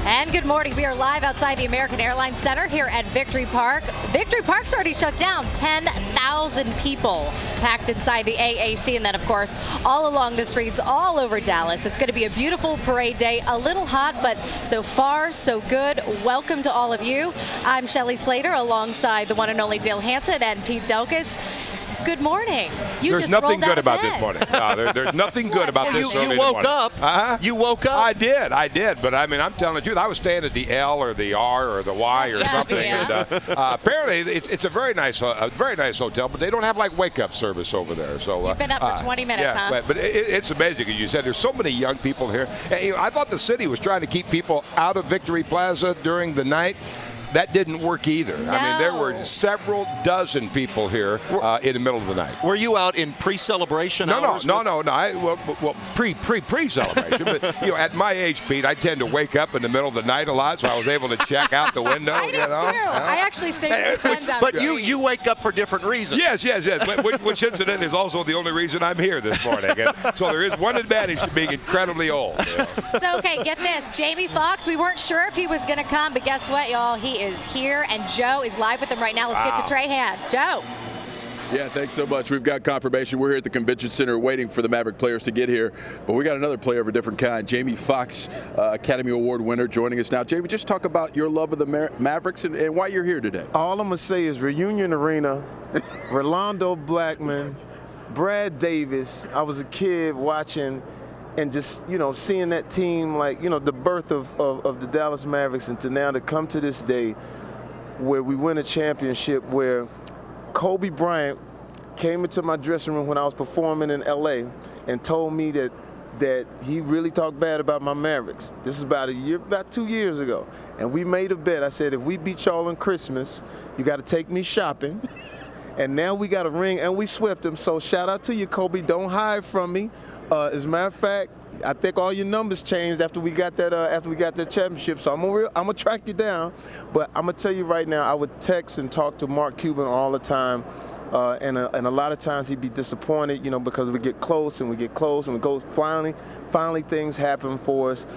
And good morning. We are live outside the American Airlines Center here at Victory Park. Victory Park's already shut down. 10,000 people packed inside the AAC. And then, of course, all along the streets, all over Dallas. It's going to be a beautiful parade day. A little hot, but so far, so good. Welcome to all of you. I'm Shelly Slater alongside the one and only Dale Hansen and Pete Delkus. Good morning. There's nothing good about this morning. No, there's nothing good about this morning. You woke up. You woke up. I did. But I mean, I'm telling the truth. I was staying at the L or the R or the Y or something. Yeah. And apparently, it's a very nice hotel, but they don't have like wake-up service over there. So you've been up for 20 minutes, huh? But it's amazing. As you said, there's so many young people here. And, I thought the city was trying to keep people out of Victory Plaza during the night. That didn't work either. No. I mean, there were several dozen people here in the middle of the night. Were you out in pre-celebration hours? No. Pre-celebration. But at my age, Pete, I tend to wake up in the middle of the night a lot, so I was able to check out the window. I did too. I actually stayed with a friend. But you wake up for different reasons. Yes. Which incident is also the only reason I'm here this morning. And so there is one advantage to being incredibly old. So, okay, get this. Jamie Foxx, we weren't sure if he was going to come, but guess what, y'all? He is here, and Joe is live with him right now. Let's get to Trahan. Joe. Yeah, thanks so much. We've got confirmation. We're here at the convention center waiting for the Maverick players to get here. But we got another player of a different kind, Jamie Foxx, Academy Award winner, joining us now. Jamie, just talk about your love of the Mavericks and why you're here today. All I'm going to say is Reunion Arena, Rolando Blackman, Brad Davis. I was a kid watching and just, seeing that team, like, the birth of the Dallas Mavericks, and to now to come to this day where we win a championship, where Kobe Bryant came into my dressing room when I was performing in LA and told me that he really talked bad about my Mavericks. This is about 2 years ago. And we made a bet. I said, if we beat y'all on Christmas, you got to take me shopping. And now we got a ring, and we swept them. So shout out to you, Kobe. Don't hide from me. As a matter of fact, I think all your numbers changed after we got that championship. So I'm gonna track you down. But I'm gonna tell you right now, I would text and talk to Mark Cuban all the time. And a lot of times he'd be disappointed, because we get close and we go finally things happen for us.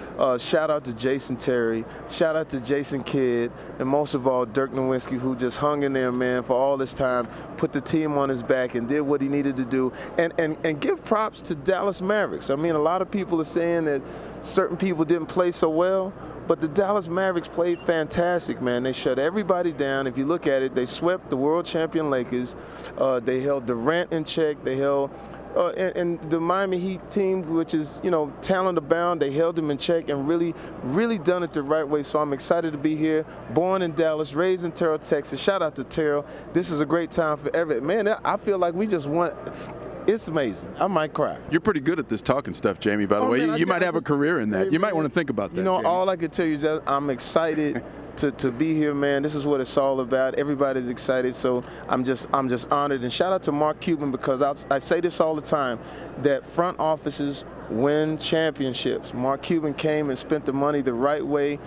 Shout out to Jason Terry, shout out to Jason Kidd, and most of all Dirk Nowitzki, who just hung in there, man, for all this time, put the team on his back and did what he needed to do. And give props to Dallas Mavericks. I mean, a lot of people are saying that certain people didn't play so well. But the Dallas Mavericks played fantastic, man. They shut everybody down. If you look at it, they swept the world champion Lakers. They held Durant in check. They held and the Miami Heat team, which is, talent abound, they held them in check and really done it the right way. So I'm excited to be here. Born in Dallas, raised in Terrell, Texas. Shout out to Terrell. This is a great time for everyone. Man, I feel like we just won. It's amazing. I might cry. You're pretty good at this talking stuff, Jamie, by the way. Man, you might have a carear in that. You might want to think about that. Jamie. All I can tell you is that I'm excited to be here, man. This is what it's all about. Everybody's excited, so I'm just honored. And shout out to Mark Cuban, because I say this all the time, that front offices win championships. Mark Cuban came and spent the money the right way.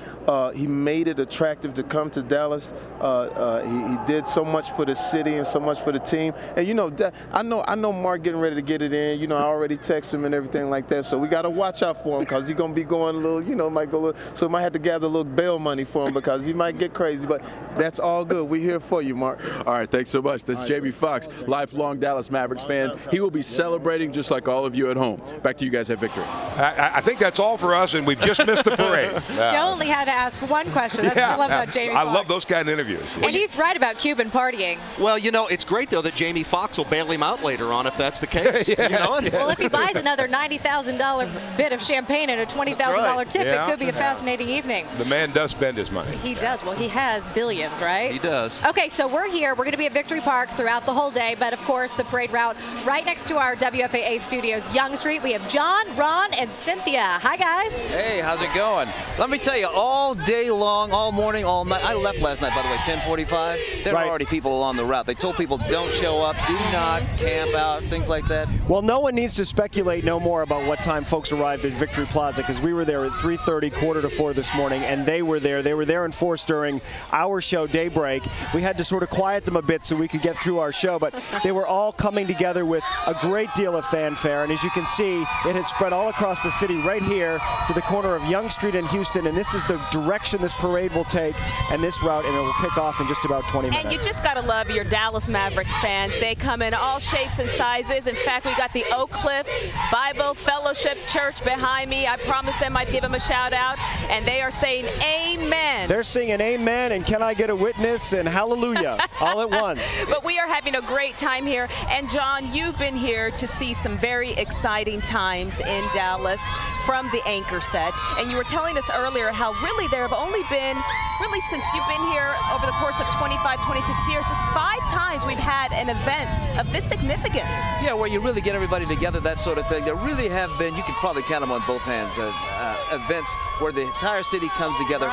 He made it attractive to come to Dallas. He did so much for the city and so much for the team. And I know Mark getting ready to get it in. I already texted him and everything like that. So we got to watch out for him, because he's gonna be going a little, might go a little. So we might have to gather a little bail money for him, because he might get crazy. But that's all good. We're here for you, Mark. All right, thanks so much. This is Jamie Foxx, lifelong Dallas Mavericks fan. He will be celebrating just like all of you at home. Back to you guys at Victory. I think that's all for us, and we've just missed the parade. Joe only had to ask one question. That's what I love about Jamie Foxx. I love those kind of interviews. And he's right about Cuban partying. Well, it's great, though, that Jamie Foxx will bail him out later on if that's the case. Well, if he buys another $90,000 bit of champagne and a $20,000 tip, it could be a fascinating evening. The man does spend his money. He does. Well, he has billions, right? He does. Okay, so we're here. We're going to be at Victory Park throughout the whole day, but of course the parade route right next to our WFAA studios, Young Street. We have John, Ron, and Cynthia. Hi, guys. Hey, how's it going? Let me tell you, all day long, all morning, all night. I left last night, by the way, 10:45. There were already people along the route. They told people don't show up, do not camp out, things like that. Well, no one needs to speculate no more about what time folks arrived at Victory Plaza, because we were there at 3:30, 3:45 this morning, and they were there. They were there in force during our show, Daybreak. We had to sort of quiet them a bit so we could get through our show, but they were all coming together with a great deal of fanfare, and as you can see, it has spread all across the city right here to the corner of Young Street and Houston, and this is the direction this parade will take and this route, and it will kick off in just about 20 minutes. And you just got to love your Dallas Mavericks fans. They come in all shapes and sizes. In fact, we got the Oak Cliff Bible Fellowship Church behind me. I promised them I'd give them a shout out, and they are saying amen. They're singing amen and can I get a witness and hallelujah all at once. But we are having a great time here. And John, you've been here to see some very exciting times in Dallas from the anchor set. And you were telling us earlier how really there have only been, really since you've been here over the course of 25, 26 years, just 5 times we've had an event of this significance. Yeah, where you really get everybody together, that sort of thing. There really have been, you could probably count them on both hands, events where the entire city comes together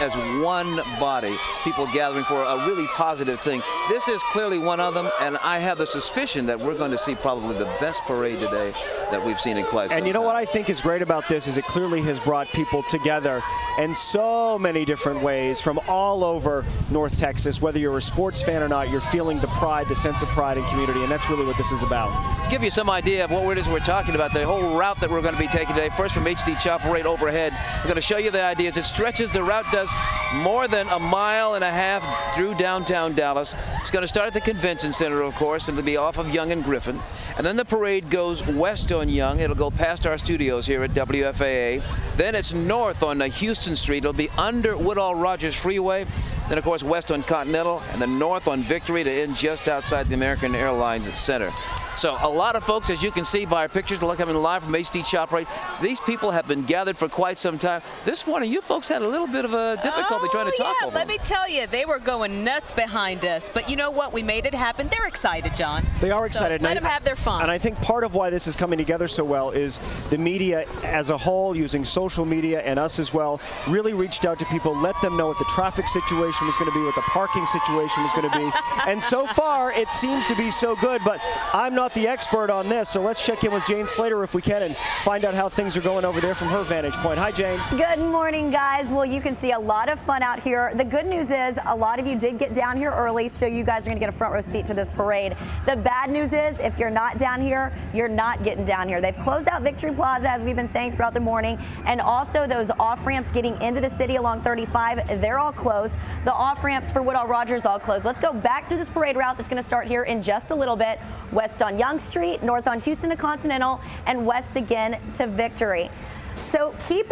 as one body, people gathering for a really positive thing. This is clearly one of them, and I have the suspicion that we're going to see probably the best parade today that we've seen in quite some time. And you know what I think is great about this is it clearly has brought people together in so many different ways from all over North Texas. Whether you're a sports fan or not, you're feeling the pride, the sense of pride and community, and that's really what this is about. To give you some idea of what it is we're talking about, the whole route that we're going to be taking today, first from HD Chopper right overhead, we're going to show you the ideas. It stretches, the route does more than 1.5 miles through downtown Dallas. It's going to start at the Convention Center, of course, and it'll be off of Young and Griffin. And then the parade goes west on Young. It'll go past our studios here at WFAA. Then it's north on Houston Street. It'll be under Woodall Rogers Freeway. Then, of course, west on Continental, and then north on Victory to end just outside the American Airlines Center. So a lot of folks, as you can see by our pictures, coming live from HD Chop Rate. These people have been gathered for quite some time. This morning, you folks had a little bit of a difficulty trying to talk over Let me tell you, they were going nuts behind us. But you know what? We made it happen. They're excited, John. They are excited. So let them have their fun. And I think part of why this is coming together so well is the media as a whole, using social media and us as well, really reached out to people, let them know what the traffic situation was going to be, what the parking situation was going to be. And so far, it seems to be so good. But I'm not the expert on this, so let's check in with Jane Slater if we can and find out how things are going over there from her vantage point. Hi, Jane. Good morning, guys. Well, you can see a lot of fun out here. The good news is a lot of you did get down here early, so you guys are going to get a front row seat to this parade. The bad news is if you're not down here, you're not getting down here. They've closed out Victory Plaza, as we've been saying throughout the morning, and also those off-ramps getting into the city along 35, they're all closed. The off-ramps for Woodall Rogers all closed. Let's go back through this parade route that's going to start here in just a little bit. West on Young Street, north on Houston to Continental, and west again to Victory. So keep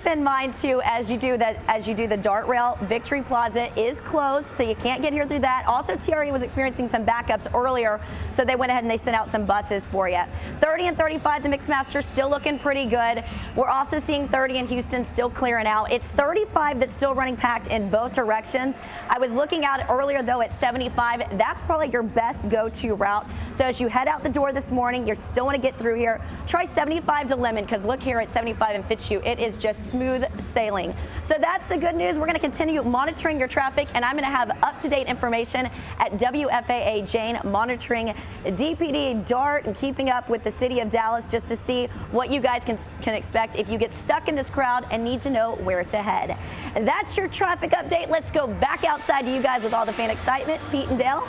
in mind too, as you do the dart rail, Victory Plaza is closed, so you can't get here through that. Also, TRE was experiencing some backups earlier, so they went ahead and they sent out some buses for you. 30 and 35, the Mixmaster still looking pretty good. We're also seeing 30 in Houston still clearing out. It's 35 that's still running packed in both directions. I was looking at it earlier though at 75. That's probably your best go-to route. So as you head out the door this morning, you still want to get through here. Try 75 to Lemon, because look here at 75 in Fitzhugh. It is just smooth sailing. So that's the good news. We're going to continue monitoring your traffic, and I'm going to have up-to-date information at WFAA. Jane monitoring DPD, DART, and keeping up with the city of Dallas just to see what you guys can expect if you get stuck in this crowd and need to know where to head. That's your traffic update. Let's go back outside to you guys with all the fan excitement. Pete and Dale.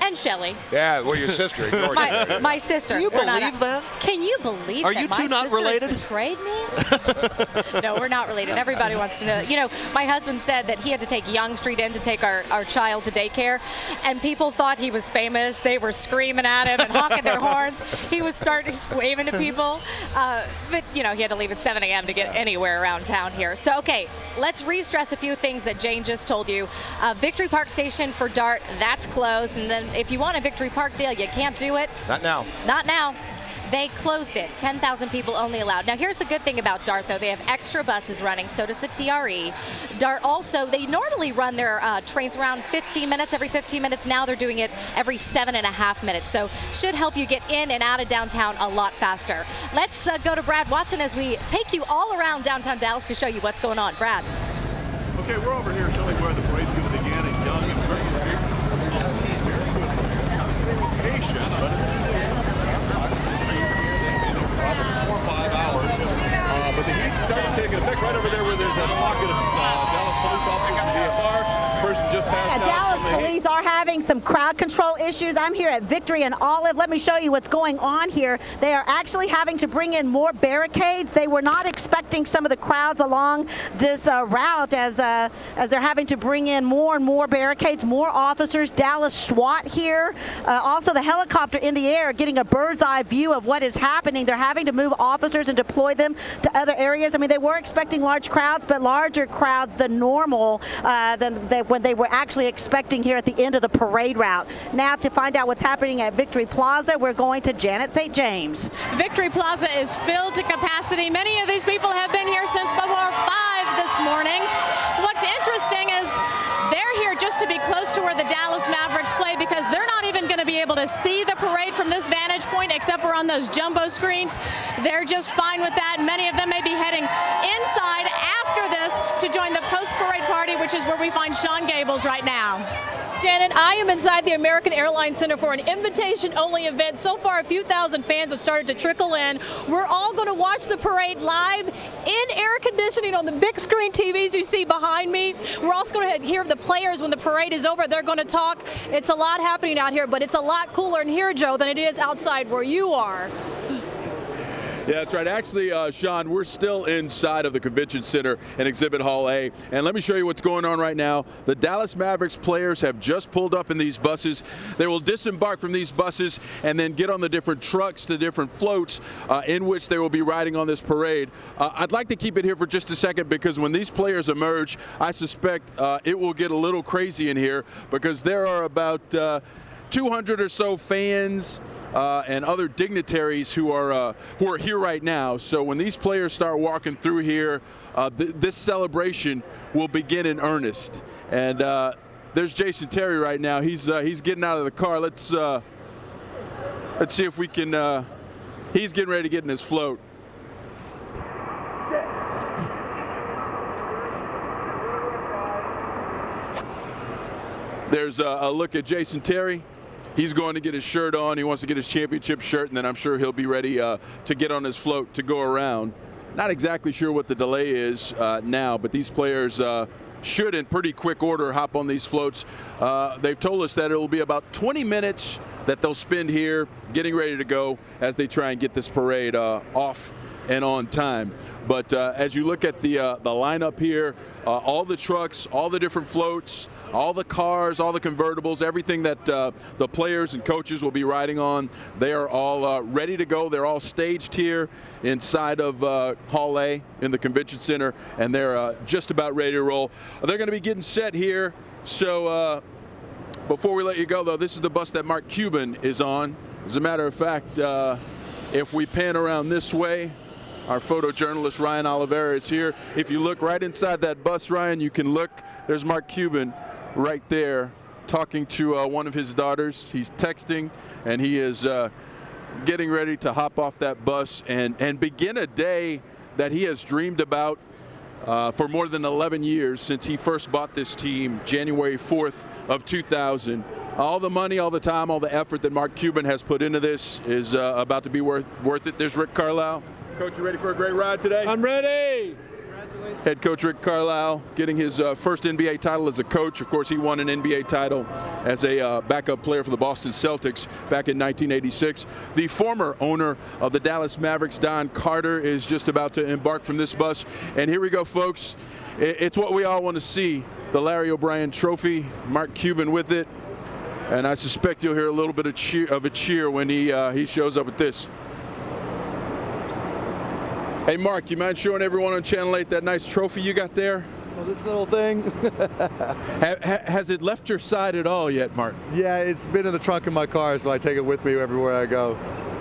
And Shelly. Yeah, well, your sister. My sister. Do you believe that? Can you believe Are that you two my not sister related? has betrayed me? No, we're not related. Everybody wants to know. You know, my husband said that he had to take Young Street in to take our child to daycare, and people thought he was famous. They were screaming at him and honking their horns. He was starting waving to people. But, you know, he had to leave at 7 a.m. to get anywhere around town here. So, okay, let's re-stress a few things that Jane just told you. Victory Park Station for DART, that's closed. And then if you want a Victory Park deal, you can't do it. Not now. Not now. They closed it. 10,000 people only allowed. Now, here's the good thing about DART, though. They have extra buses running. So does the TRE. DART also, they normally run their trains around 15 minutes, every 15 minutes. Now they're doing it every 7.5 minutes. So should help you get in and out of downtown a lot faster. Let's go to Brad Watson as we take you all around downtown Dallas to show you what's going on. Brad. Okay, we're over here showing where the parade's going to begin in Young and Griffin Street. Very good location, but probably 4 or 5 hours. But the heat's starting taking effect right over there where there's a pocket of Dallas police officers in the VFR. Person just passed out. Dallas police are having having some crowd control issues. I'm here at Victory and Olive. Let me show you what's going on here. They are actually having to bring in more barricades. They were not expecting some of the crowds along this route as they're having to bring in more and more barricades, more officers. Dallas SWAT here. Also the helicopter in the air getting a bird's eye view of what is happening. They're having to move officers and deploy them to other areas. I mean, they were expecting large crowds, but larger crowds than normal when they were actually expecting here at the end of the parade route. Now to find out what's happening at Victory Plaza, we're going to Janet St. James. Victory Plaza is filled to capacity. Many of these people have been here since before 5 this morning. What's interesting is they're here just to be close to where the Dallas Mavericks play, because they're not even going to be able to see the parade from this vantage point except for on those jumbo screens. They're just fine with that. Many of them may be heading inside after this to join the post-parade party, which is where we find Sean Gables right now. Janet, I am inside the American Airlines Center for an invitation-only event. So far, a few thousand fans have started to trickle in. We're all going to watch the parade live in air conditioning on the big screen TVs you see behind me. We're also going to hear the players when the parade is over. They're going to talk. It's a lot happening out here, but it's a lot cooler in here, Joe, than it is outside where you are. Yeah, that's right. Actually, Sean, we're still inside of the Convention Center in Exhibit Hall A. And let me show you what's going on right now. The Dallas Mavericks players have just pulled up in these buses. They will disembark from these buses and then get on the different trucks, the different floats in which they will be riding on this parade. I'd like to keep it here for just a second, because when these players emerge, I suspect it will get a little crazy in here, because there are about 200 or so fans and other dignitaries who are here right now. So when these players start walking through here, this celebration will begin in earnest. And there's Jason Terry right now. He's getting out of the car. Let's see if we can. He's getting ready to get in his float. There's a look at Jason Terry. He's going to get his shirt on. He wants to get his championship shirt, and then I'm sure he'll be ready to get on his float to go around. Not exactly sure what the delay is now, but these players should, in pretty quick order, hop on these floats. They've told us that it will be about 20 minutes that they'll spend here getting ready to go as they try and get this parade off and on time. But as you look at the lineup here, all the trucks, all the different floats, all the cars, all the convertibles, everything that the players and coaches will be riding on, they are all ready to go. They're all staged here inside of Hall A in the Convention Center, and they're just about ready to roll. They're going to be getting set here. So before we let you go, though, this is the bus that Mark Cuban is on. As a matter of fact, if we pan around this way, our photojournalist Ryan Oliveira is here. If you look right inside that bus, Ryan, you can look. There's Mark Cuban right there talking to one of his daughters. He's texting, and he is getting ready to hop off that bus and begin a day that he has dreamed about for more than 11 years, since he first bought this team January 4th of 2000. All the money, all the time, all the effort that Mark Cuban has put into this is about to be worth it. There's Rick Carlisle. Coach, you ready for a great ride today? I'm ready. Head coach Rick Carlisle getting his first NBA title as a coach. Of course, he won an NBA title as a backup player for the Boston Celtics back in 1986. The former owner of the Dallas Mavericks, Don Carter, is just about to embark from this bus. And here we go, folks. It's what we all want to see. The Larry O'Brien Trophy, Mark Cuban with it. And I suspect you'll hear a little bit of a cheer when he shows up with this. Hey, Mark, you mind showing everyone on Channel 8 that nice trophy you got there? Well, this little thing. Has it left your side at all yet, Mark? Yeah, it's been in the trunk of my car, so I take it with me everywhere I go.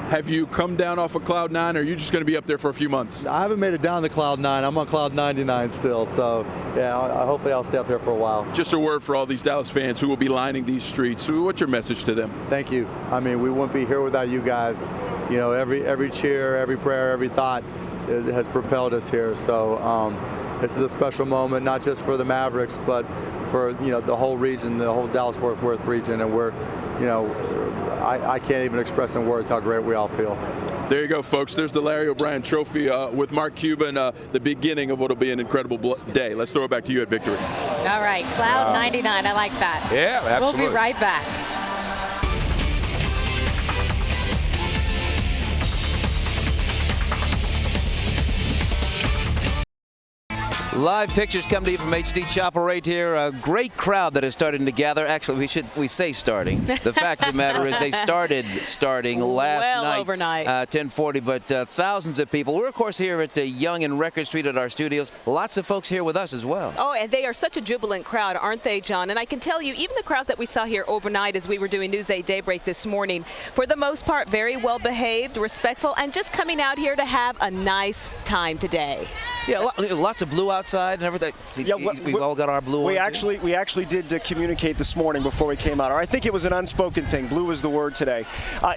Have you come down off of Cloud 9, or are you just going to be up there for a few months? I haven't made it down to Cloud 9. I'm on Cloud 99 still, so yeah, hopefully I'll stay up here for a while. Just a word for all these Dallas fans who will be lining these streets. What's your message to them? Thank you. I mean, we wouldn't be here without you guys. You know, every cheer, every prayer, every thought has propelled us here. So this is a special moment, not just for the Mavericks, but for the whole region, the whole Dallas-Fort Worth region, and we're I can't even express in words how great we all feel. There you go, folks. There's the Larry O'Brien Trophy with Mark Cuban, the beginning of what will be an incredible day. Let's throw it back to you at Victory. All right, Cloud 99. I like that. Yeah, absolutely. We'll be right back. Live pictures come to you from HD Chopper right here. A great crowd that is starting to gather. Actually, we say starting. The fact of the matter is they started last night. Overnight. 10:40, but thousands of people. We're, of course, here at Young and Record Street at our studios. Lots of folks here with us as well. Oh, and they are such a jubilant crowd, aren't they, John? And I can tell you, even the crowds that we saw here overnight as we were doing News 8 Daybreak this morning, for the most part, very well behaved, respectful, and just coming out here to have a nice time today. Yeah, lots of blue outside and everything. Yeah, we've all got our blue. We actually did communicate this morning before we came out. Or I think it was an unspoken thing. Blue is the word today.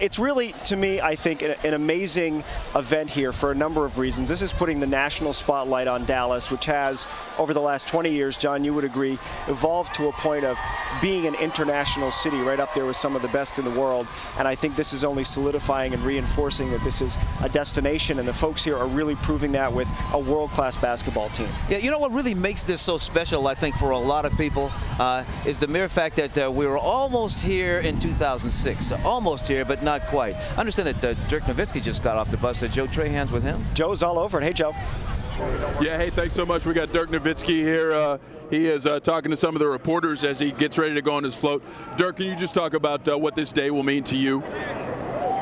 It's really, to me, I think, an amazing event here for a number of reasons. This is putting the national spotlight on Dallas, which has, over the last 20 years, John, you would agree, evolved to a point of being an international city right up there with some of the best in the world. And I think this is only solidifying and reinforcing that this is a destination, and the folks here are really proving that with a world-class basketball team. Yeah, you know what really makes this so special, I think, for a lot of people is the mere fact that we were almost here in 2006. Almost here, but not quite. I understand that Dirk Nowitzki just got off the bus. Joe Trahan's with him. Joe's all over it. Hey, Joe. Yeah, hey, thanks so much. We got Dirk Nowitzki here. He is talking to some of the reporters as he gets ready to go on his float. Dirk, can you just talk about what this day will mean to you?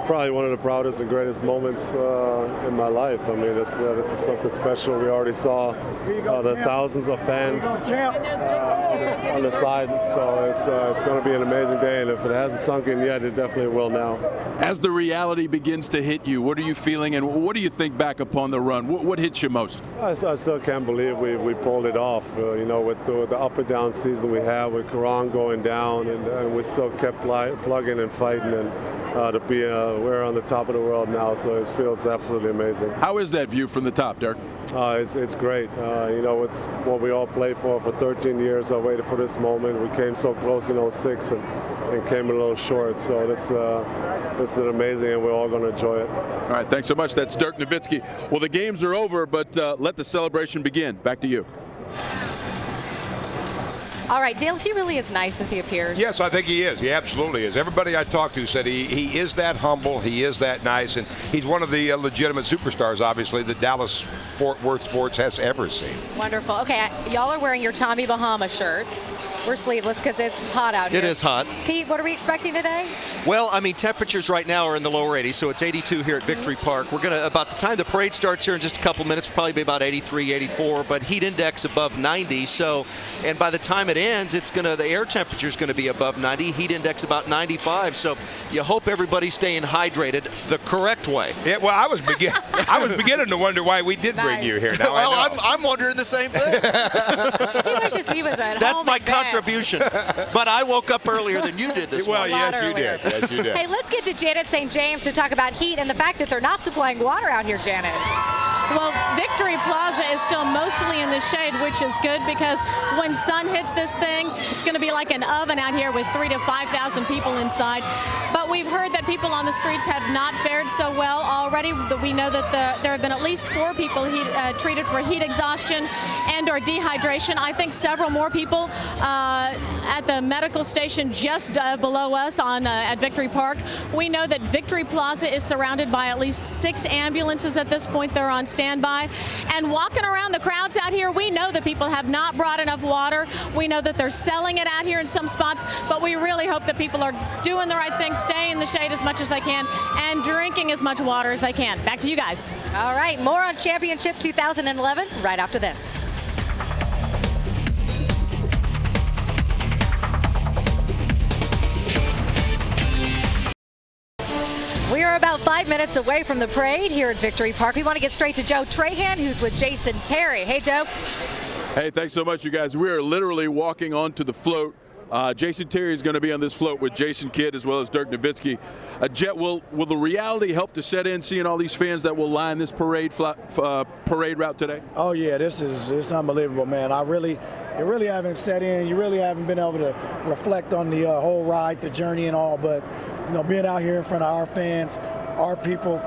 Probably one of the proudest and greatest moments in my life. I mean, this is something special. We already saw the thousands of fans on the side, so it's going to be an amazing day. And if it hasn't sunk in yet, it definitely will now. As the reality begins to hit you, what are you feeling, and what do you think back upon the run? What hits you most? I still can't believe we pulled it off. You know, with the up and down season we had, with Quran going down, and we still kept plugging and fighting, and to be we're on the top of the world now, so it feels absolutely amazing. How is that view from the top, Dirk? It's great. You know, it's what we all played for 13 years. I waited for this moment. We came so close in 06 and came a little short. So this is amazing, and we're all going to enjoy it. All right, thanks so much. That's Dirk Nowitzki. Well, the games are over, but let the celebration begin. Back to you. All right, Dale, is he really as nice as he appears? Yes, I think he is. He absolutely is. Everybody I talked to said he is that humble, he is that nice, and he's one of the legitimate superstars, obviously, that Dallas-Fort Worth sports has ever seen. Wonderful. Okay, y'all are wearing your Tommy Bahama shirts. We're sleeveless because it's hot out here. It is hot. Pete, what are we expecting today? Well, I mean, temperatures right now are in the lower 80s, so it's 82 here at Victory Park. We're going to, about the time the parade starts here in just a couple minutes, probably be about 83, 84, but heat index above 90. So, and by the time it ends, the air temperature is going to be above 90, heat index about 95. So you hope everybody's staying hydrated the correct way. Yeah, well, I was beginning to wonder why we did bring you here. Now well, I know. I'm wondering the same thing. He wishes he was at That's home my in bed. contribution. But I woke up earlier than you did this morning. Well, yes, you did. Yes, you did. Hey, let's get to Janet St. James to talk about heat and the fact that they're not supplying water out here, Janet. Well, Victory Plaza is still mostly in the shade, which is good because when sun hits this thing, it's going to be like an oven out here with 3,000 to 5,000 people inside. But we've heard that people on the streets have not fared so well already. We know that there have been at least 4 people treated for heat exhaustion and or dehydration. I think several more people at the medical station just below us at Victory Park. We know that Victory Plaza is surrounded by at least 6 ambulances at this point. They're on standby. And walking around the crowds out here, we know that people have not brought enough water. We know that they're selling it out here in some spots, but we really hope that people are doing the right thing, staying in the shade as much as they can, and drinking as much water as they can. Back to you guys. All right, more on Championship 2011 right after this. We are about 5 minutes away from the parade here at Victory Park. We want to get straight to Joe Trahan, who's with Jason Terry. Hey, Joe. Hey, thanks so much, you guys. We are literally walking onto the float. Jason Terry is going to be on this float with Jason Kidd as well as Dirk Nowitzki. Jet, will the reality help to set in seeing all these fans that will line this parade route today? Oh yeah, it's unbelievable, man. It really haven't set in. You really haven't been able to reflect on the whole ride, the journey and all. But you know, being out here in front of our fans, our people,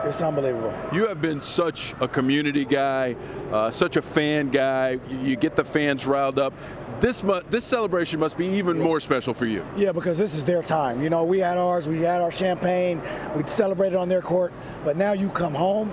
It's unbelievable. You have been such a community guy, such a fan guy. You get the fans riled up. This celebration must be even more special for you. Yeah, because this is their time. You know, we had ours, we had our champagne, we celebrated on their court, but now you come home,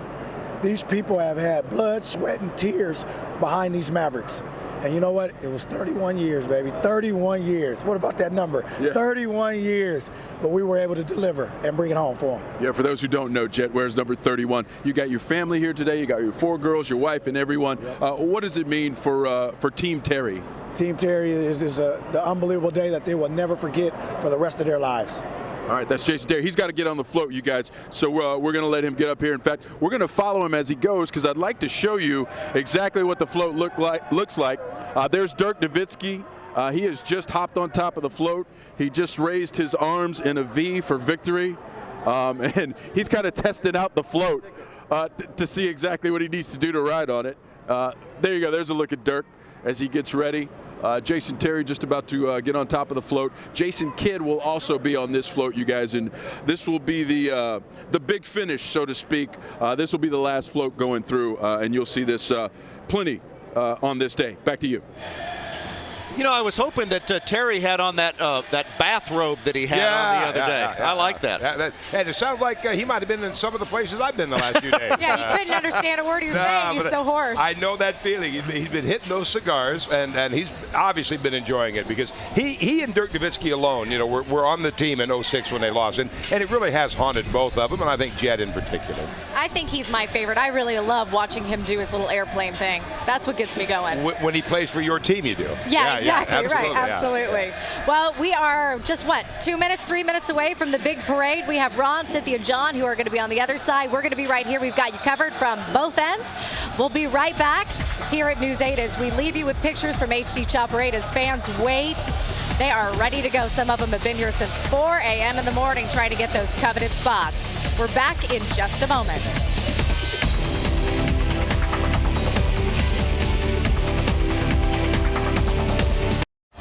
these people have had blood, sweat, and tears behind these Mavericks. And you know what? It was 31 years, baby. 31 years. What about that number? Yeah. 31 years. But we were able to deliver and bring it home for them. Yeah, for those who don't know, Jet wears number 31. You got your family here today. You got your 4 girls, your wife, and everyone. Yep. What does it mean for Team Terry? Team Terry is the unbelievable day that they will never forget for the rest of their lives. All right, that's Jason Terry. He's got to get on the float, you guys. So we're going to let him get up here. In fact, we're going to follow him as he goes because I'd like to show you exactly what the float looks like. There's Dirk Nowitzki. He has just hopped on top of the float. He just raised his arms in a V for victory. And he's kind of testing out the float to see exactly what he needs to do to ride on it. There you go. There's a look at Dirk as he gets ready. Jason Terry just about to get on top of the float. Jason Kidd will also be on this float, you guys, and this will be the big finish, so to speak. This will be the last float going through, and you'll see this plenty on this day. Back to you. You know, I was hoping that Terry had on that bathrobe that he had on the other day. I like that. And it sounds like he might have been in some of the places I've been the last few days. Yeah, you couldn't understand a word he was saying. He's so hoarse. I know that feeling. He's been hitting those cigars, and he's obviously been enjoying it because he and Dirk Nowitzki alone, you know, were on the team in 06 when they lost. And it really has haunted both of them, and I think Jet in particular. I think he's my favorite. I really love watching him do his little airplane thing. That's what gets me going. When he plays for your team, you do. Yeah, exactly. Absolutely, right. Absolutely. Yeah. Well, we are just, 3 minutes away from the big parade. We have Ron, Cynthia, John, who are going to be on the other side. We're going to be right here. We've got you covered from both ends. We'll be right back here at News 8 as we leave you with pictures from HD Chopper 8 as fans wait. They are ready to go. Some of them have been here since 4 a.m. in the morning trying to get those coveted spots. We're back in just a moment.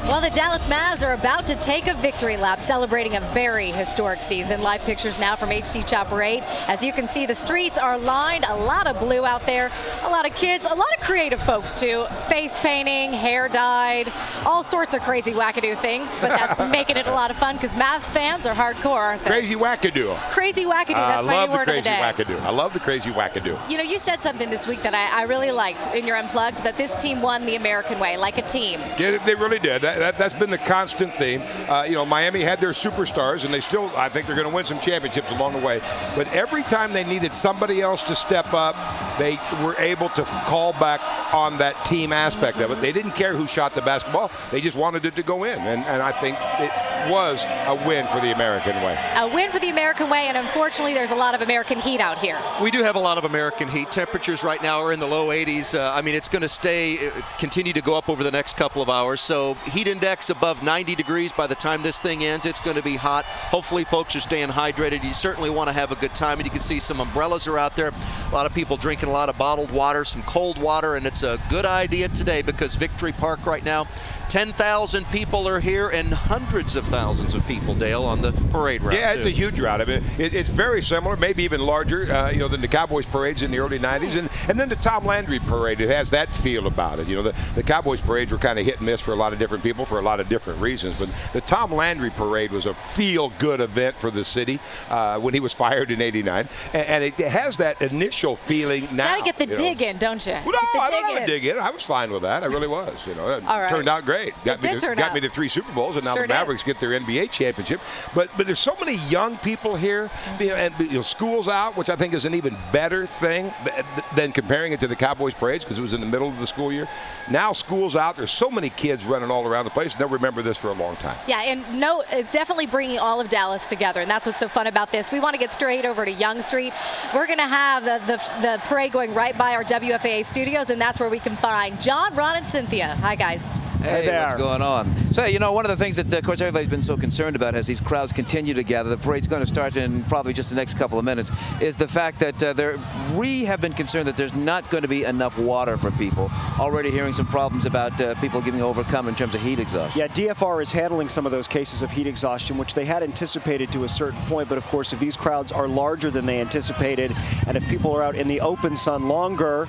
Well, the Dallas Mavs are about to take a victory lap, celebrating a very historic season. Live pictures now from HD Chopper 8. As you can see, the streets are lined. A lot of blue out there. A lot of kids, a lot of creative folks, too. Face painting, hair dyed, all sorts of crazy wackadoo things. But that's making it a lot of fun because Mavs fans are hardcore, aren't they? Crazy wackadoo. Crazy wackadoo. That's my new word of the day. I love the crazy wackadoo. You know, you said something this week that I really liked in your Unplugged, that this team won the American way, like a team. Yeah, they really did. That's been the constant theme. You know, Miami had their superstars, and they still, I think they're going to win some championships along the way. But every time they needed somebody else to step up, they were able to call back on that team aspect of it. They didn't care who shot the basketball. They just wanted it to go in. And I think it was a win for the American way. A win for the American way, and unfortunately, there's a lot of American heat out here. We do have a lot of American heat. Temperatures right now are in the low 80s. I mean, it's going to continue to go up over the next couple of hours. So heat index above 90 degrees by the time this thing ends. It's going to be hot. Hopefully folks are staying hydrated. You certainly want to have a good time, and you can see some umbrellas are out there. A lot of people drinking a lot of bottled water, some cold water, and it's a good idea today because Victory Park right now, 10,000 people are here and hundreds of thousands of people, Dale, on the parade route. Yeah, it's a huge route. I mean, it's very similar, maybe even larger, you know, than the Cowboys parades in the early 90s. And then the Tom Landry parade, it has that feel about it. You know, the Cowboys parades were kind of hit and miss for a lot of different people for a lot of different reasons. But the Tom Landry parade was a feel-good event for the city when he was fired in '89. And it has that initial feeling now. Gotta get the dig in, don't you? Well, no, I don't have a dig in. I was fine with that. I really was. You know, it turned out great. Got me to 3 Super Bowls, and now the Mavericks get their NBA championship. But there's so many young people here, and school's out, which I think is an even better thing than comparing it to the Cowboys parades because it was in the middle of the school year. Now school's out. There's so many kids running all around the place, and they'll remember this for a long time. Yeah, and it's definitely bringing all of Dallas together, and that's what's so fun about this. We want to get straight over to Young Street. We're going to have the parade going right by our WFAA studios, and that's where we can find John, Ron, and Cynthia. Hi, guys. Hey there. What's going on? So, you know, one of the things that, of course, everybody's been so concerned about as these crowds continue to gather, the parade's going to start in probably just the next couple of minutes, is the fact that we have been concerned that there's not going to be enough water for people. Already hearing some problems about people getting overcome in terms of heat exhaustion. Yeah, DFR is handling some of those cases of heat exhaustion, which they had anticipated to a certain point. But, of course, if these crowds are larger than they anticipated, and if people are out in the open sun longer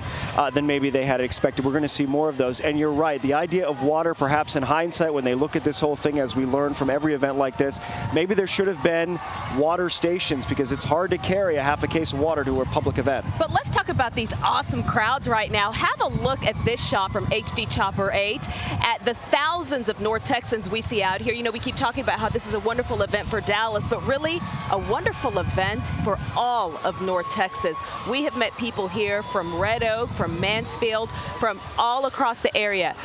than maybe they had expected, we're going to see more of those. And you're right, the idea of water, perhaps in hindsight, when they look at this whole thing, as we learn from every event like this, maybe there should have been water stations, because it's hard to carry a half a case of water to a public event. But let's talk about these awesome crowds right now. Have a look at this shot from HD Chopper 8 at the thousands of North Texans we see out here. You know, we keep talking about how this is a wonderful event for Dallas, but really a wonderful event for all of North Texas. We have met people here from Red Oak, from Mansfield, from all across the area.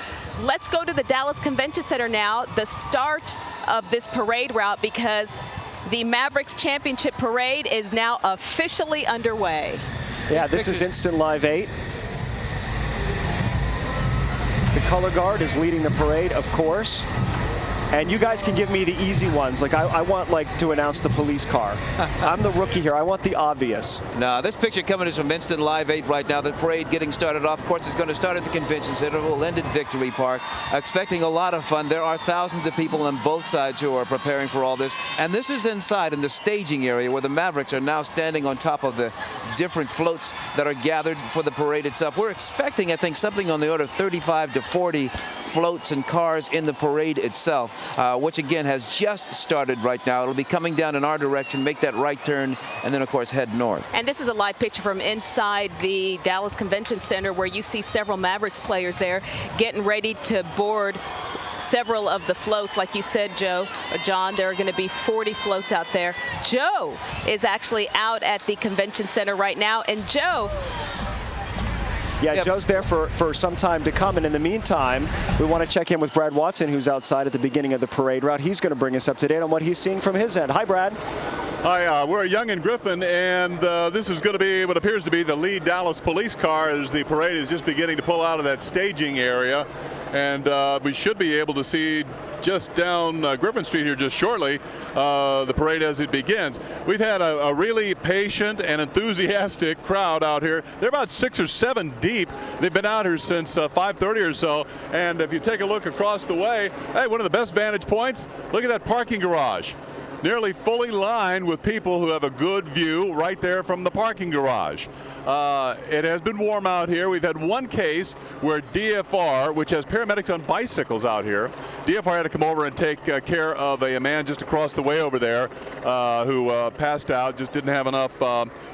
Let's go to the Dallas Convention Center now, the start of this parade route, because the Mavericks Championship Parade is now officially underway. Yeah, this is Instant Live 8. The color guard is leading the parade, of course. And you guys can give me the easy ones. Like, I want, like, to announce the police car. I'm the rookie here. I want the obvious. Now, this picture coming is from Instant Live 8 right now. The parade getting started off. Of course, it's going to start at the Convention Center. We'll end at Victory Park. Expecting a lot of fun. There are thousands of people on both sides who are preparing for all this. And this is inside in the staging area where the Mavericks are now standing on top of the different floats that are gathered for the parade itself. We're expecting, I think, something on the order of 35 to 40 floats and cars in the parade itself, which again has just started right now. It'll be coming down in our direction, make that right turn, and then of course head north. And this is a live picture from inside the Dallas Convention Center, where you see several Mavericks players there getting ready to board several of the floats. Like you said, John, there are going to be 40 floats out there. Joe is actually out at the convention center right now, and Joe, yeah, Joe's there for some time to come. And in the meantime, we want to check in with Brad Watson, who's outside at the beginning of the parade route. He's going to bring us up to date on what he's seeing from his end. Hi, Brad. Hi, we're at Young and Griffin, and this is going to be what appears to be the lead Dallas police car as the parade is just beginning to pull out of that staging area. And we should be able to see just down Griffin Street here just shortly the parade as it begins. We've had a really patient and enthusiastic crowd out here. They're about 6 or 7 deep. They've been out here since 5:30 or so. And if you take a look across the way, hey, one of the best vantage points, look at that parking garage. Nearly fully lined with people who have a good view right there from the parking garage. It has been warm out here. We've had one case where DFR, which has paramedics on bicycles out here, DFR had to come over and take care of a man just across the way over there who passed out, just didn't have enough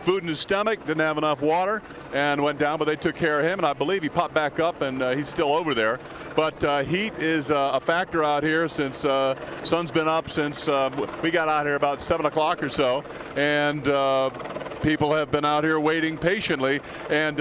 food in his stomach, didn't have enough water, and went down, but they took care of him, and I believe he popped back up, and he's still over there. But heat is a factor out here since sun's been up since we got out here about 7 o'clock or so, and people have been out here waiting patiently, and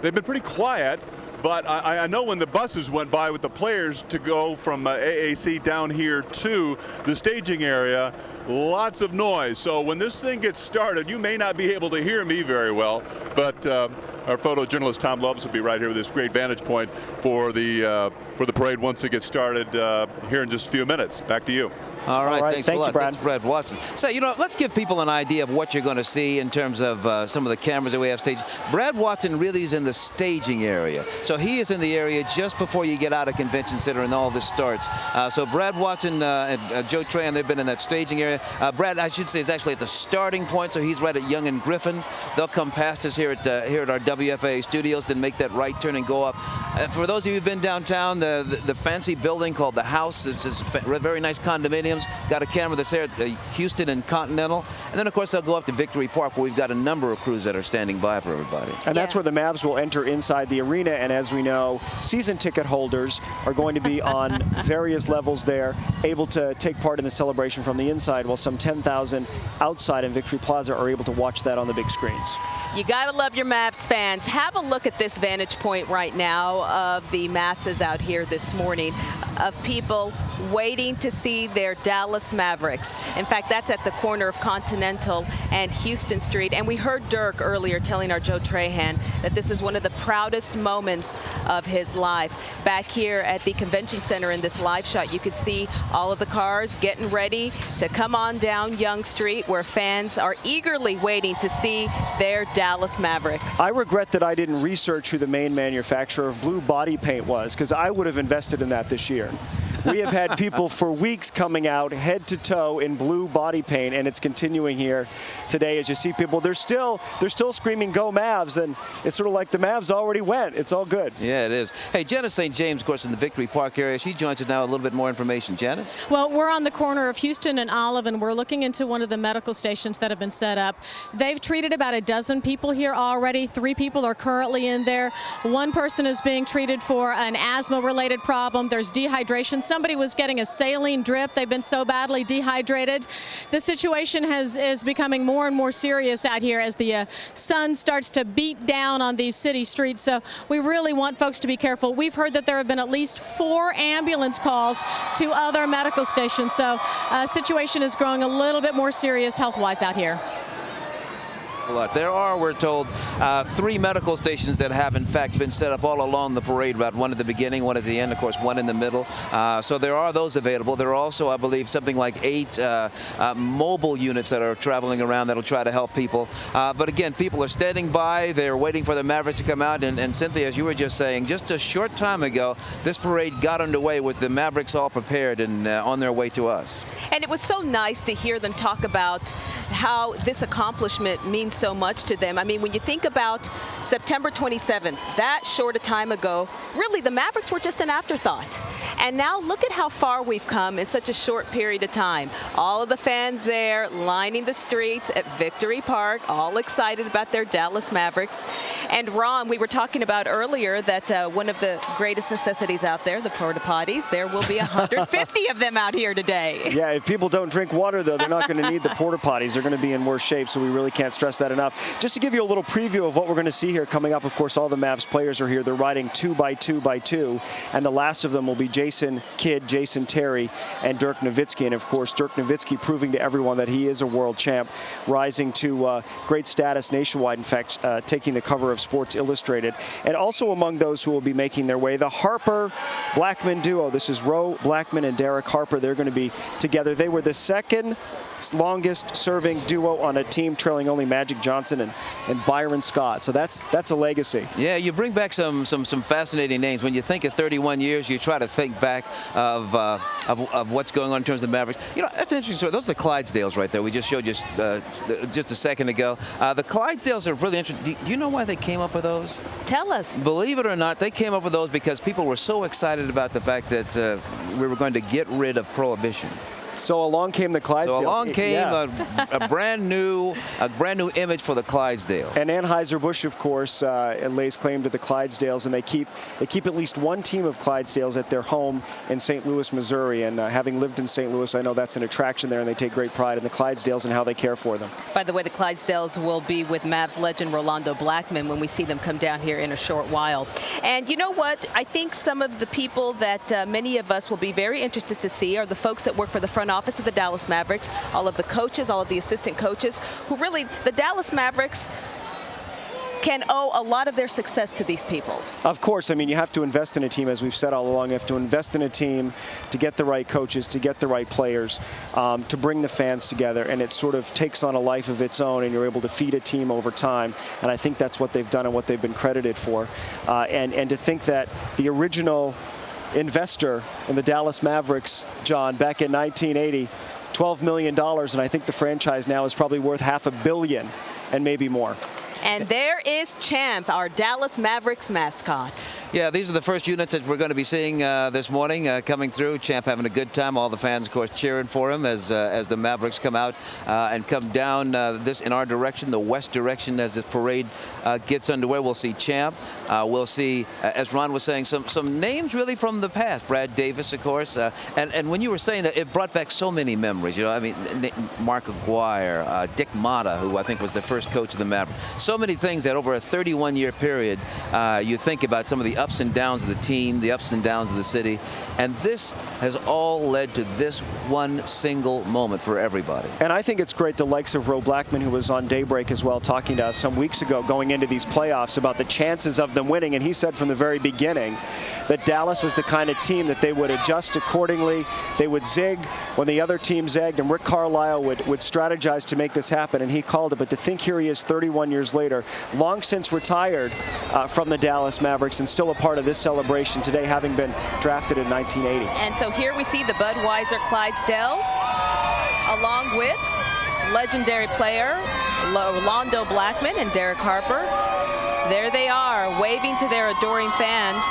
they've been pretty quiet. But I know when the buses went by with the players to go from AAC down here to the staging area, lots of noise. So when this thing gets started, you may not be able to hear me very well, but our photojournalist Tom Loves will be right here with this great vantage point for the parade once it gets started here in just a few minutes. Back to you. All right, thanks a lot. Brad. Thanks, Brad Watson. So, you know, let's give people an idea of what you're going to see in terms of some of the cameras that we have staged. Brad Watson really is in the staging area. So he is in the area just before you get out of Convention Center and all this starts. So Brad Watson and Joe Tran, they've been in that staging area. Brad, I should say, is actually at the starting point, so he's right at Young and Griffin. They'll come past us here at our WFAA studios, then make that right turn and go up. For those of you who've been downtown, the fancy building called The House, it's a very nice condominium. Got a camera that's there at Houston and Continental. And then, of course, they'll go up to Victory Park, where we've got a number of crews that are standing by for everybody. And that's where the Mavs will enter inside the arena. And as we know, season ticket holders are going to be on various levels there, able to take part in the celebration from the inside, while some 10,000 outside in Victory Plaza are able to watch that on the big screens. You gotta love your Mavs fans. Have a look at this vantage point right now of the masses out here this morning. of people waiting to see their Dallas Mavericks. In fact, that's at the corner of Continental and Houston Street. And we heard Dirk earlier telling our Joe Trahan that this is one of the proudest moments of his life. Back here at the convention center in this live shot, you could see all of the cars getting ready to come on down Young Street, where fans are eagerly waiting to see their Dallas Mavericks. I regret that I didn't research who the main manufacturer of blue body paint was, because I would have invested in that this year. We have had people for weeks coming out head to toe in blue body paint, and it's continuing here today as you see people. They're still screaming "Go Mavs," and it's sort of like the Mavs already went. It's all good. Yeah, it is. Hey, Janet St. James, of course, in the Victory Park area. She joins us now. A little bit more information. Janet? Well, we're on the corner of Houston and Olive, and we're looking into one of the medical stations that have been set up. They've treated about a dozen people here already. 3 people are currently in there. 1 person is being treated for an asthma-related problem. There's dehydration. Somebody was getting a saline drip. They've been so badly dehydrated. The situation is becoming more and more serious out here as the sun starts to beat down on these city streets. So we really want folks to be careful. We've heard that there have been at least 4 ambulance calls to other medical stations. So situation is growing a little bit more serious health-wise out here. There are, we're told, 3 medical stations that have in fact been set up all along the parade route. 1 at the beginning, 1 at the end, of course, 1 in the middle. So there are those available. There are also, I believe, something like 8 mobile units that are traveling around that'll try to help people. But again, people are standing by. They're waiting for the Mavericks to come out. And Cynthia, as you were just saying, just a short time ago, this parade got underway with the Mavericks all prepared and on their way to us. And it was so nice to hear them talk about how this accomplishment means so much to them. I mean, when you think about September 27th, that short a time ago, really the Mavericks were just an afterthought. And now look at how far we've come in such a short period of time. All of the fans there lining the streets at Victory Park, all excited about their Dallas Mavericks. And Ron, we were talking about earlier that one of the greatest necessities out there, the porta potties, there will be 150 of them out here today. Yeah, if people don't drink water, though, they're not going to need the porta potties. They're going to be in worse shape, so we really can't stress that enough. Just to give you a little preview of what we're going to see here coming up, of course, all the Mavs players are here. They're riding 2 by 2 by 2, and the last of them will be Jason Kidd, Jason Terry, and Dirk Nowitzki. And, of course, Dirk Nowitzki proving to everyone that he is a world champ, rising to great status nationwide, in fact, taking the cover of Sports Illustrated. And also among those who will be making their way, the Harper-Blackman duo. This is Roe Blackman and Derek Harper. They're going to be together. They were the second longest serving duo on a team, trailing only Magic Johnson and Byron Scott. So that's a legacy. Yeah, you bring back some fascinating names. When you think of 31 years, you try to think back of what's going on in terms of the Mavericks. You know, that's an interesting story. Those are the Clydesdales right there. We just showed you just a second ago. The Clydesdales are really interesting. Do you know why they came up with those? Tell us. Believe it or not, they came up with those because people were so excited about the fact that we were going to get rid of Prohibition. So along came the Clydesdales. So along came a brand new image for the Clydesdale. And Anheuser-Busch, of course, lays claim to the Clydesdales, and they keep at least one team of Clydesdales at their home in St. Louis, Missouri. And having lived in St. Louis, I know that's an attraction there, and they take great pride in the Clydesdales and how they care for them. By the way, the Clydesdales will be with Mavs legend Rolando Blackman when we see them come down here in a short while. And you know what? I think some of the people that many of us will be very interested to see are the folks that work for the front office of the Dallas Mavericks, all of the coaches, all of the assistant coaches, who really, the Dallas Mavericks can owe a lot of their success to these people. Of course. I mean, you have to invest in a team, as we've said all along. You have to invest in a team to get the right coaches, to get the right players, to bring the fans together, and it sort of takes on a life of its own, and you're able to feed a team over time. And I think that's what they've done and what they've been credited for. And to think that the original investor in the Dallas Mavericks, John, back in 1980, $12 million, and I think the franchise now is probably worth $500 million and maybe more. And there is Champ, our Dallas Mavericks mascot. Yeah, these are the first units that we're going to be seeing this morning coming through. Champ having a good time. All the fans, of course, cheering for him as the Mavericks come out and come down this in our direction, the west direction, as this parade gets underway. We'll see Champ. We'll see, as Ron was saying, some names really from the past. Brad Davis, of course. And when you were saying that, it brought back so many memories. You know, I mean, Mark Aguirre, Dick Motta, who I think was the first coach of the Mavericks. So many things that over a 31-year period, you think about some of the ups and downs of the team, the ups and downs of the city. And this has all led to this one single moment for everybody. And I think it's great the likes of Ro Blackman, who was on Daybreak as well, talking to us some weeks ago going into these playoffs about the chances of them winning. And he said from the very beginning that Dallas was the kind of team that they would adjust accordingly. They would zig when the other team zagged, and Rick Carlisle would strategize to make this happen, and he called it. But to think here he is 31 years later, long since retired from the Dallas Mavericks and still a part of this celebration today, having been drafted in 1980. And so here we see the Budweiser Clydesdale along with legendary player Rolando Blackman and Derek Harper. There they are, waving to their adoring fans.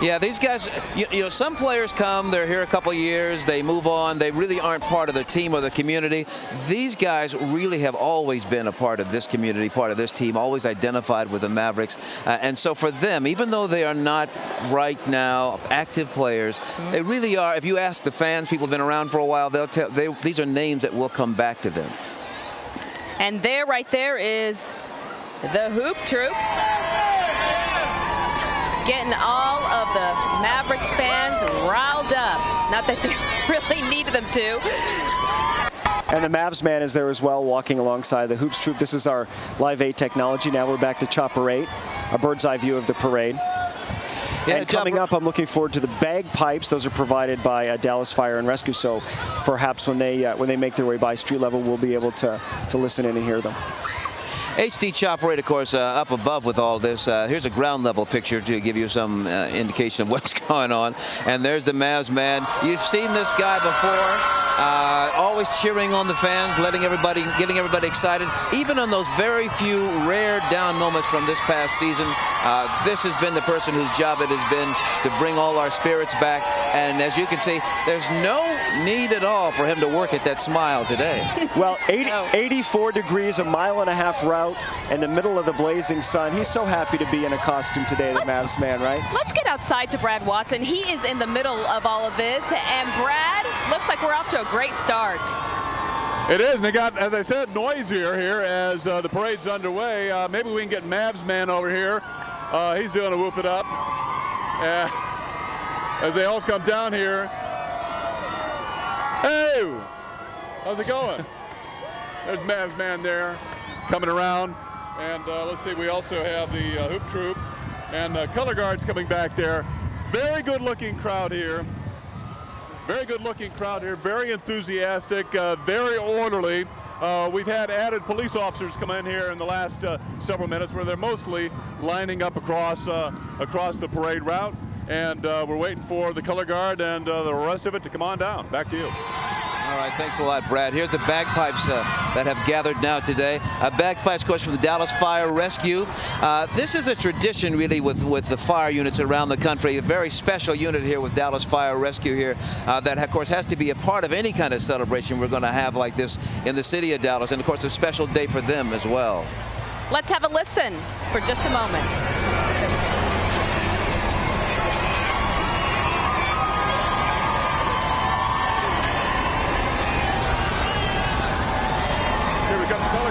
Yeah, these guys, you know, some players come, they're here a couple of years, they move on, they really aren't part of the team or the community. These guys really have always been a part of this community, part of this team, always identified with the Mavericks. And so for them, even though they are not right now active players, they really are. If you ask the fans, people have been around for a while, they'll tell, these are names that will come back to them. And there, right there is the Hoop Troop, getting all of the Mavericks fans riled up. Not that they really needed them to. And the Mavs man is there as well, walking alongside the Hoops Troop. This is our Live 8 technology. Now we're back to Chopper 8, a bird's eye view of the parade. Yeah, and coming up, I'm looking forward to the bagpipes. Those are provided by Dallas Fire and Rescue. So perhaps when they make their way by street level, we'll be able to listen in and hear them. HD Chopper 8, of course, up above with all this. Here's a ground level picture to give you some indication of what's going on. And there's the Mavs man. You've seen this guy before, always cheering on the fans, getting everybody excited. Even on those very few rare down moments from this past season, this has been the person whose job it has been to bring all our spirits back. And as you can see, there's no need at all for him to work at that smile today. Well, 84 degrees, a mile-and-a-half route in the middle of the blazing sun. He's so happy to be in a costume today, the Mavs man, right? Let's get outside to Brad Watson. He is in the middle of all of this. And Brad, looks like we're off to a great start. It is, and it got, as I said, noisier here as the parade's underway. Maybe we can get Mavs man over here. He's doing a whoop it up. As they all come down here. Hey, how's it going? There's Mavs man there coming around. And let's see, we also have the Hoop Troop and color guards coming back there. Very good looking crowd here. Very good looking crowd here, very enthusiastic, very orderly. We've had added police officers come in here in the last several minutes where they're mostly lining up across the parade route. And we're waiting for the color guard and the rest of it to come on down. Back to you. All right, thanks a lot, Brad. Here's the bagpipes that have gathered now today. Bagpipes, of course, from the Dallas Fire Rescue. This is a tradition, really, with the fire units around the country. A very special unit here with Dallas Fire Rescue here that, of course, has to be a part of any kind of celebration we're going to have like this in the city of Dallas. And, of course, a special day for them as well. Let's have a listen for just a moment.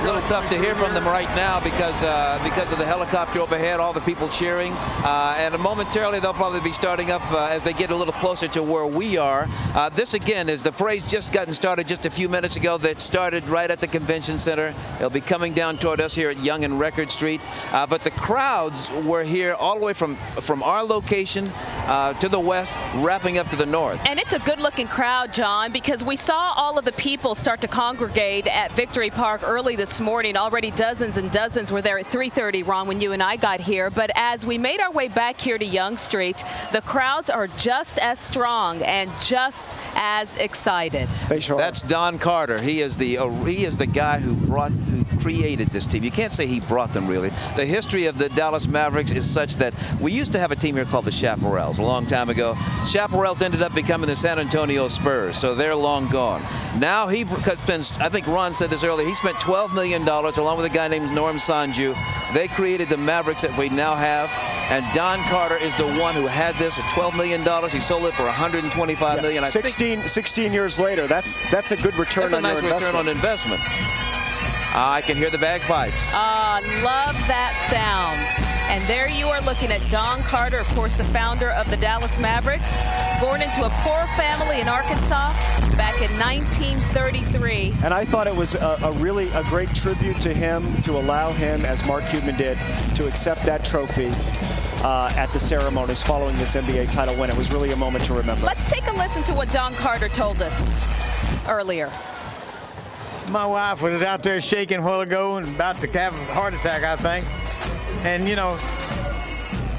A little tough to hear from them right now because of the helicopter overhead, all the people cheering. And momentarily they'll probably be starting up as they get a little closer to where we are. This again is the parade's just gotten started just a few minutes ago. That started right at the convention center. They'll be coming down toward us here at Young and Record Street. But the crowds were here all the way from our location to the west, wrapping up to the north. And it's a good looking crowd, John, because we saw all of the people start to congregate at Victory Park early this morning. Already dozens and dozens were there at 3:30, Ron, when you and I got here. But as we made our way back here to Young Street, the crowds are just as strong and just as excited. That's Don Carter. He is the guy who created this team. You can't say he brought them, really. The history of the Dallas Mavericks is such that we used to have a team here called the Chaparrals a long time ago. Chaparrals ended up becoming the San Antonio Spurs, so they're long gone. Now he spends, I think Ron said this earlier, he spent $12 million along with a guy named Norm Sanju. They created the Mavericks that we now have, and Don Carter is the one who had this at $12 million. He sold it for $125 million. I 16 years later, that's a good return on your investment. That's a nice return on investment. I can hear the bagpipes. Love that sound. And there you are looking at Don Carter, of course, the founder of the Dallas Mavericks, born into a poor family in Arkansas back in 1933. And I thought it was a great tribute to him to allow him, as Mark Cuban did, to accept that trophy at the ceremonies following this NBA title win. It was really a moment to remember. Let's take a listen to what Don Carter told us earlier. My wife was out there shaking a while ago and about to have a heart attack, I think. And, you know,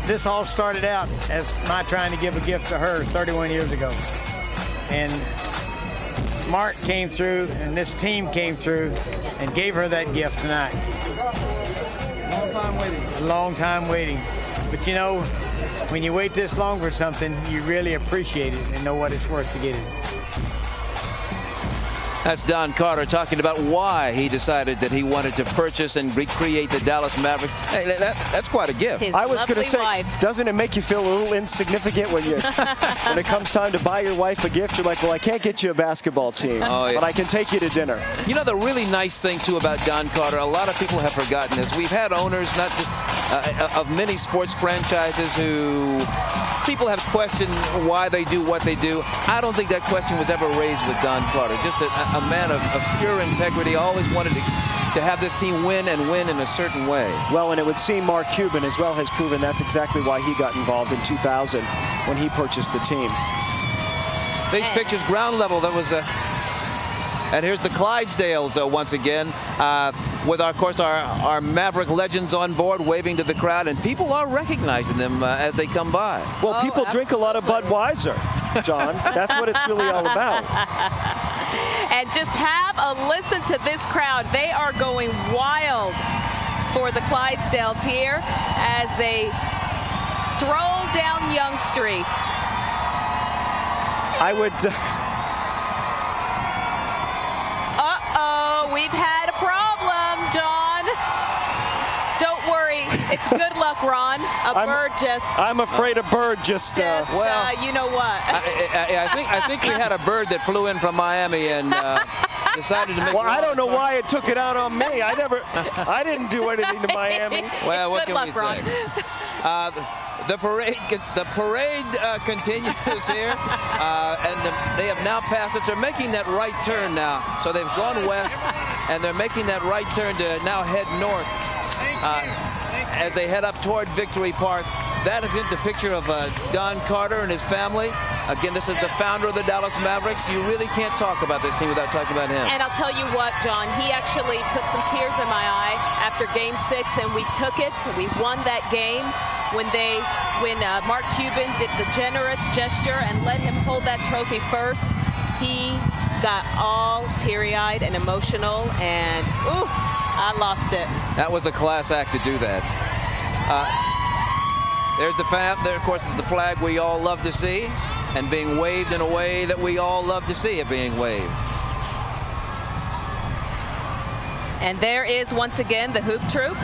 this all started out as my trying to give a gift to her 31 years ago. And Mark came through and this team came through and gave her that gift tonight. Long time waiting. A long time waiting. But, you know, when you wait this long for something, you really appreciate it and know what it's worth to get it. That's Don Carter talking about why he decided that he wanted to purchase and recreate the Dallas Mavericks. Hey, that's quite a gift. I was going to say, doesn't it make you feel a little insignificant when when it comes time to buy your wife a gift? You're like, well, I can't get you a basketball team, but I can take you to dinner. You know, the really nice thing, too, about Don Carter, a lot of people have forgotten this. We've had owners, not just of many sports franchises, who people have questioned why they do what they do. I don't think that question was ever raised with Don Carter. Just a man of pure integrity, always wanted to have this team win and win in a certain way. Well, and it would seem Mark Cuban as well has proven that's exactly why he got involved in 2000 when he purchased the team. These pictures, ground level, that was and here's the Clydesdales once again with, of course, our Maverick legends on board waving to the crowd, and people are recognizing them as they come by. Well, people drink a lot of Budweiser, John. That's what it's really all about. And just have a listen to this crowd. They are going wild for the Clydesdales here as they stroll down Young Street. I would... Uh-oh, we've had a problem, John. Don't worry, it's good luck, Ron. I'm afraid a bird just well, you know what? I think we had a bird that flew in from Miami and decided to make. Well, I don't know why it took it out on me. I didn't do anything to Miami. Well, what can we say? The parade continues here, and they have now passed it. They're making that right turn now. So they've gone west, and they're making that right turn to now head north as they head up toward Victory Park. That is a picture of Don Carter and his family. Again, this is the founder of the Dallas Mavericks. You really can't talk about this team without talking about him. And I'll tell you what, John, he actually put some tears in my eye after Game 6, and we took it. We won that game when Mark Cuban did the generous gesture and let him hold that trophy first. He got all teary-eyed and emotional, and ooh, I lost it. That was a class act to do that. There's the there, of course, is the flag we all love to see, and being waved in a way that we all love to see it being waved. And there is, once again, the hoop troop,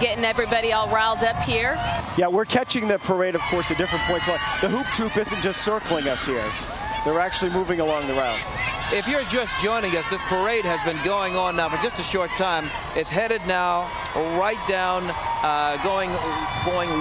getting everybody all riled up here. Yeah, we're catching the parade, of course, at different points. The hoop troop isn't just circling us here. They're actually moving along the route. If you're just joining us, this parade has been going on now for just a short time. It's headed now right down, going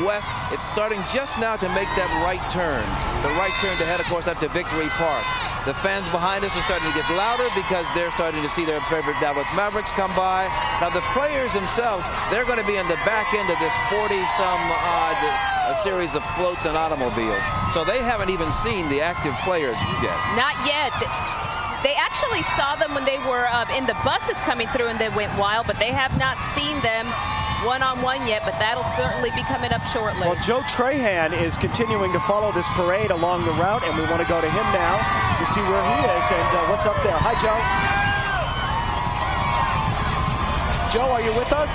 west. It's starting just now to make that right turn. The right turn to head, of course, up to Victory Park. The fans behind us are starting to get louder because they're starting to see their favorite Dallas Mavericks come by. Now, the players themselves, they're going to be in the back end of this 40-some-odd series of floats and automobiles. So they haven't even seen the active players yet. Not yet. They actually saw them when they were in the buses coming through, and they went wild, but they have not seen them one-on-one yet, but that'll certainly be coming up shortly. Well, Joe Trahan is continuing to follow this parade along the route, and we want to go to him now to see where he is and what's up there. Hi, Joe. Joe, are you with us?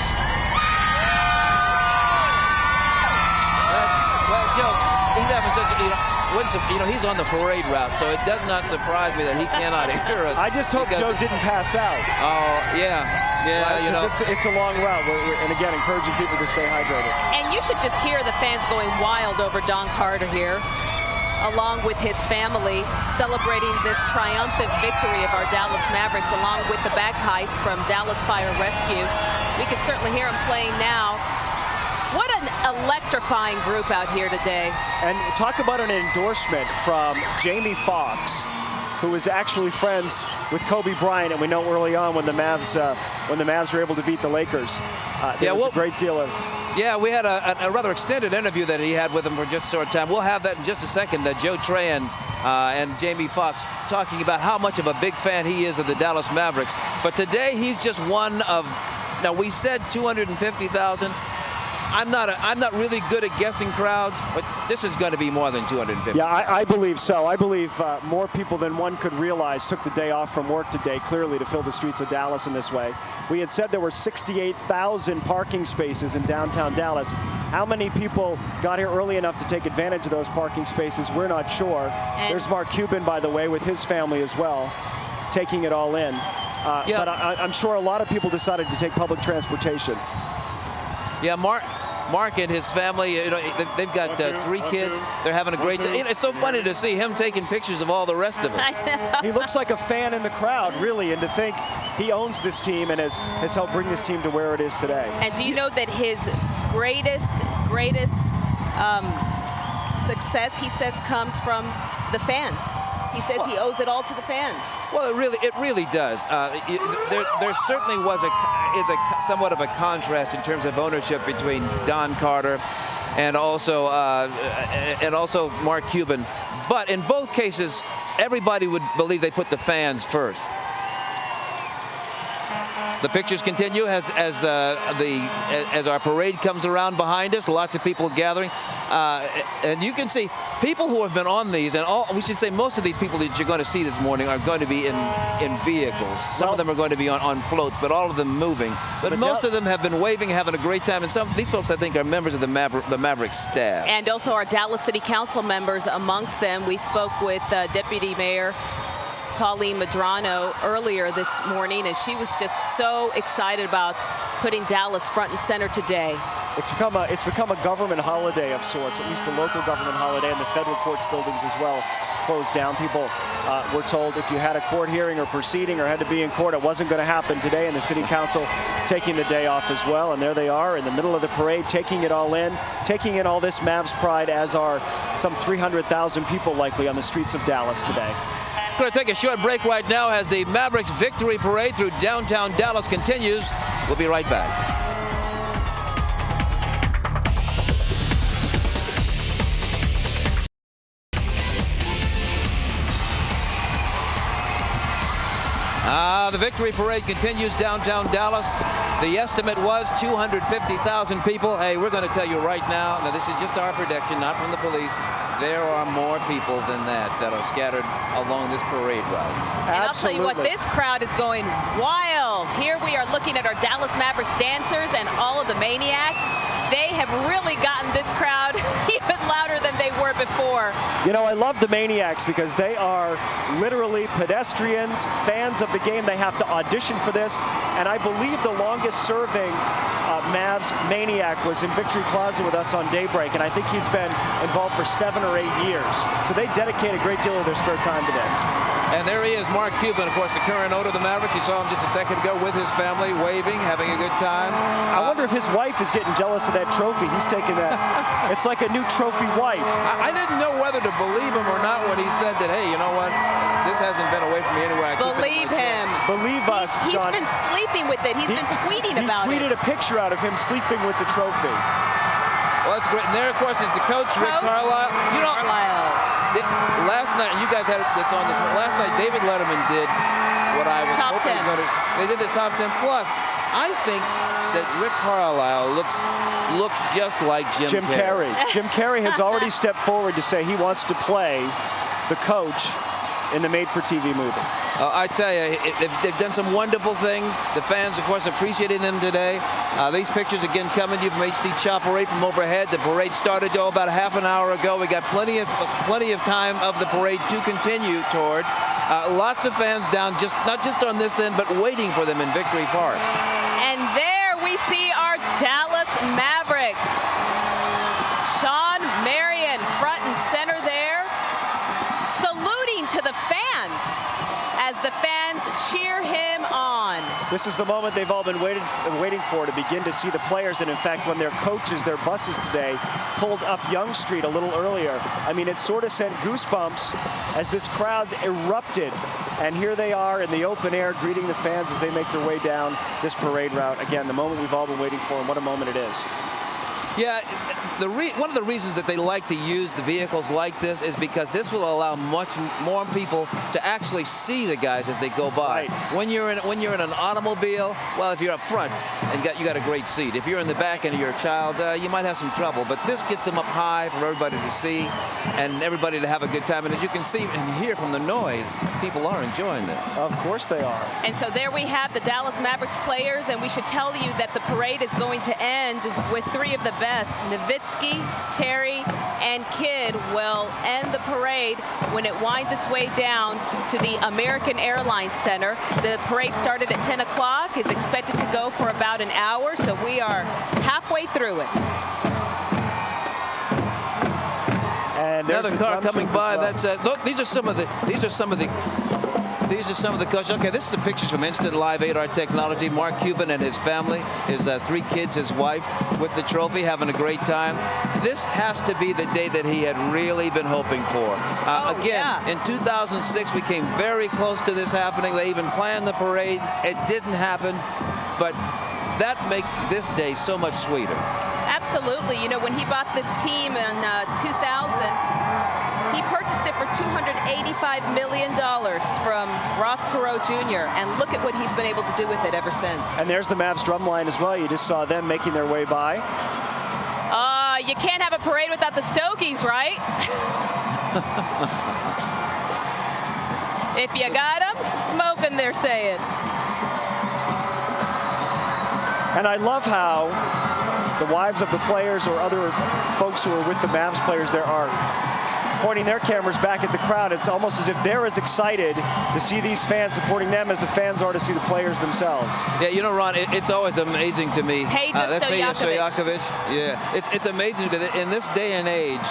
Well, Joe, he's having such a, he's on the parade route, so it does not surprise me that he cannot hear us. I just hope Joe didn't pass out. Oh, yeah. Yeah, right, it's a long route, and again, encouraging people to stay hydrated. And you should just hear the fans going wild over Don Carter here. along with his family, celebrating this triumphant victory of our Dallas Mavericks, along with the bagpipes from Dallas Fire Rescue. We can certainly hear them playing now. What an electrifying group out here today. And talk about an endorsement from Jamie Foxx, who is actually friends with Kobe Bryant, and we know early on when the Mavs were able to beat the Lakers, there was a great deal of. Yeah, we had a rather extended interview that he had with him for just a short time. We'll have that in just a second. Joe Trahan and Jamie Foxx talking about how much of a big fan he is of the Dallas Mavericks. But today he's just one of. Now we said 250,000. I'm not really good at guessing crowds, but this is going to be more than 250. Yeah, I believe so. I believe more people than one could realize took the day off from work today, clearly, to fill the streets of Dallas in this way. We had said there were 68,000 parking spaces in downtown Dallas. How many people got here early enough to take advantage of those parking spaces? We're not sure. There's Mark Cuban, by the way, with his family as well, taking it all in. But I'm sure a lot of people decided to take public transportation. Yeah, Mark and his family, they've got 3 kids. They're having a great day. It's so funny to see him taking pictures of all the rest of us. He looks like a fan in the crowd, really, and to think he owns this team and has helped bring this team to where it is today. And do you know that his greatest success, he says, comes from the fans? He says he owes it all to the fans. Well, it really does. There certainly is somewhat of a contrast in terms of ownership between Don Carter and also Mark Cuban. But in both cases, everybody would believe they put the fans first. The pictures continue as our parade comes around behind us. Lots of people gathering, and you can see people who have been on these, and we should say most of these people that you're going to see this morning are going to be in vehicles. Some of them are going to be on floats, but all of them moving. But most of them have been waving, having a great time, and some these folks I think are members of the Mavericks staff. And also our Dallas City Council members amongst them. We spoke with Deputy Mayor Pauline Medrano earlier this morning, and she was just so excited about putting Dallas front and center today. It's become a government holiday of sorts, at least a local government holiday, and the federal courts buildings as well closed down. People were told if you had a court hearing or proceeding or had to be in court, it wasn't going to happen today, and the city council taking the day off as well. And there they are in the middle of the parade, taking it all in, taking in all this Mavs pride, as are some 300,000 people likely on the streets of Dallas today. We're going to take a short break right now as the Mavericks victory parade through downtown Dallas continues. We'll be right back. The victory parade continues downtown Dallas. The estimate was 250,000 people. Hey, we're going to tell you right now, this is just our prediction, not from the police. There are more people than that are scattered along this parade route. And I'll tell you what, this crowd is going wild. Here we are looking at our Dallas Mavericks dancers and all of the maniacs. They have really gotten this crowd even louder than they were before. You know, I love the maniacs because they are literally pedestrians, fans of the game. They have to audition for this. And I believe the longest serving Mavs maniac was in Victory Plaza with us on Daybreak, and I think he's been involved for 7 or 8 years. So they dedicate a great deal of their spare time to this. And there he is, Mark Cuban, of course, the current owner of the Mavericks. You saw him just a second ago with his family, waving, having a good time. I wonder if his wife is getting jealous of that trophy. He's taking that. It's like a new trophy wife. I didn't know whether to believe him or not when he said that, hey, you know what? This hasn't been away from me anywhere. Believe him. Believe us, John. He's been sleeping with it. He's been tweeting about it. He tweeted a picture out of him sleeping with the trophy. Well, that's great. And there, of course, is the coach, Rick Carlisle. You know, last night, and you guys had this on this, last night David Letterman did what I was hoping he was going to. They did the top 10. Plus, I think that Rick Carlisle looks just like Jim Carrey. Jim Carrey has already stepped forward to say he wants to play the coach in the made-for-TV movie. I tell you, they've done some wonderful things. The fans, of course, appreciating them today. These pictures, again, coming to you from HD Chopper 8 from overhead. The parade started about half an hour ago. We got plenty of time of the parade to continue toward. Lots of fans down, not just on this end, but waiting for them in Victory Park. And there we see our Dallas Mavericks. Sean Marion front and center there. as the fans cheer him on. This is the moment they've all been waiting for, to begin to see the players. And in fact, when their coaches, their buses today, pulled up Young Street a little earlier, I mean, it sort of sent goosebumps as this crowd erupted. And here they are in the open air greeting the fans as they make their way down this parade route. Again, the moment we've all been waiting for, and what a moment it is. Yeah, one of the reasons that they like to use the vehicles like this is because this will allow much more people to actually see the guys as they go by. Right. When you're in an automobile, well, if you're up front and you got a great seat. If you're in the back and you're a child, you might have some trouble. But this gets them up high for everybody to see and everybody to have a good time. And as you can see and hear from the noise, people are enjoying this. Of course they are. And so there we have the Dallas Mavericks players, and we should tell you that the parade is going to end with three of the best. Nowitzki, Terry, and Kidd will end the parade when it winds its way down to the American Airlines Center. The parade started at 10 o'clock, is expected to go for about an hour, so we are halfway through it. And another car coming by. Well. That's look. These are some of the coaches. Okay, this is the pictures from Instant Live 8R Technology. Mark Cuban and his family, his 3 kids, his wife, with the trophy, having a great time. This has to be the day that he had really been hoping for. In 2006, we came very close to this happening. They even planned the parade. It didn't happen, but that makes this day so much sweeter. Absolutely. You know, when he bought this team in 2000, he purchased it for $285 million from Ross Perot Jr. And look at what he's been able to do with it ever since. And there's the Mavs drumline as well. You just saw them making their way by. You can't have a parade without the Stogies, right? If you got them, smoking, they're saying. And I love how the wives of the players or other folks who are with the Mavs players there are pointing their cameras back at the crowd. It's almost as if they're as excited to see these fans supporting them as the fans are to see the players themselves. Yeah, you know, Ron, it's always amazing to me. That's Peja Stojakovic. Yeah, it's amazing that in this day and age,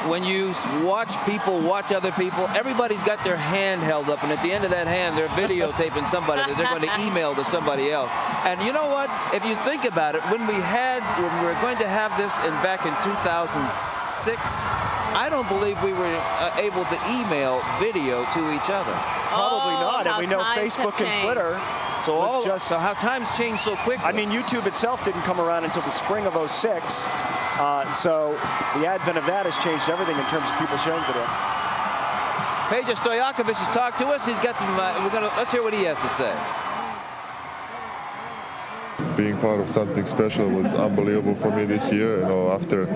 when you watch people watch other people, everybody's got their hand held up, and at the end of that hand, they're videotaping somebody that they're going to email to somebody else. And you know what? If you think about it, when we were going to have this back in 2006, I don't believe we were able to email video to each other. Probably not. And we know Facebook and Twitter. So how times change so quickly. I mean, YouTube itself didn't come around until the spring of '06. So the advent of that has changed everything in terms of people sharing video. Peja Stojakovic has talked to us. He's got some. Let's hear what he has to say. Being part of something special was unbelievable for me this year. You know, after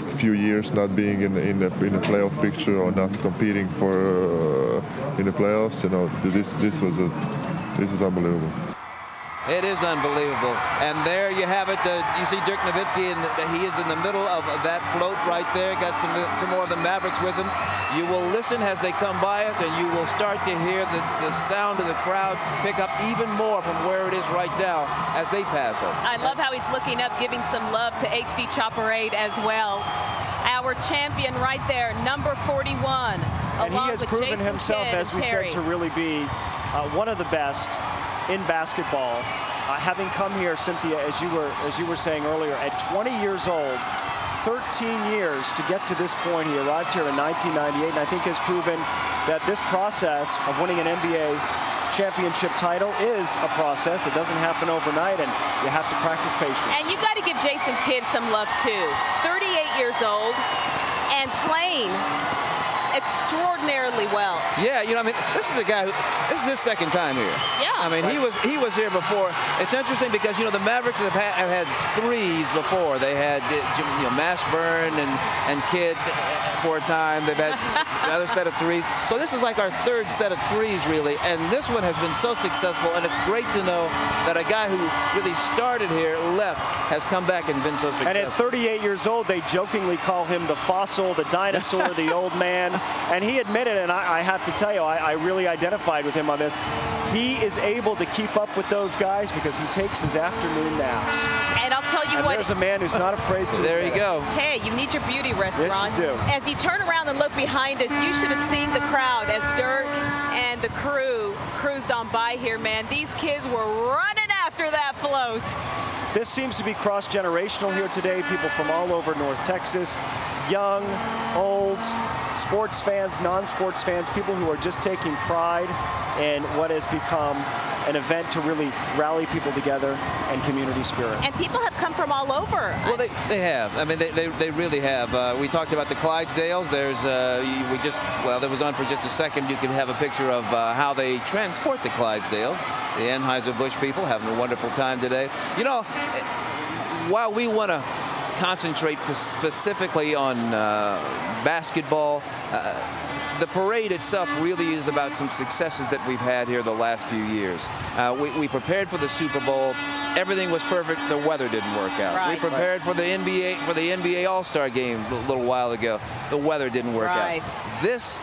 a few years not being in a playoff picture or not competing for in the playoffs, you know, this is unbelievable. It is unbelievable. And there you have it. You see Dirk Nowitzki, and he is in the middle of that float right there. Got some more of the Mavericks with him. You will listen as they come by us, and you will start to hear the sound of the crowd pick up even more from where it is right now as they pass us. I love how he's looking up, giving some love to HD Chopperade as well. Our champion right there, number 41. And he has proven himself, as we said, to really be one of the best in basketball. Having come here, Cynthia, as you were saying earlier, at 20 years old, 13 years to get to this point. He arrived here in 1998, and I think has proven that this process of winning an NBA championship title is a process. It doesn't happen overnight, and you have to practice patience. And you got to give Jason Kidd some love too. 38 years old and playing extraordinarily well. Yeah, you know, I mean, this is a guy who, this is his second time here. Yeah. I mean, he was here before. It's interesting because, you know, the Mavericks have had threes before. They had, you know, Mashburn and Kidd for a time. They've had another set of threes. So this is like our third set of threes, really. And this one has been so successful, and it's great to know that a guy who really started here, left, has come back and been so successful. And at 38 years old, they jokingly call him the fossil, the dinosaur, the old man. And he admitted, and I have to tell you, I really identified with him on this. He is able to keep up with those guys because he takes his afternoon naps. And I'll tell you what. There's a man who's not afraid to. There you go. Hey, you need your beauty rest, Yes, Ron. you do. As you turn around and look behind us, you should have seen the crowd as Dirk and the crew cruised on by here, man. These kids were running after that float. This seems to be cross-generational here today. People from all over North Texas, young, old, sports fans, non-sports fans, people who are just taking pride in what has become an event to really rally people together and community spirit. And people have come from all over. Well, they have. I mean, they really have. We talked about the Clydesdales. There's that was on for just a second. You can have a picture of how they transport the Clydesdales. The Anheuser-Busch people having a wonderful time today. You know, while we want to concentrate specifically on basketball, the parade itself really is about some successes that we've had here the last few years. We prepared for the Super Bowl. Everything was perfect. The weather didn't work out. Right. We prepared for the NBA All-Star game a little while ago. The weather didn't work out. This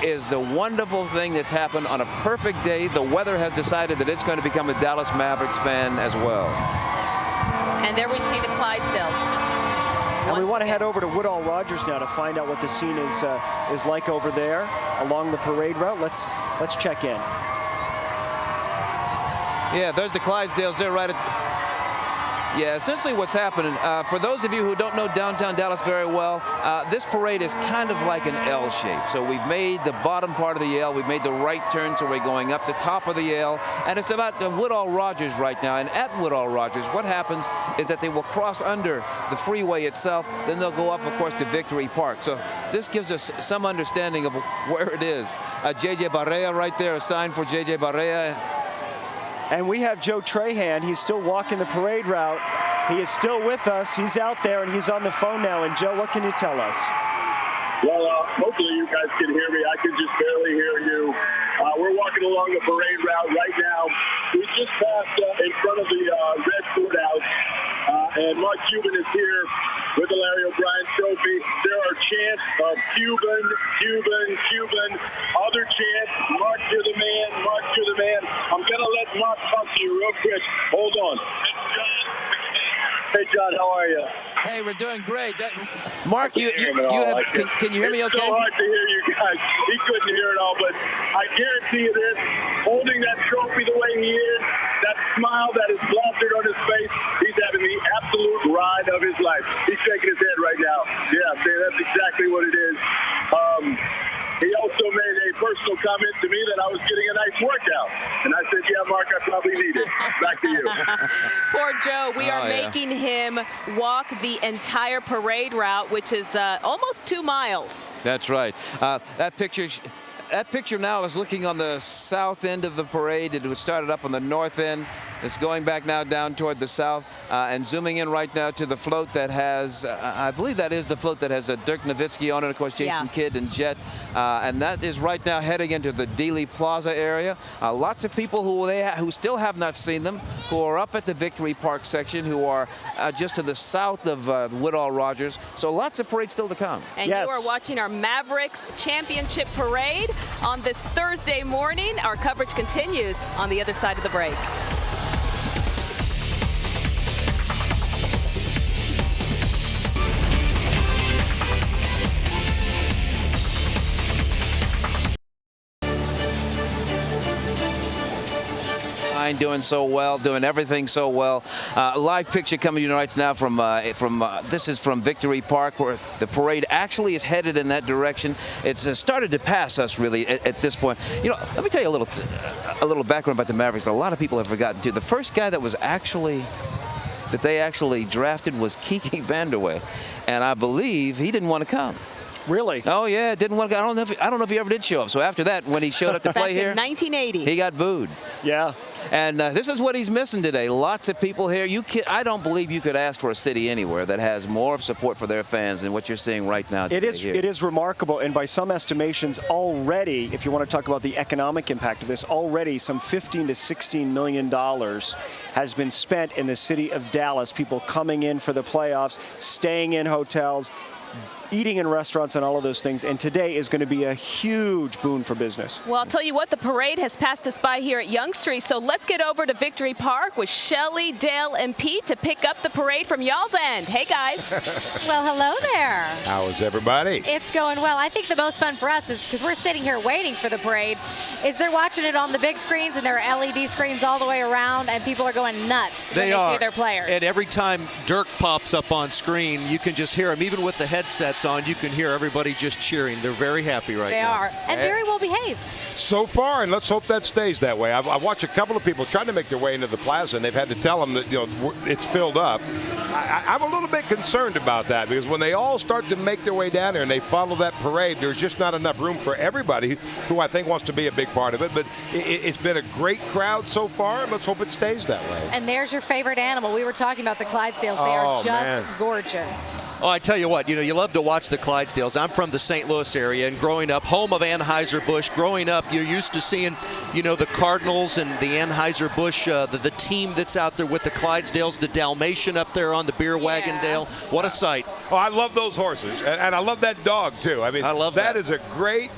is the wonderful thing that's happened on a perfect day. The weather has decided that it's going to become a Dallas Mavericks fan as well. And there we see the Clydesdales. And we want to head over to Woodall Rogers now to find out what the scene is like over there along the parade route. Let's check in. Yeah, there's the Clydesdales. They're right at. Yeah, essentially what's happening, for those of you who don't know downtown Dallas very well, this parade is kind of like an L shape. So we've made the bottom part of the L, we've made the right turn, so we're going up the top of the L, and it's about the Woodall Rogers right now. And at Woodall Rogers, what happens is that they will cross under the freeway itself, then they'll go up, of course, to Victory Park. So this gives us some understanding of where it is. JJ Barea right there, a sign for JJ Barea. And we have Joe Trahan. He's still walking the parade route. He is still with us. He's out there, and he's on the phone now. And, Joe, what can you tell us? Well, hopefully you guys can hear me. I can just barely hear you. We're walking along the parade route right now. We just passed in front of the Red Courthouse, and Mark Cuban is here with the Larry O'Brien Trophy. There are chants of Cuban, Cuban, Cuban. Other chants, Mark, you're the man, Mark, you're the man. I'm going to let Mark talk to you real quick. Hold on. Hey, John, how are you? Hey, we're doing great. Mark, can you hear me okay? It's so hard to hear you guys. He couldn't hear it all, but I guarantee you this, holding that trophy the way he is, that smile that is plastered on his face, he's having the absolute ride of his life. He's shaking his head right now. Yeah, that's exactly what it is. He also made a personal comment to me that I was getting a nice workout. And I said, yeah, Mark, I probably need it. Back to you. Poor Joe. We are making him walk the entire parade route, which is almost 2 miles. That's right. That picture now is looking on the south end of the parade. It was started up on the north end. It's going back now down toward the south and zooming in right now to the float that has, I believe that is the float that has Dirk Nowitzki on it, of course, Jason Kidd and Jet. And that is right now heading into the Dealey Plaza area. Lots of people who still have not seen them, who are up at the Victory Park section, who are just to the south of Woodall Rogers. So lots of parades still to come. And you are watching our Mavericks Championship Parade on this Thursday morning. Our coverage continues on the other side of the break. Doing so well, doing everything so well. Live picture coming to you right now from this is from Victory Park, where the parade actually is headed in that direction. It's started to pass us really at this point. You know, let me tell you a little background about the Mavericks. A lot of people have forgotten too. The first guy that they actually drafted was Kiki Vanderway, and I believe he didn't want to come. Really? Oh yeah, didn't want to. I don't know if he ever did show up. So after that, when he showed up to play here, in 1980, he got booed. Yeah. And this is what he's missing today. Lots of people here. I don't believe you could ask for a city anywhere that has more support for their fans than what you're seeing right now. It is remarkable, and by some estimations, already, if you want to talk about the economic impact of this, already some $15 to $16 million has been spent in the city of Dallas. People coming in for the playoffs, staying in hotels, eating in restaurants and all of those things. And today is going to be a huge boon for business. Well, I'll tell you what, the parade has passed us by here at Young Street. So let's get over to Victory Park with Shelly, Dale, and Pete to pick up the parade from y'all's end. Hey, guys. Well, hello there. How is everybody? It's going well. I think the most fun for us is because we're sitting here waiting for the parade, is they're watching it on the big screens, and there are LED screens all the way around, and people are going nuts when they see their players. And every time Dirk pops up on screen, you can just hear him. Even with the headsets on, you can hear everybody just cheering. They're very happy right now. They are, and very well behaved. So far, and let's hope that stays that way. I've watched a couple of people trying to make their way into the plaza, and they've had to tell them that it's filled up. I'm a little bit concerned about that, because when they all start to make their way down there and they follow that parade, there's just not enough room for everybody who I think wants to be a big part of it. But it's been a great crowd so far, and let's hope it stays that way. And there's your favorite animal. We were talking about the Clydesdales. They are just gorgeous. Oh, I tell you what, you love to watch the Clydesdales. I'm from the St. Louis area, and growing up, home of Anheuser-Busch, growing up, you're used to seeing, the Cardinals and the Anheuser-Busch, the team that's out there with the Clydesdales, the Dalmatian up there on the beer wagon, Dale. What a sight. Oh, I love those horses, and I love that dog, too. I mean, I love that. Is a great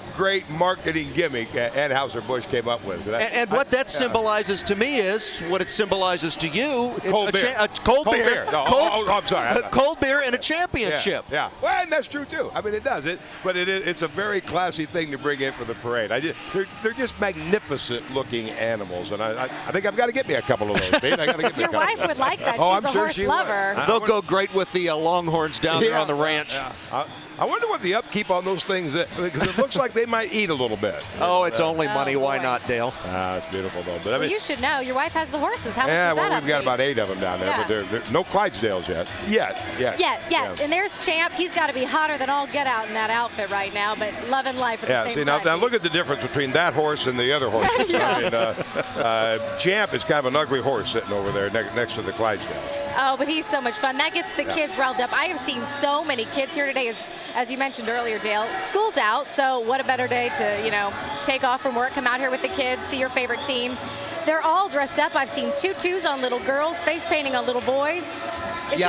marketing gimmick Anheuser-Busch came up with. And what that symbolizes to me is what it symbolizes to you. Cold beer. Cold beer. No, I'm sorry. Cold beer and a championship. Yeah. Well, and that's true, too. I mean, it does. It's a very classy thing to bring in for the parade. They're just magnificent-looking animals, and I think I've got to get me a couple of those. Your wife would like that. Oh, She's I'm a sure horse she lover. would. They'll go great with the Longhorns down there on the ranch. I wonder what the upkeep on those things is, because it looks like they might eat a little bit. Oh, it's only money. Why not, Dale? It's beautiful, though. But Well, you should know. Your wife has the horses. How much is that we've got upkeep? about 8 of them down there, but they're no Clydesdales yet. Yes. And there's Champ. He's got to be hotter than all get out in that outfit right now, but loving life at the same time. Now look at the difference between that horse and the other horses. I mean, Champ is kind of an ugly horse sitting over there next to the Clydesdale. Oh, but he's so much fun. That gets the kids riled up. I have seen so many kids here today. As you mentioned earlier, Dale, school's out, so what a better day to, take off from work, come out here with the kids, see your favorite team. They're all dressed up. I've seen tutus on little girls, face painting on little boys. It's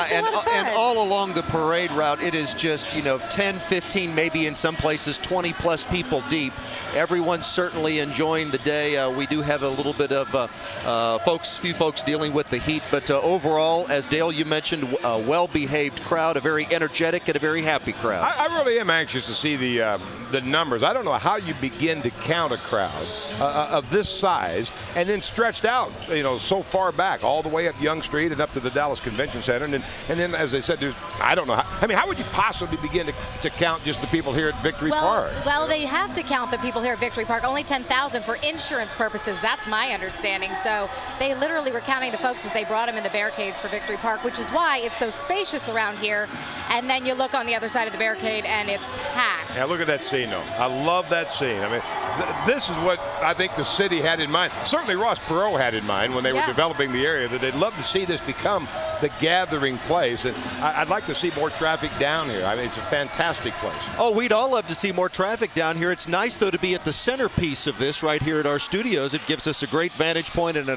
and all along the parade route, it is just, 10, 15, maybe in some places 20-plus people deep. Everyone's certainly enjoying the day. We do have a little bit of few folks dealing with the heat, but overall, as Dale, you mentioned, a well-behaved crowd, a very energetic and a very happy crowd. I really am anxious to see the numbers. I don't know how you begin to count a crowd of this size and then stretched out, so far back, all the way up Young Street and up to the Dallas Convention Center. And then, as I said, I don't know. How would you possibly begin to count just the people here at Victory Park? Well, they have to count the people here at Victory Park. Only 10,000 for insurance purposes. That's my understanding. So they literally were counting the folks as they brought them in the barricades for Victory Park, which is why it's so spacious around here. And then you look on the other side of the barricade, and it's packed. Yeah, look at that scene, though. I love that scene. I mean, this is what I think the city had in mind. Certainly Ross Perot had in mind when they were developing the area, that they'd love to see this become the gathering place. And I'd like to see more traffic down here. I mean, it's a fantastic place. Oh, we'd all love to see more traffic down here. It's nice, though, to be at the centerpiece of this right here at our studios. It gives us a great vantage point and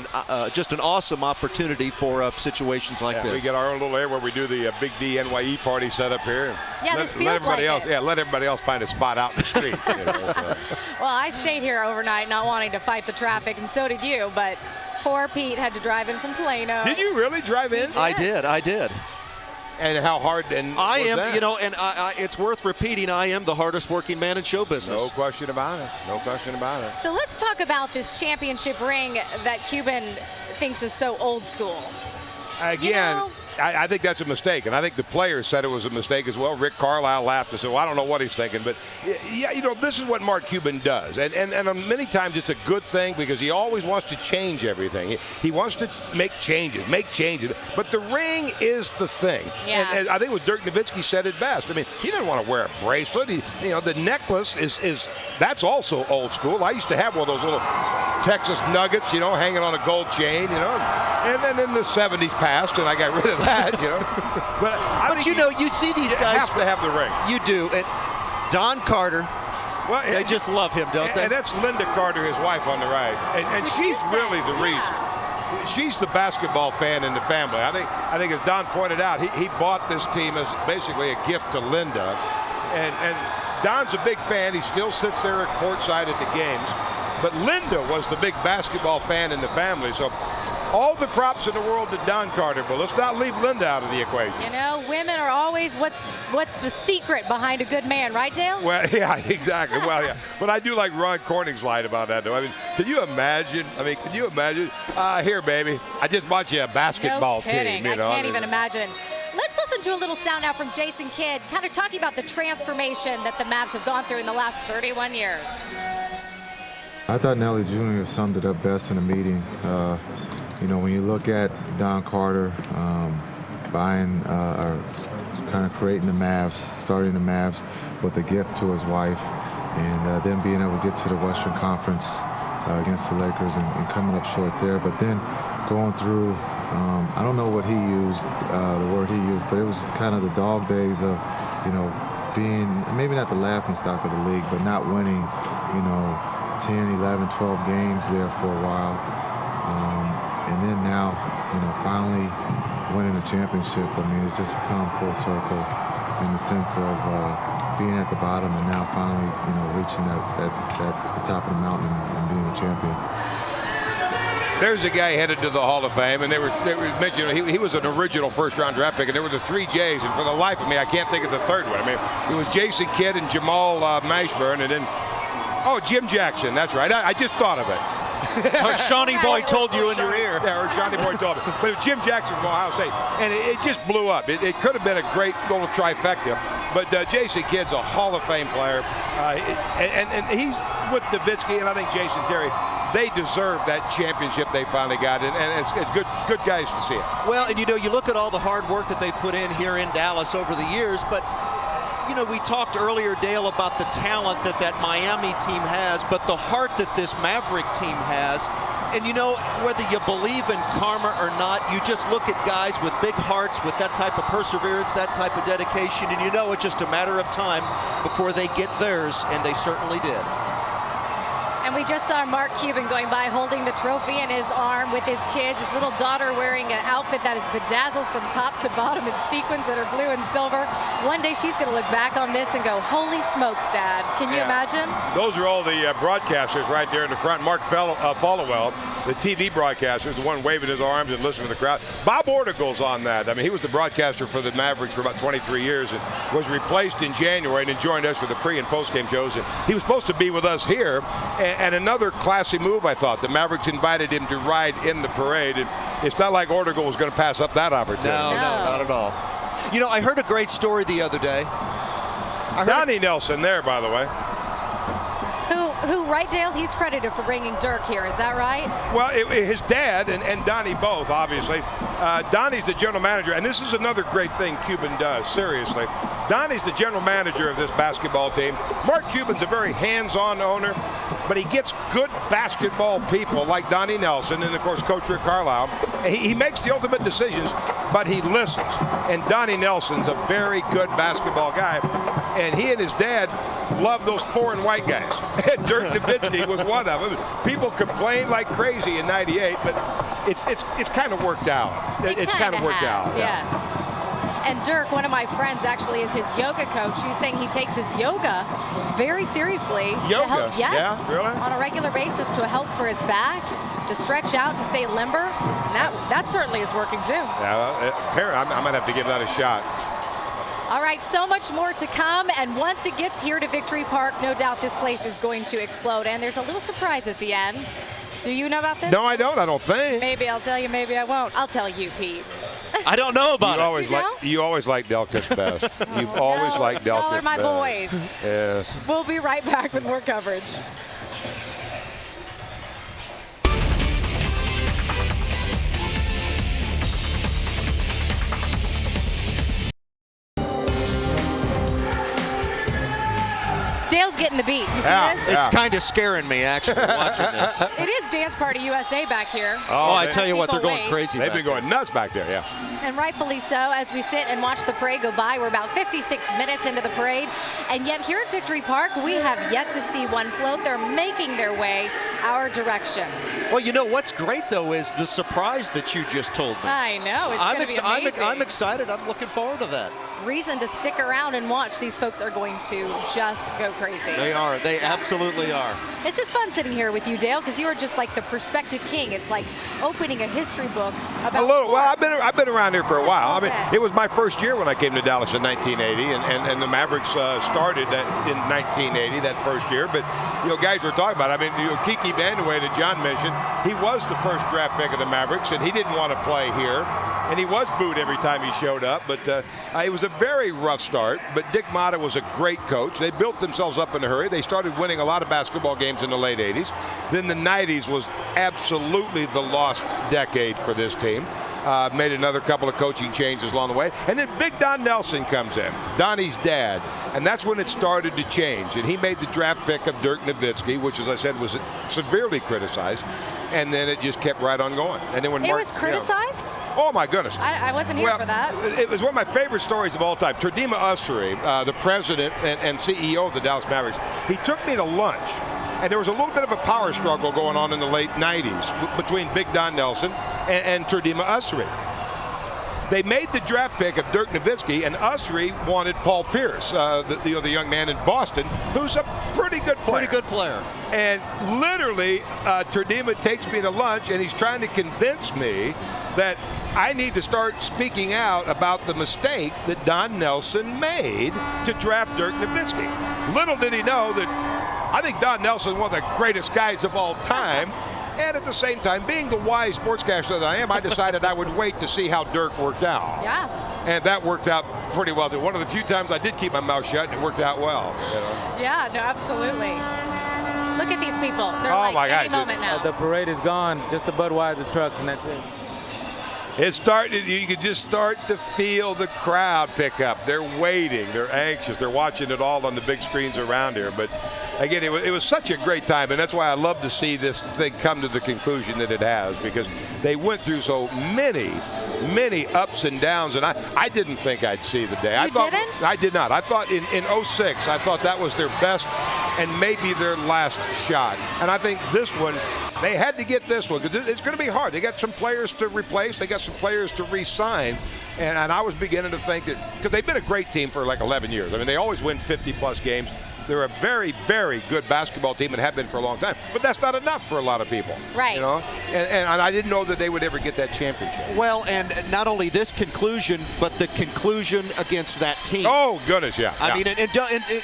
just an awesome opportunity for situations like this. We get our own little area where we do the Big D NYE party set up here. Yeah, this feels like it. Yeah, let everybody else find a spot out in the street. Well, I stayed here overnight not wanting to fight the traffic, and so did you, but poor Pete had to drive in from Plano. Did you really drive in? I did. And how hard I am, and it's worth repeating, I am the hardest working man in show business. No question about it. So let's talk about this championship ring that Cuban thinks is so old school. Again, I think that's a mistake, and I think the players said it was a mistake as well. Rick Carlisle laughed and said, well, I don't know what he's thinking, but this is what Mark Cuban does, and many times it's a good thing because he always wants to change everything. He wants to make changes, but the ring is the thing. Yeah. And I think what Dirk Nowitzki said it best. I mean, he doesn't want to wear a bracelet. The necklace is that's also old school. I used to have one of those little Texas nuggets, hanging on a gold chain, and then in the 70s passed, and I got rid of that, But you see these guys have to have the ring. You do. And Don Carter, they just love him, don't they? And that's Linda Carter, his wife, on the right. And she's really the reason. She's the basketball fan in the family. I think as Don pointed out, he bought this team as basically a gift to Linda. And Don's a big fan. He still sits there at courtside at the games. But Linda was the big basketball fan in the family. So all the props in the world to Don Carter, but let's not leave Linda out of the equation. You know, women are always what's the secret behind a good man, right, Dale? Well, yeah, exactly. Well, yeah. But I do like Ron Corning's line about that, though. I mean, can you imagine? Here, baby, I just bought you a basketball team. You know? I can't even imagine. Let's listen to a little sound now from Jason Kidd, kind of talking about the transformation that the Mavs have gone through in the last 31 years. I thought Nelly Jr. summed it up best in the meeting. You know, when you look at Don Carter buying or kind of creating the Mavs, starting the Mavs with a gift to his wife, and then being able to get to the Western Conference against the Lakers and coming up short there, but then going through, I don't know what he used, the word he used, but it was kind of the dog days of, you know, being maybe not the laughing stock of the league, but not winning, you know, 10, 11, 12 games there for a while. And then now, you know, finally winning a championship. I mean, it's just come full circle in the sense of being at the bottom and now finally, you know, reaching that the top of the mountain and being a champion. There's a guy headed to the Hall of Fame, and they were mentioning he was an original first-round draft pick, and there were the 3 J's, and for the life of me, I can't think of the third one. I mean, it was Jason Kidd and Jamal Mashburn, and then, Jim Jackson. That's right. I just thought of it. Shawnee Boy told you in your ear. Yeah, or Shawnee Boy told me. But it was Jim Jackson from Ohio State, and it just blew up. It could have been a great little trifecta, but Jason Kidd's a Hall of Fame player, and he's with Nowitzki, and I think Jason Terry. They deserve that championship they finally got, and it's good guys to see it. Well, and you know, you look at all the hard work that they've put in here in Dallas over the years, but you know, we talked earlier, Dale, about the talent that Miami team has, but the heart that this Maverick team has. And you know, whether you believe in karma or not, you just look at guys with big hearts, with that type of perseverance, that type of dedication, and you know it's just a matter of time before they get theirs, and they certainly did. And we just saw Mark Cuban going by holding the trophy in his arm with his kids. His little daughter wearing an outfit that is bedazzled from top to bottom in sequins that are blue and silver. One day she's going to look back on this and go, holy smokes, Dad. Can you imagine? Those are all the broadcasters right there in the front. Mark Followell, the TV broadcaster, is the one waving his arms and listening to the crowd. Bob Orticle's on that. I mean, he was the broadcaster for the Mavericks for about 23 years and was replaced in January and then joined us for the pre- and post-game shows. And he was supposed to be with us here. And another classy move, I thought. The Mavericks invited him to ride in the parade. And it's not like Orticle was going to pass up that opportunity. No, not at all. You know, I heard a great story the other day. Donnie Nelson there, by the way. Who, right, Dale? He's credited for bringing Dirk here. Is that right? Well, his dad and Donnie both, obviously. Donnie's the general manager, and this is another great thing Cuban does, seriously. Donnie's the general manager of this basketball team. Mark Cuban's a very hands-on owner, but he gets good basketball people like Donnie Nelson and, of course, Coach Rick Carlisle. He makes the ultimate decisions, but he listens. And Donnie Nelson's a very good basketball guy, and he and his dad love those foreign white guys. Dirk Nowitzki was one of them. People complained like crazy in '98, but it's kind of worked out. It's kind of worked out. Yes. And Dirk, one of my friends, actually is his yoga coach. He's saying he takes his yoga very seriously. Yoga? To help, yes, Yeah, really? on a regular basis to help for his back, to stretch out, to stay limber. That certainly is working too. Yeah, I might have to give that a shot. All right, so much more to come, and once it gets here to Victory Park, no doubt this place is going to explode, and there's a little surprise at the end. Do you know about this? No, I don't think. Maybe I'll tell you, maybe I won't. I'll tell you, Pete. I don't know about it. You always like Delkus best. You've always liked Delkus Y'all are my best. boys. Yes. We'll be right back with more coverage. Dale's getting the beat. You see this? It's kind of scaring me, actually, watching this. It is Dance Party USA back here. Oh, I tell you what, they're going wait. crazy. They've been going nuts back there, yeah. And rightfully so, as we sit and watch the parade go by. We're about 56 minutes into the parade, and yet here at Victory Park, we have yet to see one float. They're making their way our direction. Well, you know what's great, though, is the surprise that you just told me. I know. It's going to be amazing. I'm excited. I'm looking forward to that. reason to stick around and watch. These folks are going to just go crazy. They are. They absolutely are. It's just fun sitting here with you, Dale, because you are just like the perspective king. It's like opening a history book about a little. sports. Well, I've been around here for a while. I mean, it was my first year when I came to Dallas in 1980, and the Mavericks started that in 1980, that first year. But guys were talking about it. I mean, Kiki Vandeweghe that John mentioned, he was the first draft pick of the Mavericks, and he didn't want to play here. And he was booed every time he showed up, but it was a very rough start. But Dick Motta was a great coach. They built themselves up in a hurry. They started winning a lot of basketball games in the late 80s. Then the 90s was absolutely the lost decade for this team. Made another couple of coaching changes along the way. And then Big Don Nelson comes in, Donnie's dad. And that's when it started to change. And he made the draft pick of Dirk Nowitzki, which, as I said, was severely criticized. And then it just kept right on going. And then when It was criticized? Oh, my goodness. I wasn't here for that. It was one of my favorite stories of all time. Turdima Ussery, the president and CEO of the Dallas Mavericks, he took me to lunch. And there was a little bit of a power struggle going on in the late 90s between Big Don Nelson and Turdima Ussery. They made the draft pick of Dirk Nowitzki, and Ussery wanted Paul Pierce, the young man in Boston, who's a pretty good player. Pretty good player. And literally, Turdima takes me to lunch, and he's trying to convince me that I need to start speaking out about the mistake that Don Nelson made to draft Dirk Nowitzki. Little did he know that I think Don Nelson is one of the greatest guys of all time. And at the same time, being the wise sportscaster that I am, I decided I would wait to see how Dirk worked out. Yeah. And that worked out pretty well. One of the few times I did keep my mouth shut, and it worked out well. Yeah, no, absolutely. Look at these people. They're any moment now. The parade is gone. Just the Budweiser trucks, and that's it. It's starting. You can just start to feel the crowd pick up. They're waiting. They're anxious. They're watching it all on the big screens around here. But again, it was such a great time, and that's why I love to see this thing come to the conclusion that it has, because they went through so many ups and downs, and I didn't think I'd see the day. Didn't? I did not. I thought in 06, I thought that was their best and maybe their last shot. And I think this one, they had to get this one because it's going to be hard. They got some players to replace. They got some players to re-sign. And I was beginning to think that, because they've been a great team for like 11 years. I mean, they always win 50-plus games. They're a very, very good basketball team and have been for a long time. But that's not enough for a lot of people. Right. And I didn't know that they would ever get that championship. Well, and not only this conclusion, but the conclusion against that team. Oh, goodness, yeah. I mean,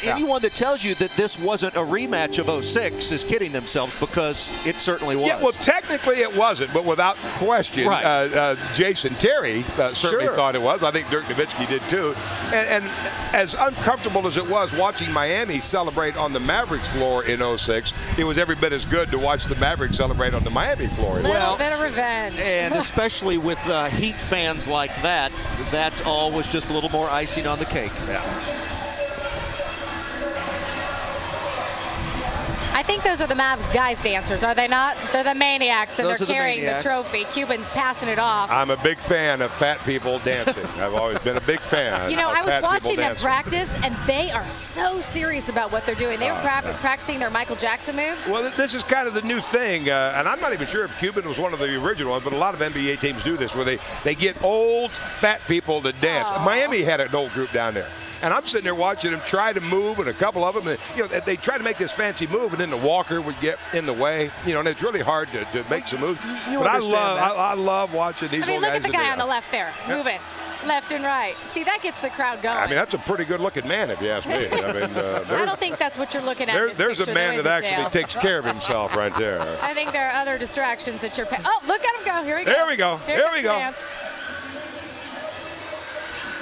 anyone that tells you that this wasn't a rematch of 06 is kidding themselves, because it certainly was. Yeah, well, technically it wasn't, but without question, right. Jason Terry certainly thought it was. I think Dirk Nowitzki did too. And as uncomfortable as it was watching Miami celebrate on the Mavericks floor in 06, it was every bit as good to watch the Mavericks celebrate on the Miami floor. Little bit of revenge. And especially with Heat fans like that all was just a little more icing on the cake. Yeah. I think those are the Mavs guys dancers, are they not? They're the maniacs, and Those they're are the carrying the maniacs. trophy. Cuban's passing it off. I'm a big fan of fat people dancing. I've always been a big fan. You know, of I was fat watching people them dancing. practice, and they are so serious about what they're doing. They were practicing their Michael Jackson moves. Well, this is kind of the new thing, and I'm not even sure if Cuban was one of the original ones, but a lot of NBA teams do this, where they get old, fat people to dance. Miami had an old group down there. And I'm sitting there watching them try to move, and a couple of them, they try to make this fancy move, and then the walker would get in the way. And it's really hard to make some moves. But I love watching these old guys. Look at the guy on the left there, moving left and right. See, that gets the crowd going. I mean, that's a pretty good-looking man, if you ask me. I mean, I don't think that's what you're looking at. There's a man that actually takes care of himself right there. I think there are other distractions that you're paying. Oh, look at him go. Here he goes. There we go. Here we go. Dance.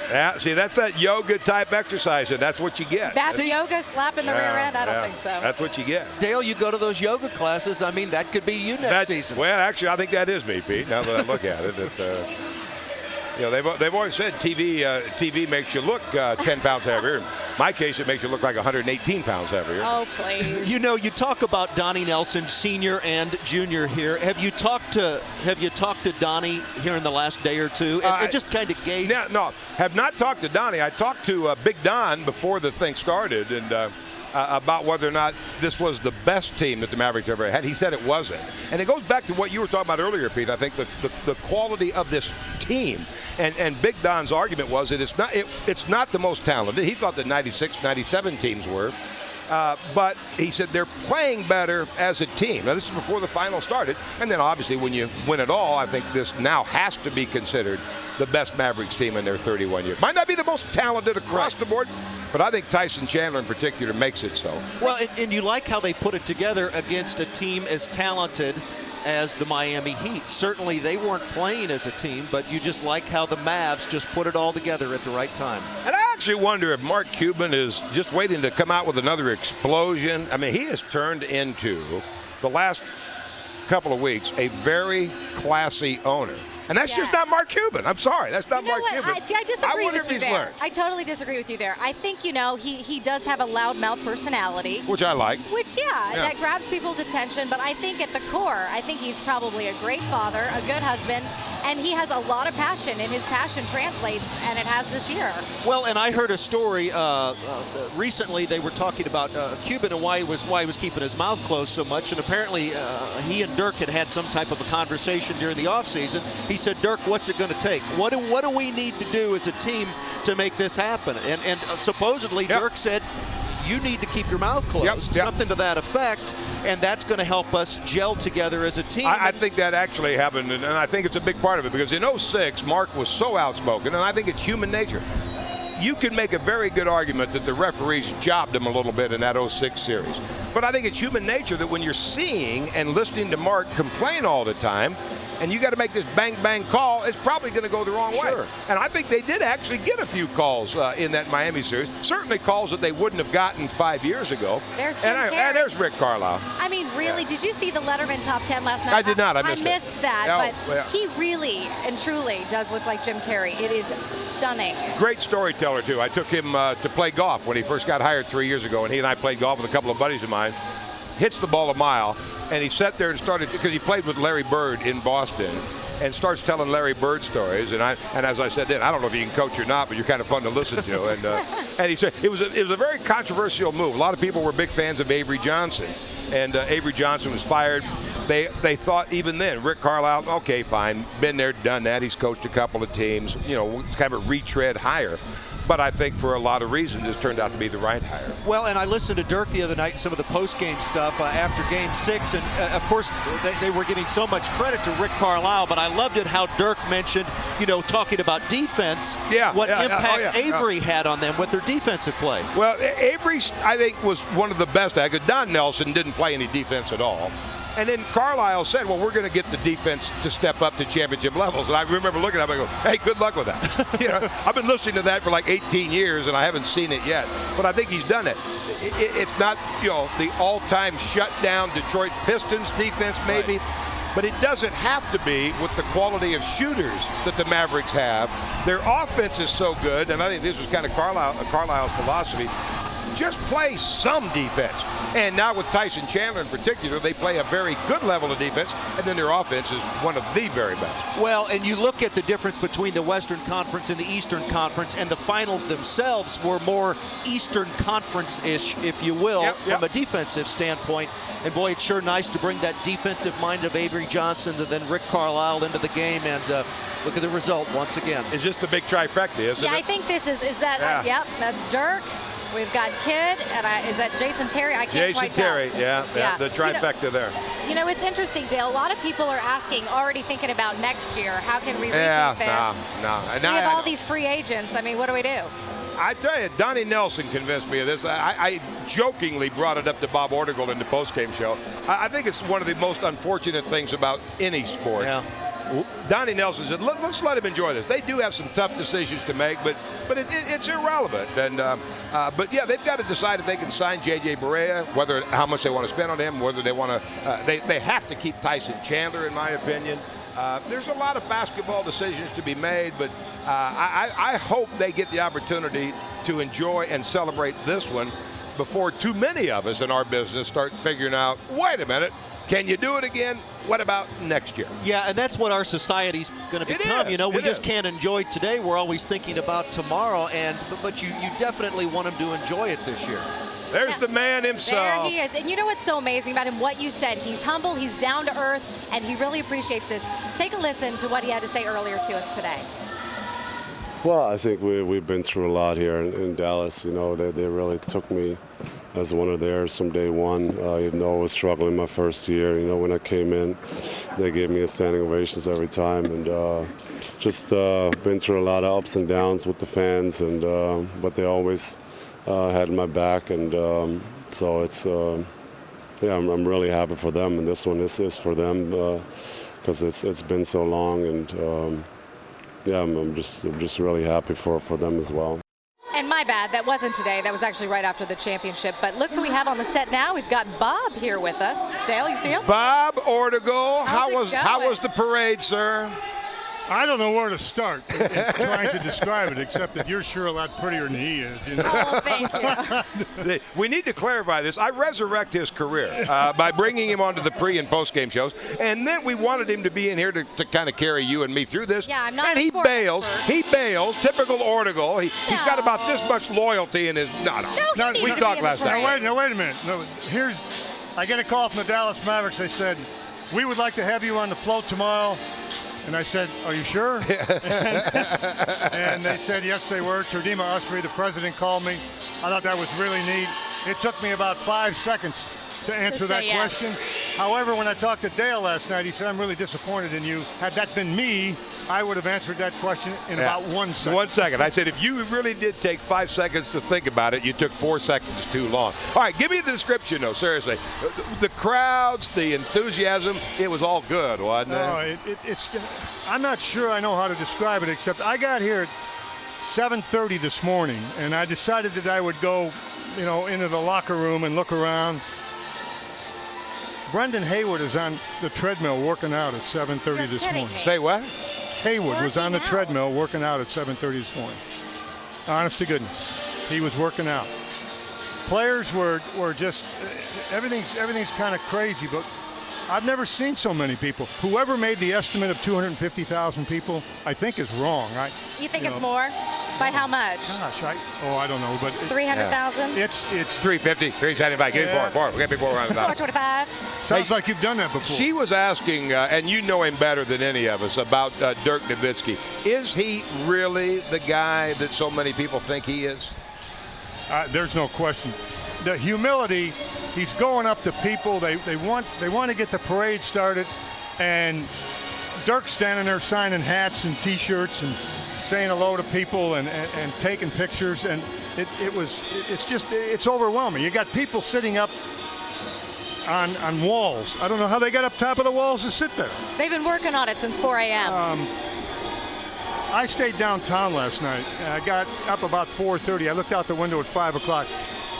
Yeah, see, that's that yoga-type exercise, and that's what you get. That's yoga slapping the rear end? I don't think so. That's what you get. Dale, you go to those yoga classes. I mean, that could be you next season. Well, actually, I think that is me, Pete, now that I look at it. They've always said TV makes you look 10 pounds heavier. In my case, it makes you look like 118 pounds heavier. Oh, please. You talk about Donnie Nelson, senior and junior here. Have you talked to Donnie here in the last day or two, and just kind of gauge? No, have not talked to Donnie. I talked to Big Don before the thing started, and about whether or not this was the best team that the Mavericks ever had. He said it wasn't. And it goes back to what you were talking about earlier, Pete. I think the quality of this team. And Big Don's argument was that it's not the most talented. He thought the 96, 97 teams were. But he said they're playing better as a team. Now, this is before the final started. And then, obviously, when you win it all, I think this now has to be considered the best Mavericks team in their 31 years. Might not be the most talented across the board, but I think Tyson Chandler in particular makes it so. Well, and you like how they put it together against a team as talented as the Miami Heat. Certainly they weren't playing as a team, but you just like how the Mavs just put it all together at the right time. And I actually wonder if Mark Cuban is just waiting to come out with another explosion. I mean, he has turned into, the last couple of weeks, a very classy owner. And that's just not Mark Cuban. I'm sorry. That's not Mark Cuban. I disagree with you there. learned. I totally disagree with you there. I think, he does have a loudmouth personality. Which I like. Which, that grabs people's attention. But I think at the core, I think he's probably a great father, a good husband, and he has a lot of passion, and his passion translates, and it has this year. Well, and I heard a story recently. They were talking about Cuban and why he was keeping his mouth closed so much. And apparently he and Dirk had some type of a conversation during the offseason. He said, Dirk, what's it going to take? What do we need to do as a team to make this happen? And supposedly Dirk said, you need to keep your mouth closed, something to that effect, and that's going to help us gel together as a team. I think that actually happened, and I think it's a big part of it, because in 06, Mark was so outspoken, and I think it's human nature. You can make a very good argument that the referees jobbed him a little bit in that 06 series. But I think it's human nature that when you're seeing and listening to Mark complain all the time, and you got to make this bang-bang call, it's probably going to go the wrong way. And I think they did actually get a few calls in that Miami series. Certainly calls that they wouldn't have gotten 5 years ago. There's and there's Rick Carlisle. I mean, really, did you see the Letterman Top 10 last night? I did not. I missed that. But he really and truly does look like Jim Carrey. It is stunning. Great storyteller, too. I took him to play golf when he first got hired 3 years ago, and he and I played golf with a couple of buddies of mine. Hits the ball a mile. And he sat there and started, because he played with Larry Bird in Boston, and starts telling Larry Bird stories. And as I said then, I don't know if you can coach or not, but you're kind of fun to listen to. And he said it was a very controversial move. A lot of people were big fans of Avery Johnson, and Avery Johnson was fired. They thought even then, Rick Carlisle, okay, fine, been there, done that. He's coached a couple of teams, kind of a retread hire. But I think for a lot of reasons, this turned out to be the right hire. Well, and I listened to Dirk the other night, some of the post-game stuff after Game 6, and of course they were giving so much credit to Rick Carlisle, but I loved it how Dirk mentioned, talking about defense, what impact Avery had on them with their defensive play. Well, Avery, I think, was one of the best. Because Don Nelson didn't play any defense at all. And then Carlisle said, well, we're going to get the defense to step up to championship levels. And I remember looking at him and go, hey, good luck with that. I've been listening to that for like 18 years, and I haven't seen it yet. But I think he's done it. It's not, the all-time shutdown Detroit Pistons defense maybe. Right. But it doesn't have to be with the quality of shooters that the Mavericks have. Their offense is so good, and I think this was kind of Carlisle's philosophy. Just play some defense. And now with Tyson Chandler in particular, they play a very good level of defense, and then their offense is one of the very best. Well, and you look at the difference between the Western Conference and the Eastern Conference, and the finals themselves were more Eastern Conference-ish, if you will, from a defensive standpoint. And boy, it's sure nice to bring that defensive mind of Avery Johnson and then Rick Carlisle into the game, and look at the result once again. It's just a big trifecta, isn't it? Yeah, I think this is that, that's Dirk. We've got Kidd, and is that Jason Terry? I can't quite tell. Jason Terry, the trifecta there. It's interesting, Dale. A lot of people are asking, already thinking about next year. How can we recoup this? No. We have all these free agents. I mean, what do we do? I tell you, Donnie Nelson convinced me of this. I jokingly brought it up to Bob Ortigal in the postgame show. I think it's one of the most unfortunate things about any sport. Yeah. Donnie Nelson said, let's let him enjoy this. They do have some tough decisions to make, but it's irrelevant. And but yeah, they've got to decide if they can sign J.J. Barea, how much they want to spend on him, whether they want to. They have to keep Tyson Chandler, in my opinion. There's a lot of basketball decisions to be made, but I hope they get the opportunity to enjoy and celebrate this one before too many of us in our business start figuring out, wait a minute, can you do it again? What about next year? Yeah, and that's what our society's going to become. We just can't enjoy today. We're always thinking about tomorrow, but you definitely want them to enjoy it this year. There's the man himself. There he is. And you know what's so amazing about him? What you said. He's humble, he's down to earth, and he really appreciates this. Take a listen to what he had to say earlier to us today. Well, I think we've been through a lot here in Dallas. You know, they really took me as one of theirs from day one. Even though I was struggling my first year, you know, when I came in, they gave me a standing ovations every time, and just been through a lot of ups and downs with the fans, and but they always had my back, and so it's yeah, I'm really happy for them, and this one is for them because it's been so long, and yeah, I'm just really happy for them as well. And my bad, that wasn't today. That was actually right after the championship. But look who we have on the set now. We've got Bob here with us. Dale, you see him? Bob Ortigal. How was the parade, sir? I don't know where to start in trying to describe it, except that you're sure a lot prettier than he is. You know? Oh, thank you. We need to clarify this. I resurrect his career by bringing him onto the pre- and post-game shows, and then we wanted him to be in here to kind of carry you and me through this. Yeah, I'm not. And he bails. He bails. Typical Ortigal. He's got about this much loyalty in his. No. We talked last night. Now wait a minute. No, I get a call from the Dallas Mavericks. They said, "We would like to have you on the float tomorrow." And I said, "Are you sure?" And they said, yes, they were. Turdima Usry, the president, called me. I thought that was really neat. It took me about 5 seconds to answer that question. However, when I talked to Dale last night, he said, "I'm really disappointed in you. Had that been me, I would have answered that question in about 1 second. 1 second. I said, if you really did take 5 seconds to think about it, you took 4 seconds too long. All right, give me the description, though, seriously. The crowds, the enthusiasm, it was all good, wasn't it? No, I'm not sure I know how to describe it, except I got here at 7:30 this morning, and I decided that I would go, you know, into the locker room and look around. Brendan Haywood is on the treadmill working out at 7:30 this morning. Say what? Haywood was on the treadmill working out at 7:30 this morning. Honest to goodness, he was working out. Players were just everything's kind of crazy, but I've never seen so many people. Whoever made the estimate of 250,000 people, I think is wrong. You think it's more? By how much? Gosh, I don't know, but 300,000. It's 350, 375. Get it for it. Get before around 425. Sounds like you've done that before. She was asking, and you know him better than any of us, about Dirk Nowitzki. Is he really the guy that so many people think he is? There's no question. The humility, he's going up to people. They want to get the parade started, and Dirk's standing there signing hats and T-shirts and saying hello to people and taking pictures, and it's overwhelming. You got people sitting up on walls. I don't know how they got up top of the walls to sit there. They've been working on it since 4 a.m. I stayed downtown last night. I got up about 4:30. I looked out the window at 5 o'clock.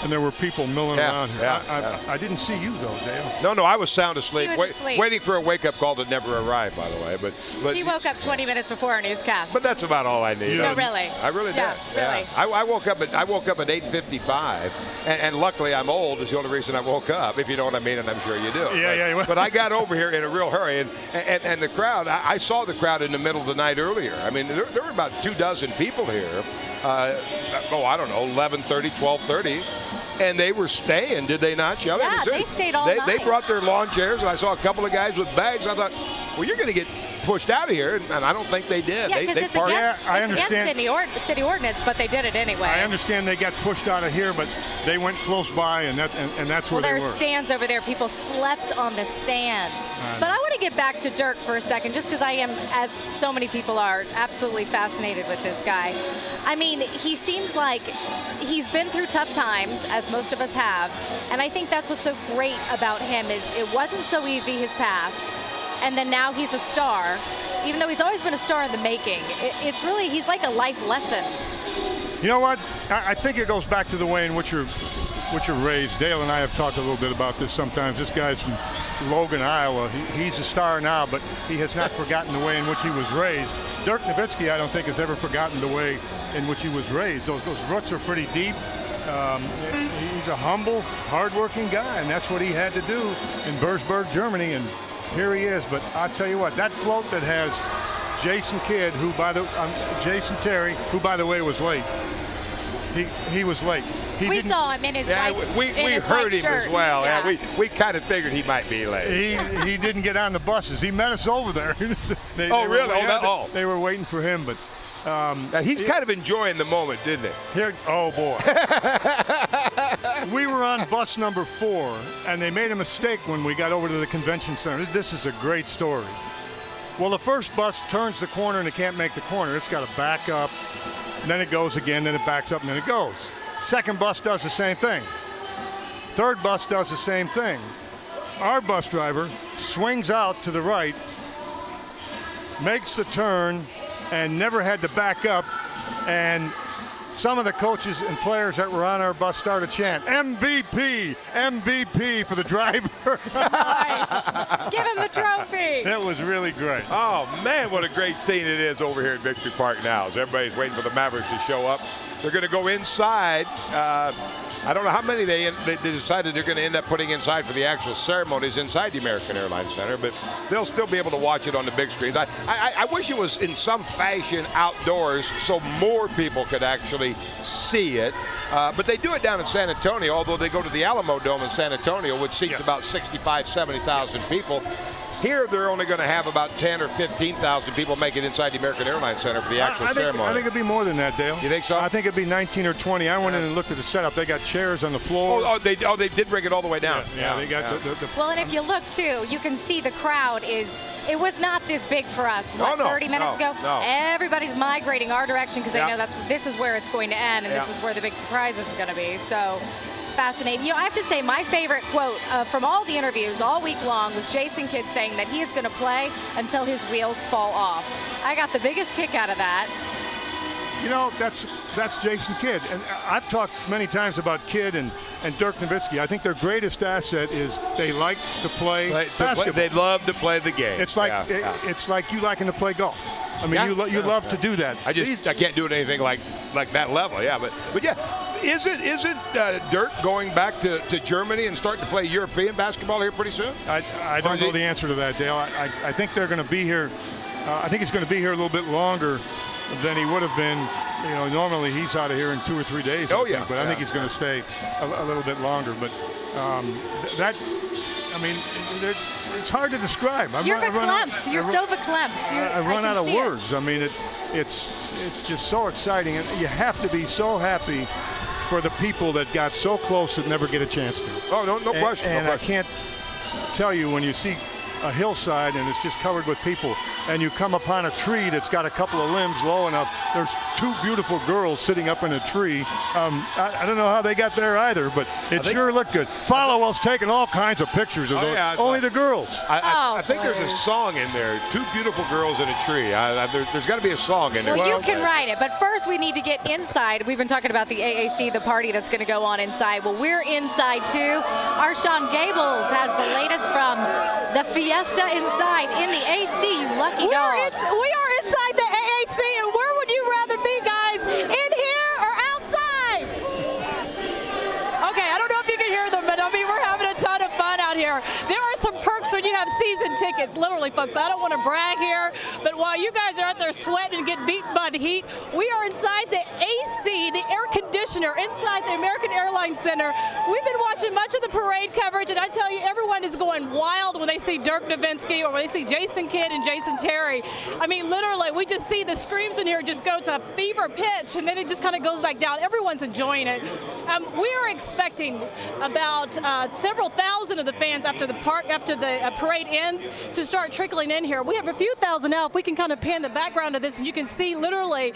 And there were people milling around here. I didn't see you, though, Dale. No, I was sound asleep, asleep. waiting for a wake-up call that never arrived, by the way. But he woke up 20 minutes before our newscast. But that's about all I need. No, really. I really did. Really. I woke up at 8:55, and luckily I'm old. Is the only reason I woke up. If you know what I mean, and I'm sure you do. Yeah. But I got over here in a real hurry, and the crowd. I saw the crowd in the middle of the night earlier. I mean, there were about 24 people here. I don't know, 11:30, 12:30. And they were staying, did they not, Shelly? Yeah, they stayed all night. They brought their lawn chairs, and I saw a couple of guys with bags. I thought, well, you're going to get pushed out of here, and I don't think they did. Yeah, because it's against city ordinance, but they did it anyway. I understand they got pushed out of here, but they went close by, and that's where they were. There are stands over there. People slept on the stands. But I want to get back to Dirk for a second, just because I am, as so many people are, absolutely fascinated with this guy. I mean, he seems like he's been through tough times, as most of us have, and I think that's what's so great about him is it wasn't so easy, his path. And then now he's a star, even though he's always been a star in the making. It's really, he's like a life lesson. You know what? I think it goes back to the way in which you're raised. Dale and I have talked a little bit about this sometimes. This guy's from Logan, Iowa. He's a star now, but he has not forgotten the way in which he was raised. Dirk Nowitzki, I don't think, has ever forgotten the way in which he was raised. Those roots are pretty deep. He's a humble, hardworking guy, and that's what he had to do in Würzburg, Germany, and here he is. But I'll tell you what, that float that has Jason Kidd, Jason Terry, who by the way was late. He was late. We saw him in his white we heard him shirt. as well. Yeah, we kind of figured he might be late. He didn't get on the buses. He met us over there. They really? They were waiting for him, but He's kind of enjoying the moment, didn't he? Oh, boy. We were on bus number 4, and they made a mistake when we got over to the convention center. This is a great story. Well, the first bus turns the corner, and it can't make the corner. It's got to back up. Then it goes again, then it backs up, and then it goes. Second bus does the same thing. Third bus does the same thing. Our bus driver swings out to the right, makes the turn, and never had to back up. And some of the coaches and players that were on our bus started chanting, MVP, MVP for the driver. Nice. Give him the trophy. That was really great. Oh, man, what a great scene it is over here at Victory Park now. As everybody's waiting for the Mavericks to show up. They're going to go inside. I don't know how many they decided they're going to end up putting inside for the actual ceremonies inside the American Airlines Center, but they'll still be able to watch it on the big screens. I wish it was in some fashion outdoors so more people could actually see it. But they do it down in San Antonio, although they go to the Alamo Dome in San Antonio, which seats about 65, 70,000 people. Here, they're only going to have about 10 or 15,000 people make it inside the American Airlines Center for the actual ceremony. I think it'd be more than that, Dale. You think so? I think it'd be 19 or 20. I went in and looked at the setup. They got chairs on the floor. They did bring it all the way down. Yeah, they got the Well, and if you look, too, you can see the crowd it was not this big for us, 30 minutes ago? No. Everybody's migrating our direction because they know this is where it's going to end, and this is where the big surprise is going to be. So fascinating. You know, I have to say my favorite quote from all the interviews all week long was Jason Kidd saying that he is going to play until his wheels fall off. I got the biggest kick out of that. You know, that's Jason Kidd. And I've talked many times about Kidd and Dirk Nowitzki. I think their greatest asset is they like to play basketball. They love to play the game. It's like it's like you liking to play golf. I mean, you love to do that. I can't do anything like that level. Yeah, but yeah. Isn't Dirk going back to Germany and starting to play European basketball here pretty soon? I don't know the answer to that, Dale. I think they're going to be here. I think he's going to be here a little bit longer than he would have been. You know, normally he's out of here in 2 or 3 days. I think he's going to stay a little bit longer. But it's hard to describe. You're verklempt. You're so verklempt. I run out of words. I mean, it's just so exciting, and you have to be so happy for the people that got so close that never get a chance to. Oh, no question. And I can't tell you, when you see a hillside and it's just covered with people, and you come upon a tree that's got a couple of limbs low enough, there's 2 beautiful girls sitting up in a tree. I don't know how they got there either, but it sure looked good. Followell's taking all kinds of pictures of those. Only the girls. I think there's a song in there, 2 beautiful girls in a tree. There's got to be a song in there. Well, you can write it, but first we need to get inside. We've been talking about the AAC, the party that's going to go on inside. Well, we're inside too. Our Sean Gables has the latest from the Fiesta inside in the AC, you lucky dog. We are inside the AAC, and where would you rather be, guys? In here or outside? Okay, I don't know if you can hear them, but I mean, we're having a ton of fun out here. There are some perks when you have season tickets, literally, folks. I don't want to brag here, but while you guys are out there sweating and getting beaten by the heat, we are inside the AC, the air conditioner, inside the American Airlines Center. We've been watching much of the parade coverage, and I tell you, everyone is going wild when they see Dirk Nowitzki or when they see Jason Kidd and Jason Terry. I mean, literally, we just see the screams in here just go to fever pitch, and then it just kind of goes back down. Everyone's enjoying it. We are expecting about several thousand of the fans after the parade ends to start trickling in here. We have a few thousand now. If we can kind of pan the background of this, and you can see literally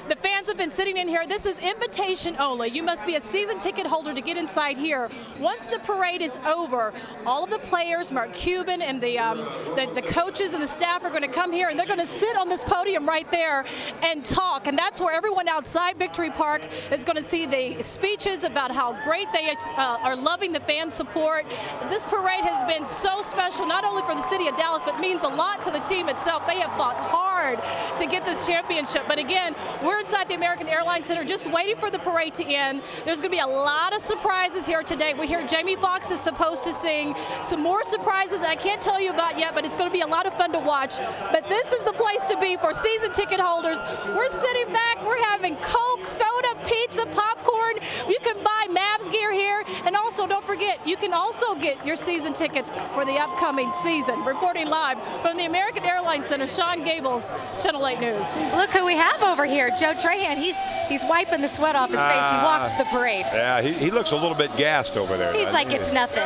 the fans have been sitting in here. This is invitation only. You must be a season ticket holder to get inside here. Once the parade is over, all of the players, Mark Cuban and the coaches and the staff are going to come here, and they're going to sit on this podium right there and talk. And that's where everyone outside Victory Park is going to see the speeches about how great they are loving the fan support. This parade has been so special, not only for the city of Dallas, but means a lot to the team itself. They have fought hard to get this championship. But again, we're inside the American Airlines Center just waiting for the parade to end. There's going to be a lot of surprises here today. We here. Jamie Foxx is supposed to sing some more surprises I can't tell you about yet, but it's going to be a lot of fun to watch. But this is the place to be for season ticket holders. We're sitting back, we're having Coke, soda, pizza, popcorn. You can buy Mavs gear here, and also don't forget, you can also get your season tickets for the upcoming season. Reporting live from the American Airlines Center, Sean Gables, Channel 8 News. Look who we have over here, Joe Trahan. He's wiping the sweat off his face. He walked the parade. Yeah, he looks a little bit gassed over there. He's like, it's nothing.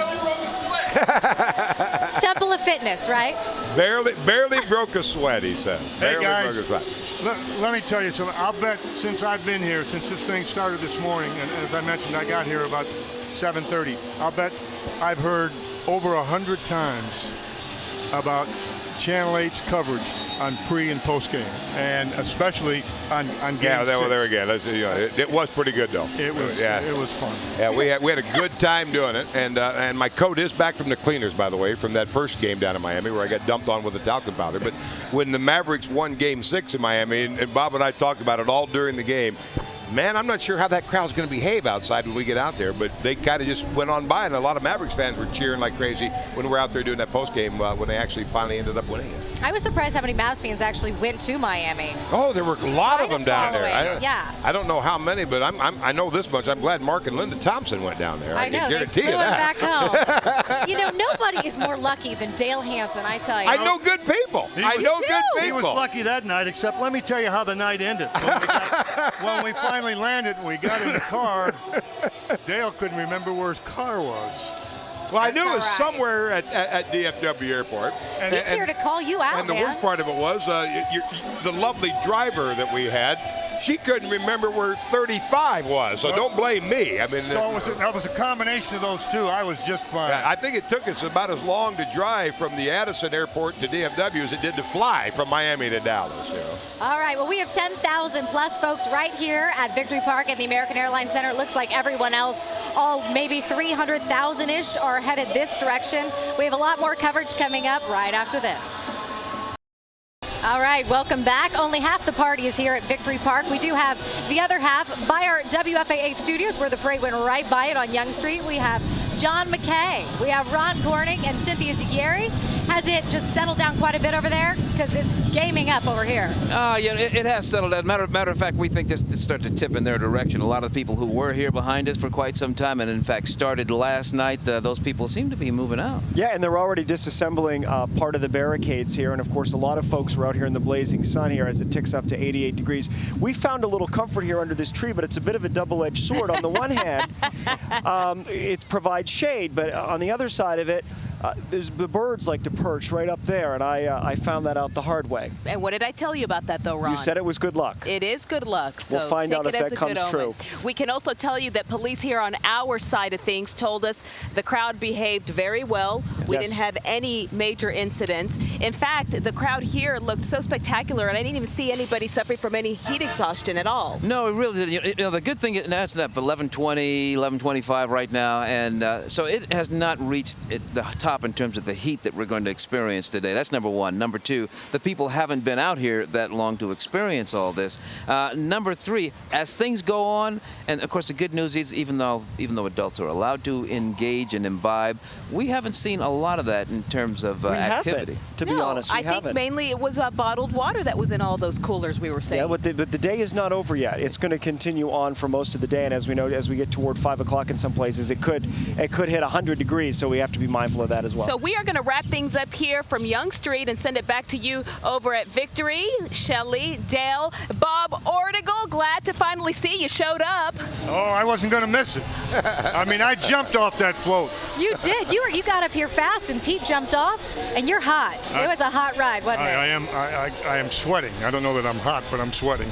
Temple of Fitness, right? Barely broke a sweat, he said. Hey, guys, let me tell you something. I'll bet since I've been here, since this thing started this morning, and as I mentioned, I got here about 7:30, I'll bet I've heard over 100 times about Channel 8's coverage on pre and post game, and especially on game 6. There again. It was pretty good though. It was fun. Yeah, we had a good time doing it, and my coat is back from the cleaners, by the way, from that first game down in Miami where I got dumped on with a talcum powder. But when the Mavericks won Game 6 in Miami, and Bob and I talked about it all during the game. Man, I'm not sure how that crowd's going to behave outside when we get out there, but they kind of just went on by, and a lot of Mavericks fans were cheering like crazy when we were out there doing that postgame when they actually finally ended up winning it. I was surprised how many Mavs fans actually went to Miami. Oh, there were a lot of them down there. I don't know how many, but I know this much. I'm glad Mark and Linda Thompson went down there. I know, can guarantee they flew you that. Back home. You know, nobody is more lucky than Dale Hansen, I tell you. I know good people. I know good people. He was lucky that night, except let me tell you how the night ended. When we finally landed and we got in the car, Dale couldn't remember where his car was. Well, I knew it was somewhere at DFW Airport. And he's here to call you out, And the worst part of it was the lovely driver that we had, she couldn't remember where 35 was, so don't blame me. I mean, that was a combination of those two. I was just fine. I think it took us about as long to drive from the Addison Airport to DFW as it did to fly from Miami to Dallas. You know? All right, well, we have 10,000 plus folks right here at Victory Park at the American Airlines Center. It looks like everyone else, all maybe 300,000-ish, are headed this direction. We have a lot more coverage coming up right after this. All right, welcome back. Only half the party is here at Victory Park. We do have the other half by our WFAA studios where the parade went right by it on Young Street. We have John McKay, we have Ron Corning and Cynthia Zaguieri. Has it just settled down quite a bit over there? Because it's gaming up over here. Yeah, it has settled down. Matter of fact, we think this started to tip in their direction. A lot of the people who were here behind us for quite some time and in fact started last night, those people seem to be moving out. Yeah, and they're already disassembling part of the barricades here. And of course, a lot of folks are out here in the blazing sun here as it ticks up to 88 degrees. We found a little comfort here under this tree, but it's a bit of a double-edged sword. On the one hand, it provides shade, but on the other side of it, the birds like to perch right up there, and I found that out the hard way. And what did I tell you about that, though, Ron? You said it was good luck. It is good luck. So we'll find out if that comes true. We can also tell you that police here on our side of things told us the crowd behaved very well. We didn't have any major incidents. In fact, the crowd here looked so spectacular, and I didn't even see anybody suffering from any heat exhaustion at all. No, it really didn't. You know, the good thing, and that's that 11:20, 11:25 right now, and so it has not reached the top in terms of the heat that we're going to experience today. That's number one. Number two, the people haven't been out here that long to experience all this. Number three, as things go on, and of course the good news is even though adults are allowed to engage and imbibe, we haven't seen a lot of that in terms of activity. To be honest, we think mainly it was bottled water that was in all those coolers we were saying. Yeah, but the day is not over yet. It's going to continue on for most of the day, and as we know, as we get toward 5 o'clock in some places, it could hit 100 degrees, so we have to be mindful of that as well. So we are going to wrap things up here from Young Street and send it back to you over at Victory. Shelley, Dale, Bob Ortigal, glad to finally see you showed up. Oh, I wasn't going to miss it. I mean, I jumped off that float. You did. You got up here fast, and Pete jumped off, and you're hot. It was a hot ride, wasn't it? I am sweating. I don't know that I'm hot, but I'm sweating.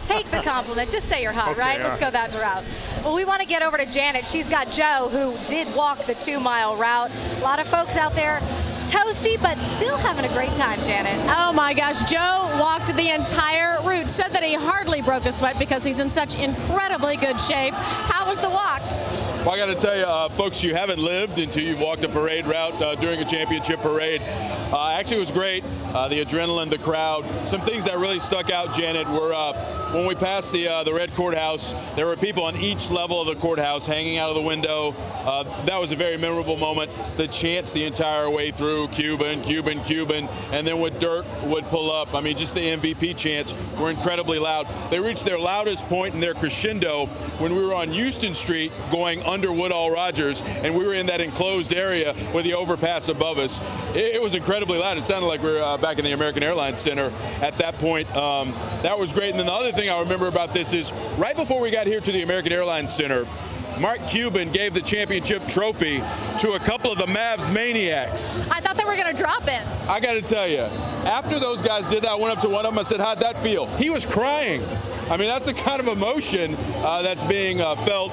Take the compliment. Just say you're hot, okay, right? Let's go that route. Well, we want to get over to Janet. She's got Joe, who did walk the 2-mile route. A lot of folks out there toasty, but still having a great time, Janet. Oh my gosh, Joe walked the entire route, said that he hardly broke a sweat because he's in such incredibly good shape. How was the walk? Well, I got to tell you, folks, you haven't lived until you've walked a parade route during a championship parade. Actually, it was great. The adrenaline, the crowd. Some things that really stuck out, Janet, were when we passed the red courthouse, there were people on each level of the courthouse hanging out of the window. That was a very memorable moment. The chants the entire way through, Cuban, Cuban, Cuban. And then when Dirk would pull up, I mean, just the MVP chants were incredibly loud. They reached their loudest point in their crescendo when we were on Houston Street going under Woodall Rogers, and we were in that enclosed area with the overpass above us. It was incredibly loud. It sounded like we were back in the American Airlines Center at that point. That was great. And then the other thing I remember about this is right before we got here to the American Airlines Center, Mark Cuban gave the championship trophy to a couple of the Mavs maniacs. I thought they were going to drop it. I got to tell you, after those guys did that, I went up to one of them. I said, how'd that feel? He was crying. I mean, that's the kind of emotion that's being felt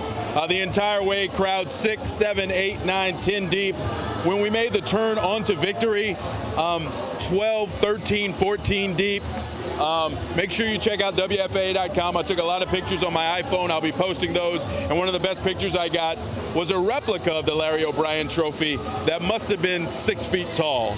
the entire way. Crowd 6, 7, 8, 9, 10 deep. When we made the turn onto victory, 12, 13, 14 deep. Make sure you check out WFAA.com. I took a lot of pictures on my iPhone. I'll be posting those. And one of the best pictures I got was a replica of the Larry O'Brien trophy that must have been 6 feet tall.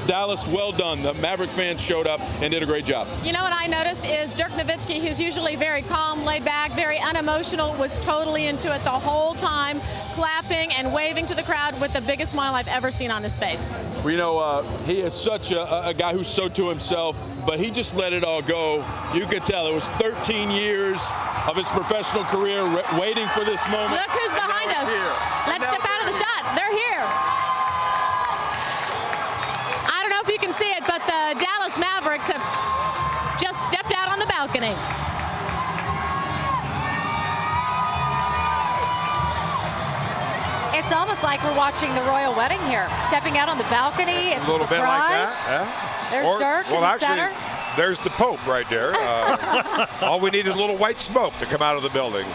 Dallas, well done. The Maverick fans showed up and did a great job. You know what I noticed is Dirk Nowitzki, who's usually very calm, laid back, very unemotional, was totally into it the whole time, clapping and waving to the crowd with the biggest smile I've ever seen on his face. Well, you know, he is such a guy who's so to himself, but he just let it all go. You could tell it was 13 years of his professional career waiting for this moment. Look who's behind us. Let's step out of the shot. They're here. I don't know if you can see it, but the Dallas Mavericks have just stepped out on the balcony. It's almost like we're watching the royal wedding here. Stepping out on the balcony. It's a little bit like surprise. that. Yeah. There's Dirk in the center. There's the Pope right there. All we need is a little white smoke to come out of the building.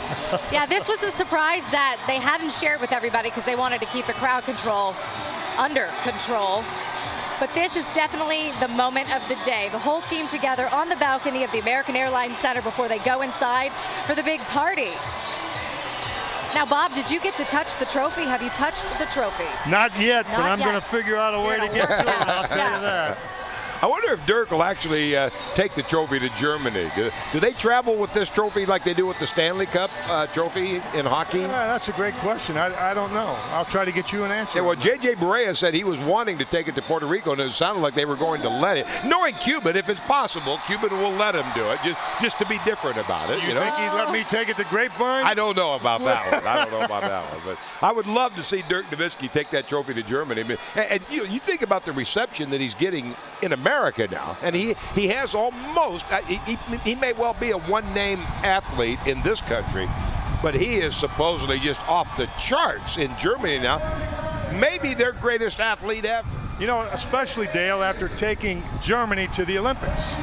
Yeah, this was a surprise that they hadn't shared with everybody because they wanted to keep the crowd control under control. But this is definitely the moment of the day. The whole team together on the balcony of the American Airlines Center before they go inside for the big party. Now, Bob, did you get to touch the trophy? Have you touched the trophy? Not yet, but I'm going to yet. figure out a way to get to it. I'll tell you that. I wonder if Dirk will actually take the trophy to Germany. Do they travel with this trophy like they do with the Stanley Cup trophy in hockey? Yeah, that's a great question. I don't know. I'll try to get you an answer. Yeah, well, J.J. Barea said he was wanting to take it to Puerto Rico, and it sounded like they were going to let it. Knowing Cuban, if it's possible, Cuban will let him do it, just to be different about it. You think he'd let me take it to Grapevine? I don't know about that one. I don't know about that one. But I would love to see Dirk Nowitzki take that trophy to Germany. And you think about the reception that he's getting in America now. And he has almost, he may well be a one-name athlete in this country, but he is supposedly just off the charts in Germany now. Maybe their greatest athlete ever. You know, especially, Dale, after taking Germany to the Olympics.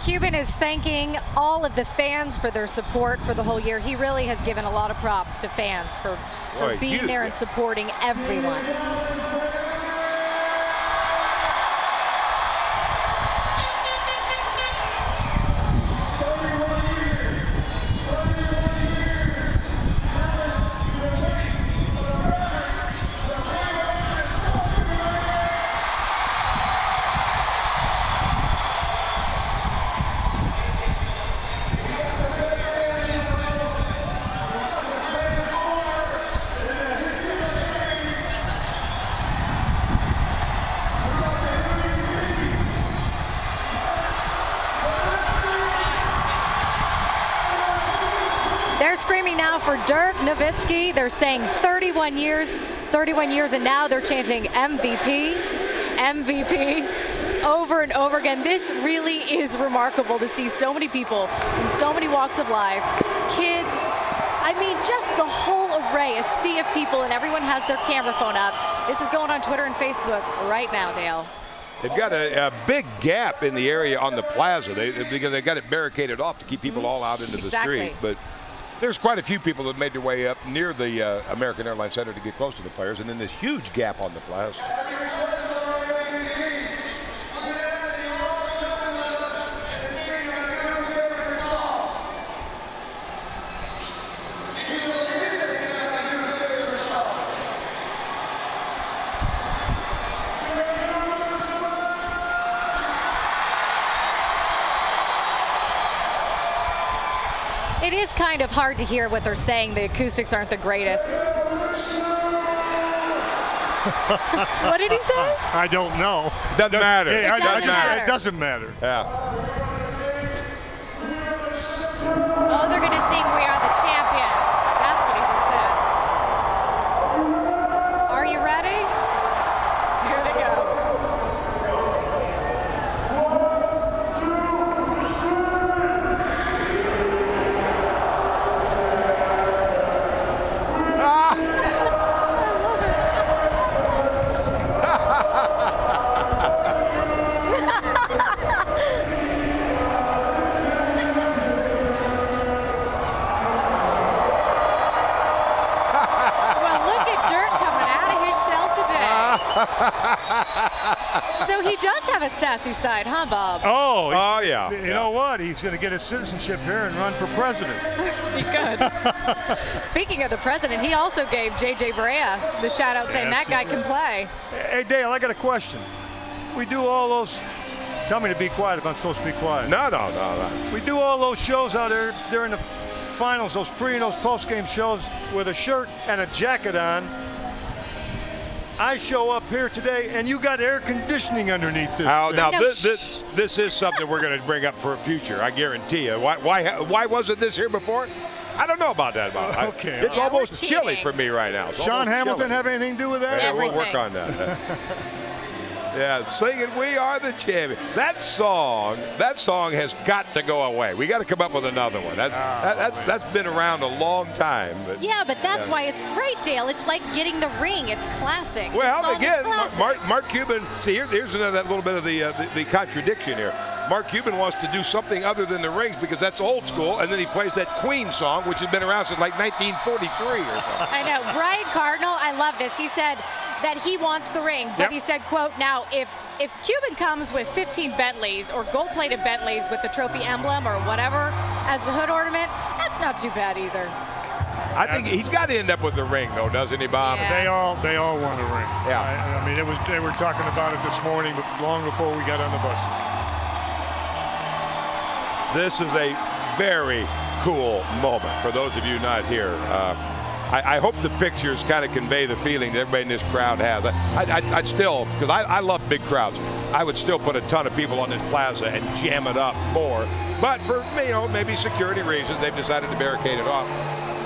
Cuban is thanking all of the fans for their support for the whole year. He really has given a lot of props to fans for being there and supporting everyone. They're screaming now for Dirk Nowitzki. They're saying 31 years, and now they're chanting MVP, MVP, over and over again. This really is remarkable to see so many people from so many walks of life, kids, I mean, just the whole array, a sea of people, and everyone has their camera phone up. This is going on Twitter and Facebook right now, Dale. They've got a big gap in the area on the plaza because they got it barricaded off to keep people all out into the street. But there's quite a few people that made their way up near the American Airlines Center to get close to the players, and then this huge gap on the plaza. It is kind of hard to hear what they're saying. The acoustics aren't the greatest. What did he say? I don't know. Doesn't matter. Yeah, It doesn't matter. Yeah. Oh, they're going to sing "We Are the Champions." That's what he just said. Are you ready? Here they go. So he does have a sassy side, huh, Bob? Oh, yeah. You know what? He's going to get his citizenship here and run for president. He could. Speaking of the president, he also gave J.J. Barea the shout-out saying that guy can play. Hey, Dale, I got a question. We do all those... Tell me to be quiet if I'm supposed to be quiet. No. We do all those shows out there during the finals, those pre and those post-game shows with a shirt and a jacket on. I show up here today, and you got air conditioning underneath this. Now this is something we're going to bring up for a future. I guarantee you. Why wasn't this here before? I don't know about that, Bob. Okay. It's almost chilly for me right now. Sean Hamilton have anything to do with that? Yeah, we'll work on that. Yeah, singing "We Are the Champions." That song has got to go away. We got to come up with another one. That's been around a long time. But, yeah, but that's why it's great, Dale. It's like getting the ring. It's classic. Well, again, Mark Cuban. See, here's another little bit of the contradiction here. Mark Cuban wants to do something other than the rings because that's old school, and then he plays that Queen song, which has been around since like 1943 or something. I know. Brian Cardinal, I love this. He said that he wants the ring, but he said, quote, now, if Cuban comes with 15 Bentleys or gold-plated Bentleys with the trophy emblem or whatever as the hood ornament, that's not too bad either. I think he's got to end up with the ring, though, doesn't he, Bob? Yeah. They all want a ring. Yeah. I mean, they were talking about it this morning, but long before we got on the buses. This is a very cool moment for those of you not here. I hope the pictures kind of convey the feeling that everybody in this crowd has. I'd still, because I love big crowds, I would still put a ton of people on this plaza and jam it up more. But for, maybe security reasons, they've decided to barricade it off.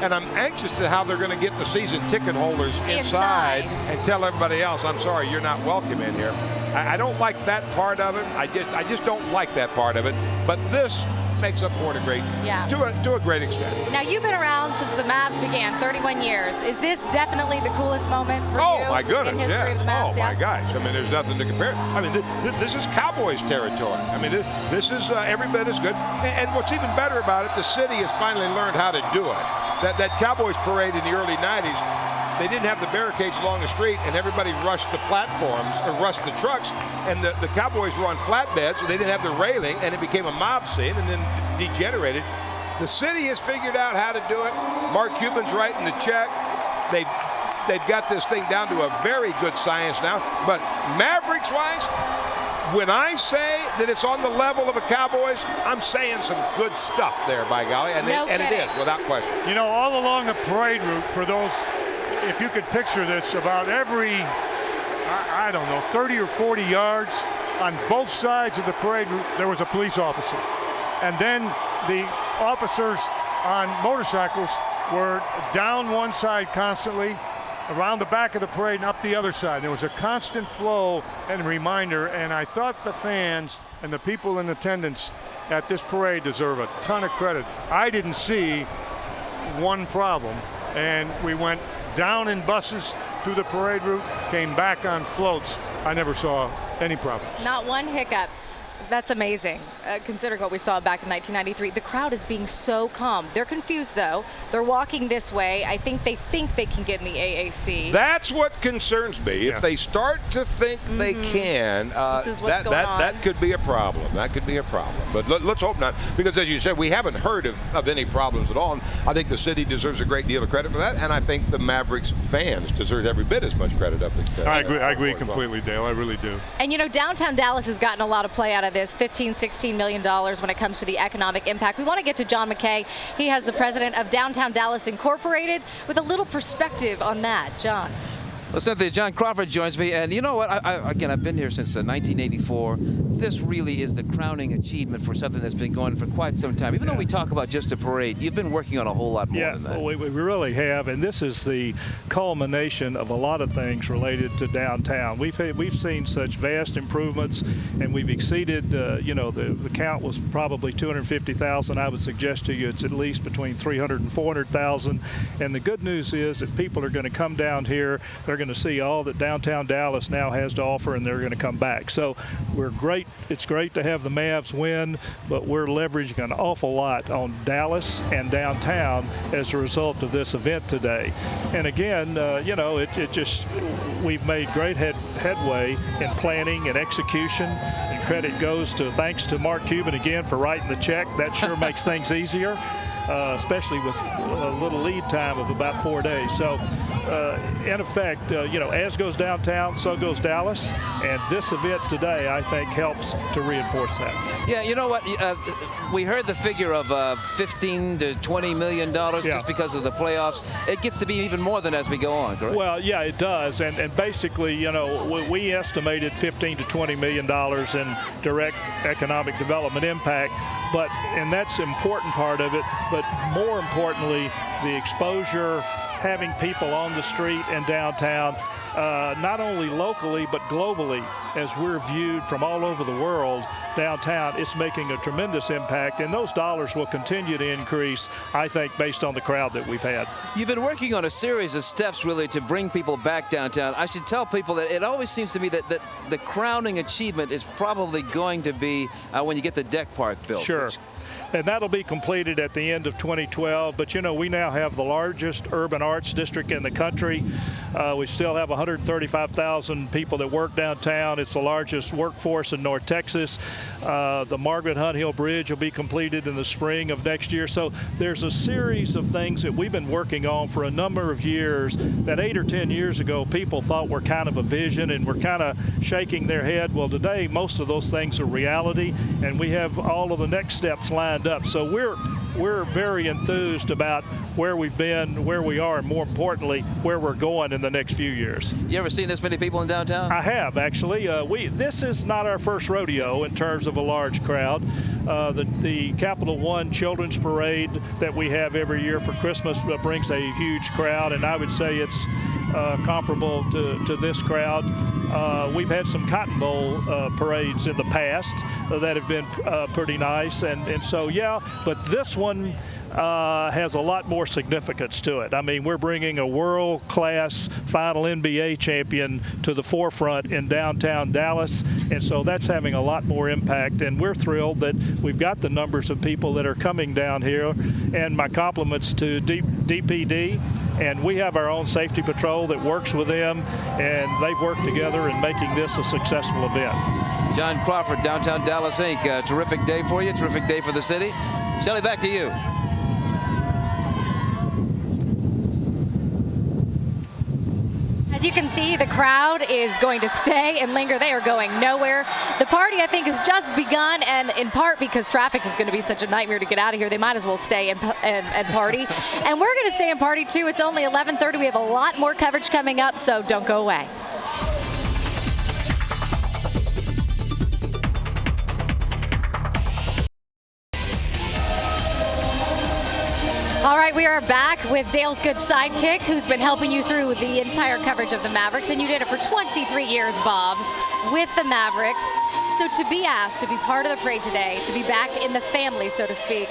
And I'm anxious to how they're going to get the season ticket holders inside and tell everybody else, I'm sorry, you're not welcome in here. I don't like that part of it. I just don't like that part of it. But this makes up for it to a great extent. Now, you've been around since the Mavs began, 31 years. Is this definitely the coolest moment for you? Oh, my goodness, in history of the Mavs? My gosh. I mean, there's nothing to compare. I mean, this is Cowboys territory. I mean, this is every bit as good. And what's even better about it, the city has finally learned how to do it. That Cowboys parade in the early 90s, they didn't have the barricades along the street, and everybody rushed the platforms or rushed the trucks, and the Cowboys were on flatbeds, so they didn't have the railing, and it became a mob scene and then degenerated. The city has figured out how to do it. Mark Cuban's writing the check. They've got this thing down to a very good science now. But Mavericks-wise, when I say that it's on the level of a Cowboys, I'm saying some good stuff there, by golly, and it is, without question. You know, all along the parade route, for those, if you could picture this, about every, I don't know, 30 or 40 yards on both sides of the parade route, there was a police officer. And then the officers on motorcycles were down one side constantly, around the back of the parade and up the other side. There was a constant flow and reminder, and I thought the fans and the people in attendance at this parade deserve a ton of credit. I didn't see one problem, and we went down in buses through the parade route, came back on floats. I never saw any problems. Not one hiccup. That's amazing, considering what we saw back in 1993. The crowd is being so calm. They're confused, though. They're walking this way. I think they can get in the AAC. That's what concerns me. If they start to think they can, This is what's going on. that could be a problem. That could be a problem. But let's hope not, because as you said, we haven't heard of any problems at all. And I think the city deserves a great deal of credit for that, and I think the Mavericks fans deserve every bit as much credit. I agree completely, Dale. I really do. And you know, downtown Dallas has gotten a lot of play out of this, $15–16 million when it comes to the economic impact. We want to get to John McKay. He has the president of Downtown Dallas Incorporated with a little perspective on that. John. Well, Cynthia, John Crawford joins me, and you know what? Again, I've been here since 1984. This really is the crowning achievement for something that's been going for quite some time. Even though we talk about just a parade, you've been working on a whole lot more than that. We really have, and this is the culmination of a lot of things related to downtown. We've seen such vast improvements, and we've exceeded. The count was probably 250,000. I would suggest to you it's at least between 300 and 400,000. And the good news is that people are going to come down here. They're going to see all that downtown Dallas now has to offer, and they're going to come back. So we're great. It's great to have the Mavs win, but we're leveraging an awful lot on Dallas and downtown as a result of this event today. And again, we've made great headway in planning and execution. And credit goes to thanks to Mark Cuban again for writing the check. That sure makes things easier. Especially with a little lead time of about 4 days. So, in effect, as goes downtown, so goes Dallas. And this event today, I think, helps to reinforce that. Yeah, you know what? We heard the figure of $15 to $20 million just because of the playoffs. It gets to be even more than as we go on, correct? Well, yeah, it does. And basically, we estimated $15 to $20 million in direct economic development impact. And that's an important part of it. But more importantly, the exposure, having people on the street and downtown, not only locally but globally, as we're viewed from all over the world, downtown, it's making a tremendous impact, and those dollars will continue to increase, I think, based on the crowd that we've had. You've been working on a series of steps, really, to bring people back downtown. I should tell people that it always seems to me that the crowning achievement is probably going to be when you get the deck park built. Sure. And that'll be completed at the end of 2012. But, we now have the largest urban arts district in the country. We still have 135,000 people that work downtown. It's the largest workforce in North Texas. The Margaret Hunt Hill Bridge will be completed in the spring of next year. So there's a series of things that we've been working on for a number of years that 8 or 10 years ago people thought were kind of a vision and were kind of shaking their head. Well, today most of those things are reality, and we have all of the next steps lined up. So we're very enthused about where we've been, where we are, and more importantly, where we're going in the next few years. You ever seen this many people in downtown? I have, actually. This is not our first rodeo in terms of a large crowd. The Capital One Children's Parade that we have every year for Christmas brings a huge crowd, and I would say it's comparable to this crowd. We've had some Cotton Bowl parades in the past that have been pretty nice, and so yeah, but this one has a lot more significance to it. I mean, we're bringing a world-class final NBA champion to the forefront in downtown Dallas, and so that's having a lot more impact, and we're thrilled that we've got the numbers of people that are coming down here, and my compliments to DPD, and we have our own safety patrol that works with them, and they've worked together in making this a successful event. John Crawford, Downtown Dallas Inc. Terrific day for you, terrific day for the city. Shelley, back to you. As you can see, the crowd is going to stay and linger. They are going nowhere. The party, I think, has just begun, and in part because traffic is going to be such a nightmare to get out of here, they might as well stay and party. And we're going to stay and party, too. It's only 11:30. We have a lot more coverage coming up, so don't go away. All right, we are back with Dale's good sidekick, who's been helping you through the entire coverage of the Mavericks, and you did it for 23 years, Bob, with the Mavericks. So to be asked to be part of the parade today, to be back in the family, so to speak.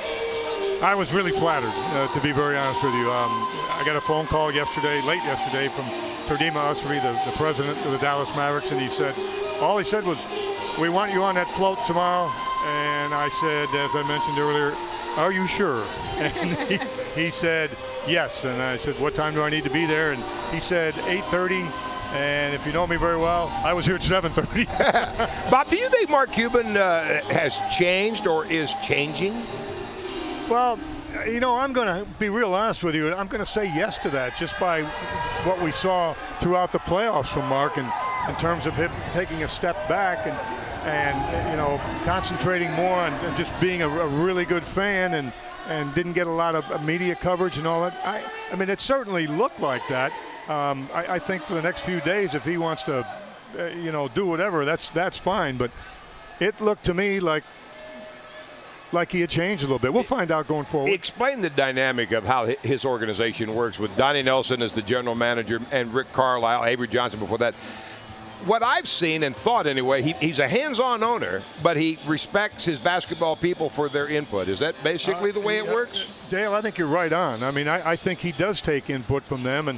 I was really flattered, to be very honest with you. I got a phone call late yesterday, from Tordima Usry, the president of the Dallas Mavericks, and he said, all he said was, "We want you on that float tomorrow." And I said, as I mentioned earlier, "Are you sure?" And he said, "Yes." And I said, "What time do I need to be there?" And he said, 8:30. And if you know me very well, I was here at 7:30. Bob, do you think Mark Cuban has changed or is changing? Well, you know, I'm going to be real honest with you. I'm going to say yes to that just by what we saw throughout the playoffs from Mark in terms of him taking a step back and you know, concentrating more on just being a really good fan and didn't get a lot of media coverage and all that. I mean, it certainly looked like that. I think for the next few days, if he wants to, you know, do whatever, that's fine. But it looked to me like he had changed a little bit. We'll find out going forward. Explain the dynamic of how his organization works with Donnie Nelson as the general manager and Rick Carlisle, Avery Johnson before that. What I've seen and thought anyway, he's a hands-on owner, but he respects his basketball people for their input. Is that basically the way it works? Dale, I think you're right on. I mean, I think he does take input from them,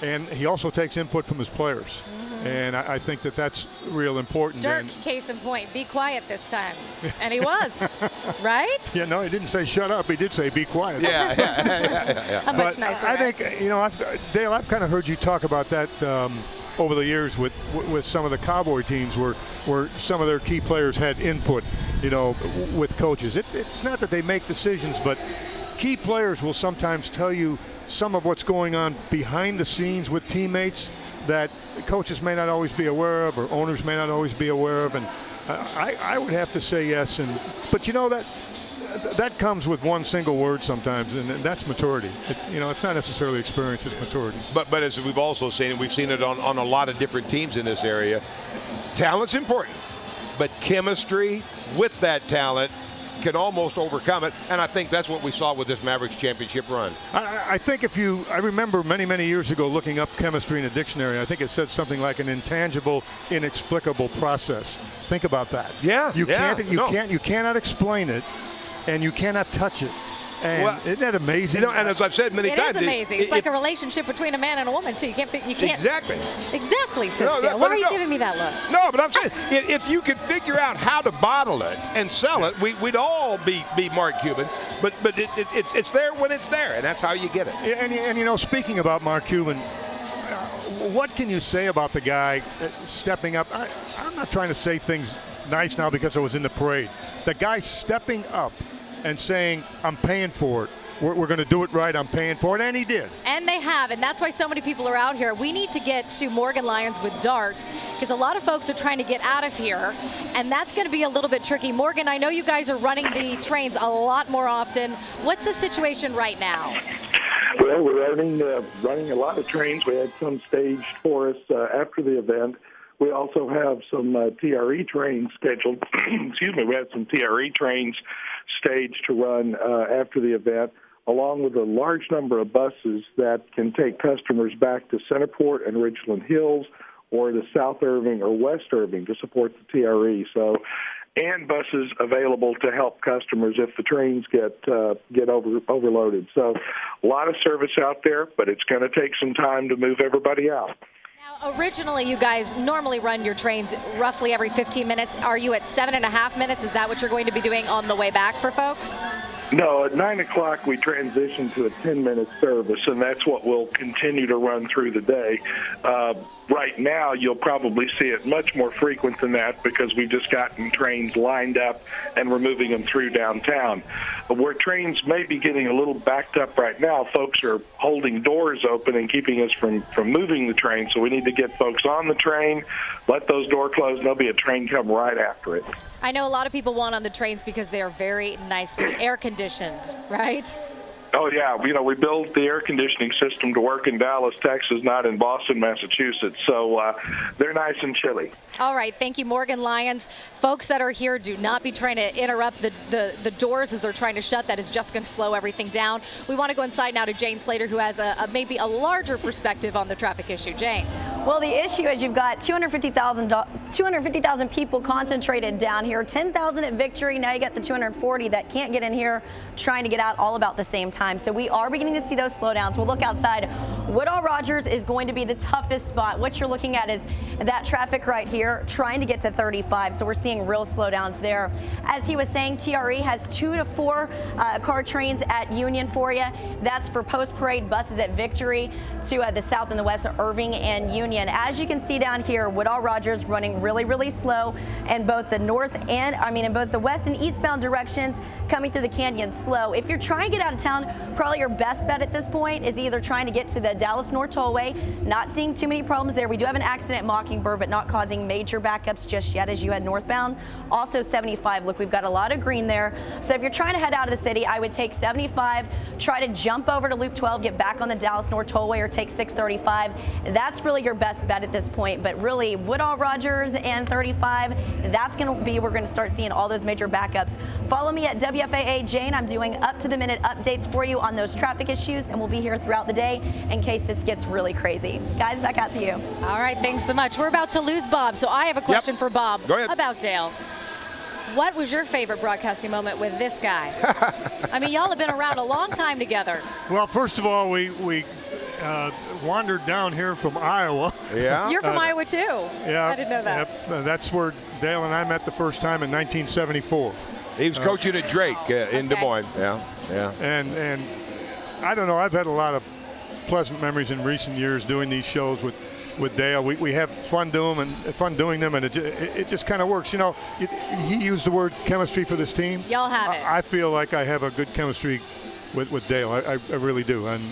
and he also takes input from his players. And I think that's real important. Dirk, case in point, be quiet this time. And he was, right? Yeah, no, he didn't say shut up. He did say be quiet. Yeah. How much nicer. I think, you know, Dale, I've kind of heard you talk about that over the years with some of the Cowboy teams where some of their key players had input, you know, with coaches. It's not that they make decisions, but key players will sometimes tell you some of what's going on behind the scenes with teammates that coaches may not always be aware of or owners may not always be aware of. And I would have to say yes. But you know, that comes with one single word sometimes, and that's maturity. You know, it's not necessarily experience, it's maturity. But as we've also seen, and we've seen it on a lot of different teams in this area, talent's important. But chemistry with that talent can almost overcome it, and I think that's what we saw with this Mavericks championship run. I think I remember many years ago looking up chemistry in a dictionary. I think it said something like an intangible, inexplicable process. Think about that. Yeah. You cannot explain it, and you cannot touch it. And isn't that amazing? You know, and as I've said many times, it is amazing. It's like a relationship between a man and a woman too. You can't. Exactly, sister. Why are you giving me that look? No, but I'm saying if you could figure out how to bottle it and sell it, we'd all be Mark Cuban. But it's there when it's there, and that's how you get it. And you know, speaking about Mark Cuban, what can you say about the guy stepping up? I'm not trying to say things nice now because I was in the parade. The guy stepping up and saying, I'm paying for it. We're going to do it right. I'm paying for it. And he did. And they have. And that's why so many people are out here. We need to get to Morgan Lyons with Dart because a lot of folks are trying to get out of here. And that's going to be a little bit tricky. Morgan, I know you guys are running the trains a lot more often. What's the situation right now? Well, we're running a lot of trains. We had some staged for us after the event. We also have some TRE trains scheduled. Excuse me. We had some TRE trains staged to run after the event, along with a large number of buses that can take customers back to Centerport and Richland Hills or to South Irving or West Irving to support the TRE. So, and buses available to help customers if the trains get overloaded. So a lot of service out there, but it's going to take some time to move everybody out. Now, originally, you guys normally run your trains roughly every 15 minutes. Are you at 7.5 minutes? Is that what you're going to be doing on the way back for folks? No, at 9 o'clock we transition to a 10-minute service, and that's what we'll continue to run through the day. Right now, you'll probably see it much more frequent than that because we've just gotten trains lined up and we're moving them through downtown. Where trains may be getting a little backed up right now, folks are holding doors open and keeping us from moving the train, so we need to get folks on the train, let those doors close, and there'll be a train come right after it. I know a lot of people want on the trains because they are very nicely air-conditioned, right? Oh, yeah. You know, we built the air conditioning system to work in Dallas, Texas, not in Boston, Massachusetts. So they're nice and chilly. All right. Thank you, Morgan Lyons. Folks that are here, do not be trying to interrupt the doors as they're trying to shut. That is just going to slow everything down. We want to go inside now to Jane Slater, who has maybe a larger perspective on the traffic issue. Jane. Well, the issue is you've got 250,000 250,000 people concentrated down here, 10,000 at Victory. Now you got the 240 that can't get in here, trying to get out all about the same time. So we are beginning to see those slowdowns. We'll look outside. Woodall Rogers is going to be the toughest spot. What you're looking at is that traffic right here, trying to get to 35. So we're seeing real slowdowns there. As he was saying, TRE has 2 to 4 car trains at Union for you. That's for post-parade buses at Victory to the south and the west of Irving and Union. As you can see down here, Woodall Rogers running really slow in both the north and in both the west and eastbound directions, coming through the canyon slow. If you're trying to get out of town, probably your best bet at this point is either trying to get to the Dallas North Tollway. Not seeing too many problems there. We do have an accident at Mockingbird, but not causing major backups just yet as you head northbound. Also 75, look, we've got a lot of green there. So if you're trying to head out of the city, I would take 75, try to jump over to Loop 12, get back on the Dallas North Tollway, or take 635. That's really your best bet at this point. But really, Woodall Rogers and 35, that's going to be, we're going to start seeing all those major backups. Follow me at WFAA Jane. I'm doing up-to-the-minute updates for you on those traffic issues, and we'll be here throughout the day in case this gets really crazy. Guys, back out to you. All right, thanks so much. We're about to lose Bob, so I have a question for Bob. Go ahead. About Dale. What was your favorite broadcasting moment with this guy? I mean, y'all have been around a long time together. Well, first of all, we wandered down here from Iowa. Yeah. You're from Iowa, too. Yeah. I didn't know that. Yep. That's where Dale and I met the first time in 1974. He was coaching at Drake in Des Moines. Yeah. And I don't know, I've had a lot of pleasant memories in recent years doing these shows with Dale. We have fun doing them, and it just kind of works. You know, he used the word chemistry for this team. Y'all have it. I feel like I have a good chemistry with Dale. I really do, and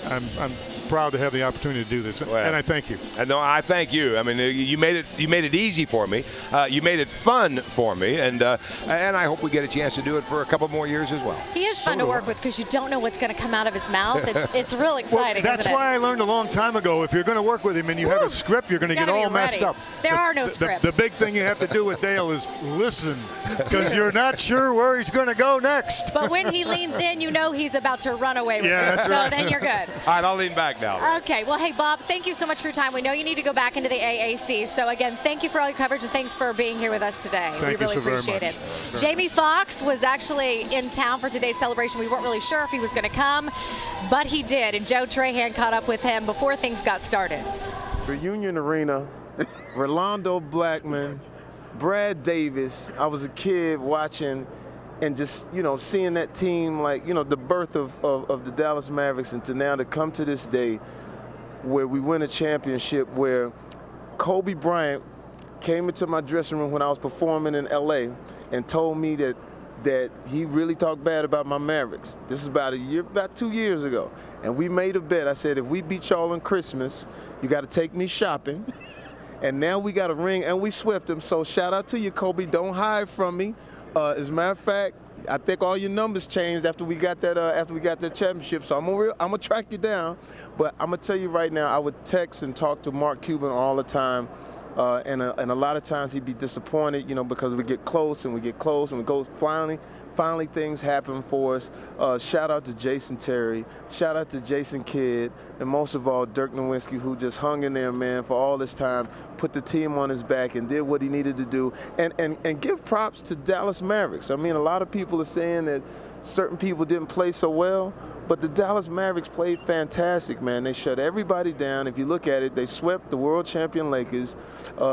I'm proud to have the opportunity to do this, and I thank you. No, I thank you. I mean, you made it easy for me. You made it fun for me, and I hope we get a chance to do it for a couple more years as well. He is fun to work with because you don't know what's going to come out of his mouth. It's real exciting. Well, that's why I learned a long time ago. If you're going to work with him and you have a script, you're going to get all messed up. There are no scripts. The big thing you have to do with Dale is listen, because you're not sure where he's going to go next. But when he leans in, you know he's about to run away with you. That's so right. then you're good. All right, I'll lean back now. Okay. Well, hey, Bob, thank you so much for your time. We know you need to go back into the AAC. So, again, thank you for all your coverage, and thanks for being here with us today. Thank we really you so appreciate very it. much. Jamie Foxx was actually in town for today's celebration. We weren't really sure if he was going to come, but he did. And Joe Trahan caught up with him before things got started. The Union Arena, Rolando Blackman, Brad Davis. I was a kid watching and just, seeing that team, like, the birth of the Dallas Mavericks, and to come to this day where we win a championship, where Kobe Bryant came into my dressing room when I was performing in LA and told me that he really talked bad about my Mavericks. This is about 2 years ago. And we made a bet. I said, if we beat y'all on Christmas, you got to take me shopping. And now we got a ring, and we swept him. So shout out to you, Kobe. Don't hide from me. As a matter of fact, I think all your numbers changed after we got that championship. So I'm gonna track you down. But I'm gonna tell you right now, I would text and talk to Mark Cuban all the time. And a lot of times he'd be disappointed, because we get close and we go finally things happen for us. Shout out to Jason Terry, shout out to Jason Kidd, and most of all, Dirk Nowitzki, who just hung in there, man, for all this time, put the team on his back and did what he needed to do. And give props to Dallas Mavericks. I mean, a lot of people are saying that certain people didn't play so well, but the Dallas Mavericks played fantastic, man. They shut everybody down. If you look at it, they swept the world champion Lakers.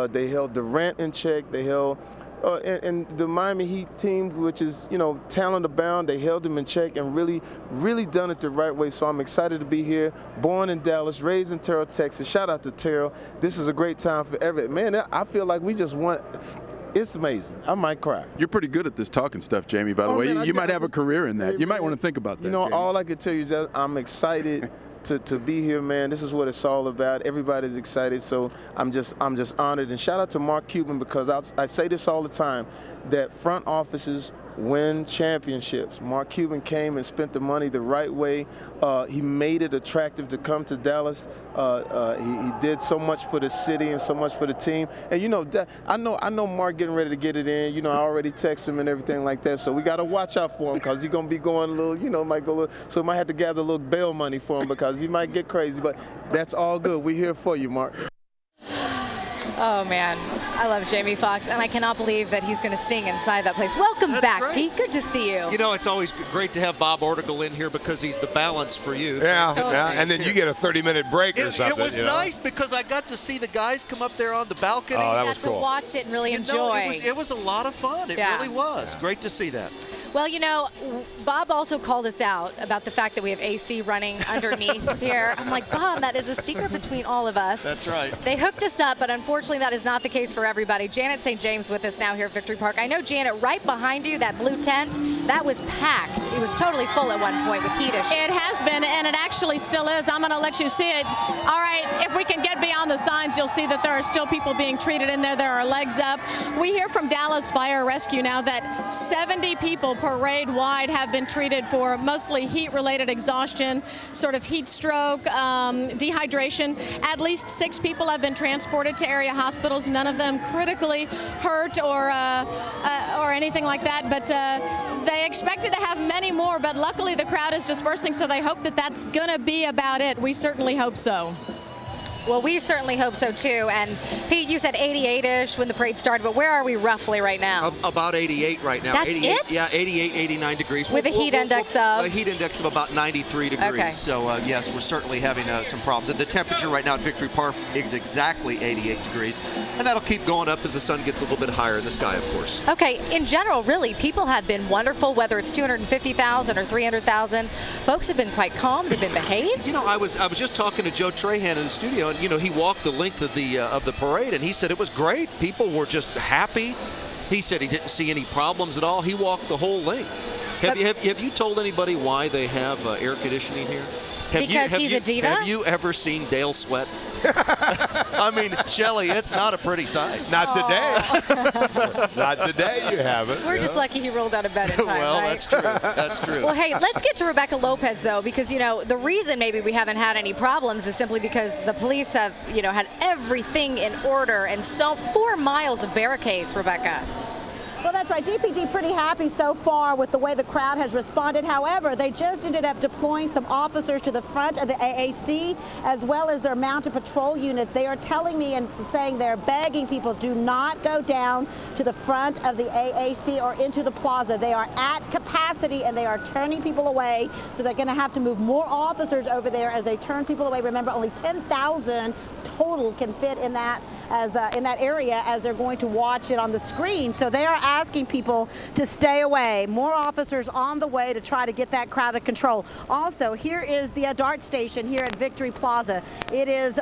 They held Durant in check. They held and the Miami Heat team, which is, talent abound, they held them in check and really done it the right way. So I'm excited to be here. Born in Dallas, raised in Terrell, Texas. Shout out to Terrell. This is a great time for everyone. Man, I feel like we just won. It's amazing. I might cry. You're pretty good at this talking stuff, Jamie, by the way. Man, you might have a carear in that. You might want to think about that. Jamie. All I can tell you is that I'm excited to be here, man. This is what it's all about. Everybody's excited, so I'm just honored. And shout out to Mark Cuban, because I say this all the time, that front offices win championships. Mark Cuban came and spent the money the right way. He made it attractive to come to Dallas. He did so much for the city and so much for the team. And I know Mark getting ready to get it in. I already texted him and everything like that. So we got to watch out for him, because he's gonna be going a little, might go a little. So we might have to gather a little bail money for him, because he might get crazy. But that's all good. We're here for you, Mark. Oh, man. I love Jamie Foxx, and I cannot believe that he's going to sing inside that place. Welcome back, great. Pete. Good to see you. You know, it's always great to have Bob Ortigal in here because he's the balance for you. Yeah, and then you get a 30-minute break or something. It was nice because I got to see the guys come up there on the balcony. Oh, that got was cool. to watch it and really enjoy. It was a lot of fun. It really was. Great to see that. Well, you know, Bob also called us out about the fact that we have AC running underneath here. I'm like, Bob, that is a secret between all of us. That's right. They hooked us up, but unfortunately that is not the case for everybody. Janet St. James with us now here at Victory Park. I know, Janet, right behind you, that blue tent, that was packed. It was totally full at one point with heat issues. It has been, and it actually still is. I'm going to let you see it. All right, if we can get beyond the signs, you'll see that there are still people being treated in there. There are legs up. We hear from Dallas Fire Rescue now that 70 people parade-wide have been treated for mostly heat-related exhaustion, sort of heat stroke, dehydration. At least 6 people have been transported to area hospitals, none of them critically hurt or anything like that, but they expected to have many more, but luckily the crowd is dispersing, so they hope that that's going to be about it. We certainly hope so. Well, we certainly hope so, too. And, Pete, you said 88-ish when the parade started, but where are we roughly right now? About 88 right now. That's 88, it? Yeah, 88, 89 degrees. With a heat index of? A heat index of about 93 degrees. Okay. So, yes, we're certainly having some problems. And the temperature right now at Victory Park is exactly 88 degrees. And that'll keep going up as the sun gets a little bit higher in the sky, of course. Okay, in general, really, people have been wonderful, whether it's 250,000 or 300,000. Folks have been quite calm. They've been behaved. You know, I was just talking to Joe Trahan in the studio, and, you know, he walked the length of the parade, and he said it was great. People were just happy. He said he didn't see any problems at all. He walked the whole length. Have you told anybody why they have air conditioning here? Because he's a diva? Have you ever seen Dale sweat? I mean, Shelley, it's not a pretty sight. Not today. Not today you haven't. We're just lucky he rolled out of bed in time, well, right? that's true. That's true. Well, hey, let's get to Rebecca Lopez, though, because, you know, the reason maybe we haven't had any problems is simply because the police have, you know, had everything in order, and so 4 miles of barricades, Rebecca. Well, that's right. DPD pretty happy so far with the way the crowd has responded. However, they just ended up deploying some officers to the front of the AAC, as well as their mounted patrol units. They are telling me and saying they're begging people, do not go down to the front of the AAC or into the plaza. They are at capacity, and they are turning people away. So they're going to have to move more officers over there as they turn people away. Remember, only 10,000 total can fit in that in that area as they're going to watch it on the screen. So they are asking people to stay away. More officers on the way to try to get that crowd under control. Also, here is the dart station here at Victory Plaza. It is,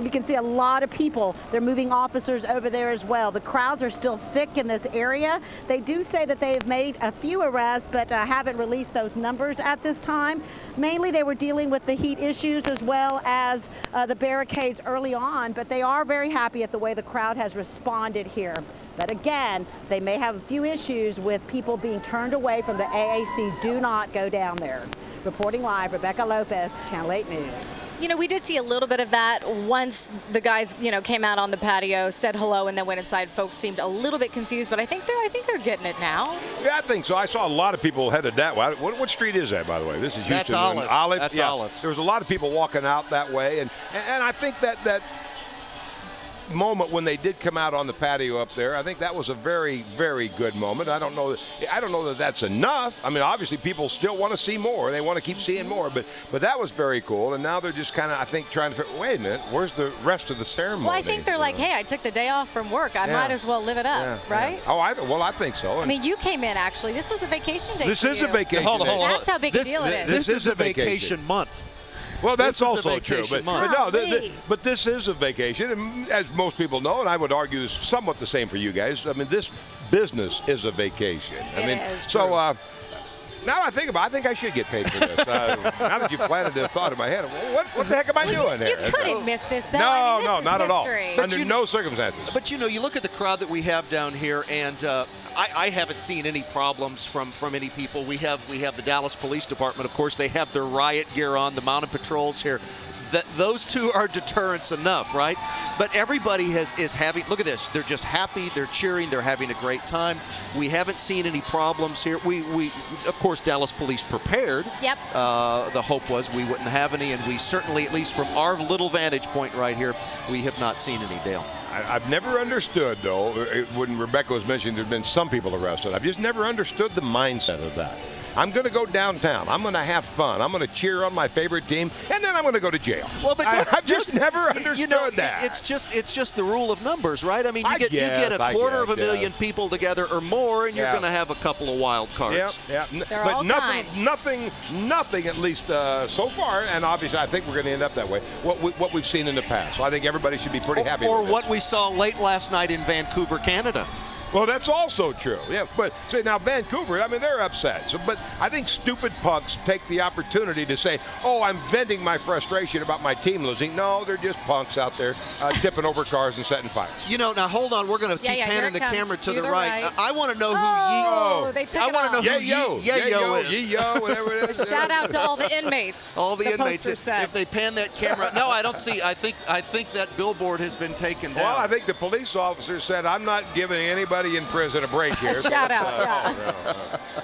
you can see a lot of people. They're moving officers over there as well. The crowds are still thick in this area. They do say that they've made a few arrests, but haven't released those numbers at this time. Mainly they were dealing with the heat issues as well as the barricades early on, but they are very happy at the way the crowd has responded here. But again, they may have a few issues with people being turned away from the AAC. Do not go down there. Reporting live, Rebecca Lopez, Channel 8 News. You know, we did see a little bit of that once the guys, you know, came out on the patio, said hello, and then went inside. Folks seemed a little bit confused, but I think they're getting it now. Yeah, I think so. I saw a lot of people headed that way. What street is that, by the way? This is Houston. That's Olive. Olive. That's yeah. Olive. There was a lot of people walking out that way, and I think that moment when they did come out on the patio up there, I think that was a very, very good moment. I don't know that that's enough. I mean, obviously people still want to see more. They want to keep seeing more, but that was very cool. And now they're just kind of, I think, trying to figure, wait a minute, where's the rest of the ceremony? Well, I think they're like, hey, I took the day off from work. I might as well live it up, right? Yeah. Oh, I think so. I mean, you came in, actually. This was a vacation day. This is a vacation day. That's how big a deal it is. This is a vacation month. Well, that's also true, but this is a vacation, and as most people know, and I would argue it's somewhat the same for you guys. I mean, this business is a vacation. So now I think about it, I think I should get paid for this. Now that you've planted this thought in my head, what the heck am I doing here? You couldn't miss this, though. No, not at all. But Under no circumstances. But, you know, you look at the crowd that we have down here, and I haven't seen any problems from any people. We have the Dallas Police Department, of course. They have their riot gear on, the mounted patrols here. Those two are deterrents enough, right? But everybody is having, look at this, they're just happy, they're cheering, they're having a great time. We haven't seen any problems here. We of course, Dallas Police prepared. Yep. The hope was we wouldn't have any, and we certainly, at least from our little vantage point right here, we have not seen any, Dale. I've never understood, though, when Rebecca was mentioning there's been some people arrested. I've just never understood the mindset of that. I'm going to go downtown. I'm going to have fun. I'm going to cheer on my favorite team, and then I'm going to go to jail. Well, but I've just never understood that. It's just the rule of numbers, right? I mean, you get a quarter of a million people together or more, and you're going to have a couple of wild cards. Yeah. But nothing, at least so far, and obviously I think we're going to end up that way, what we've seen in the past. So I think everybody should be pretty happy with Or what we saw late last night in Vancouver, Canada. Well, that's also true. Yeah, but say now Vancouver, I mean, they're upset. So, but I think stupid punks take the opportunity to say, "Oh, I'm venting my frustration about my team losing." No, they're just punks out there tipping over cars and setting fires. Now hold on. We're going to keep panning the camera to the right. I want to know who I want to know who Yayo is. Yayo, whatever it is. Shout out to all the inmates. All the inmates. If they pan that camera, no, I don't see. I think that billboard has been taken down. Well, I think the police officer said, "I'm not giving anybody in prison a break here." Shout out,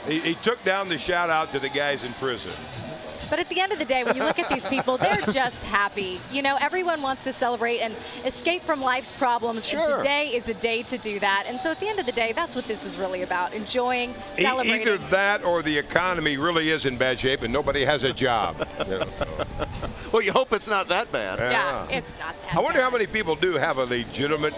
He took down the shout out to the guys in prison. But at the end of the day, when you look at these people, they're just happy. Everyone wants to celebrate and escape from life's problems. Sure. And today is a day to do that. And so at the end of the day, that's what this is really about, enjoying, celebrating. Either that or the economy really is in bad shape and nobody has a job. Well, you hope it's not that bad. Yeah, it's not that I wonder how many people do have a legitimate,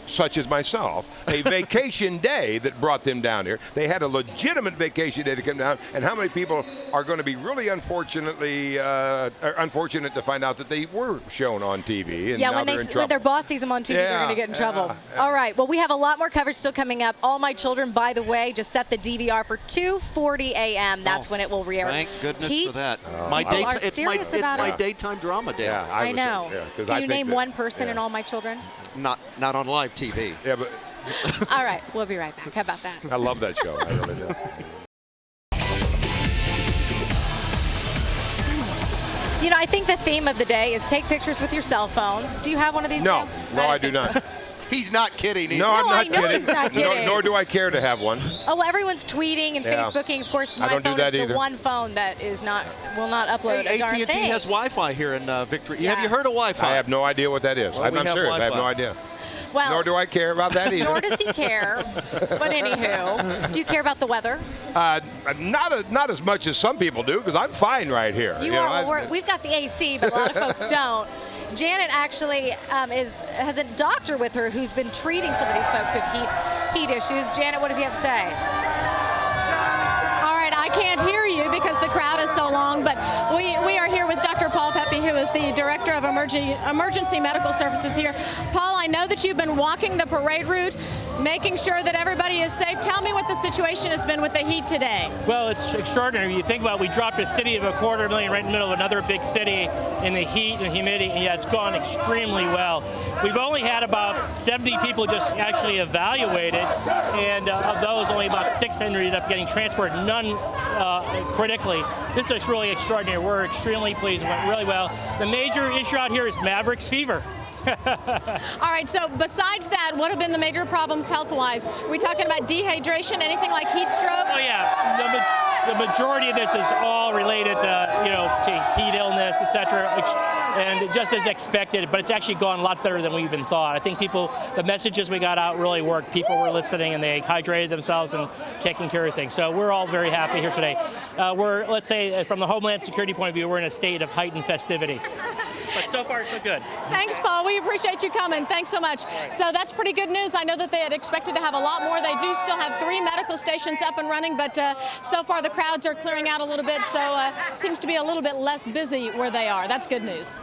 such as myself, a vacation day that brought them down here. They had a legitimate vacation day to come down, and how many people are going to be really unfortunate to find out that they were shown on TV, and now they're in trouble. When their boss sees them on TV, they're going to get in trouble. All right, well, we have a lot more coverage still coming up. All My Children, by the way, just set the DVR for 2:40 a.m. That's when it will re-air. Thank goodness for that. It's my daytime drama day. Yeah, I know. Can you name one person in All My Children? Not on live TV. Yeah, but. All right, we'll be right back. How about that? I love that show. I really do. I think the theme of the day is take pictures with your cell phone. Do you have one of these? No, I do not. He's not kidding either. No, I'm not kidding. He's not kidding. Nor do I care to have one. Oh, well, everyone's tweeting and Facebooking. Of course, my phone is the one phone that will not upload a darn thing. AT&T has Wi-Fi here in Victory. Have you heard of Wi-Fi? I have no idea what that is. Well, I'm not sure. I have no idea. Well, nor do I care about that either. Nor does he care. But anywho, do you care about the weather? Not as much as some people do, because I'm fine right here. We've got the AC, but a lot of folks don't. Janet actually has a doctor with her who's been treating some of these folks with heat issues. Janet, what does he have to say? All right, I can't hear you because the crowd is so long, but we are here with Dr. Paul Pepe, who is the Director of Emergency Medical Services here. Paul, I know that you've been walking the parade route, making sure that everybody is safe. Tell me what the situation has been with the heat today. Well, it's extraordinary. You think about it, we dropped a city of 250,000 right in the middle of another big city in the heat and humidity, and it's gone extremely well. We've only had about 70 people just actually evaluated, and of those, only about 600 ended up getting transported, none critically. This is really extraordinary. We're extremely pleased. It went really well. The major issue out here is Mavericks fever. All right, so besides that, what have been the major problems health-wise? Are we talking about dehydration, anything like heat stroke? Oh, yeah. The majority of this is all related to heat illness, etc., and just as expected, but it's actually gone a lot better than we even thought. I think the messages we got out really worked. People were listening, and they hydrated themselves and taking care of things. So we're all very happy here today. Let's say, from the Homeland Security point of view, we're in a state of heightened festivity. But so far, so good. Thanks, Paul. We appreciate you coming. Thanks so much. So that's pretty good news. I know that they had expected to have a lot more. They do still have 3 medical stations up and running, but so far the crowds are clearing out a little bit, so seems to be a little bit less busy where they are. That's good news.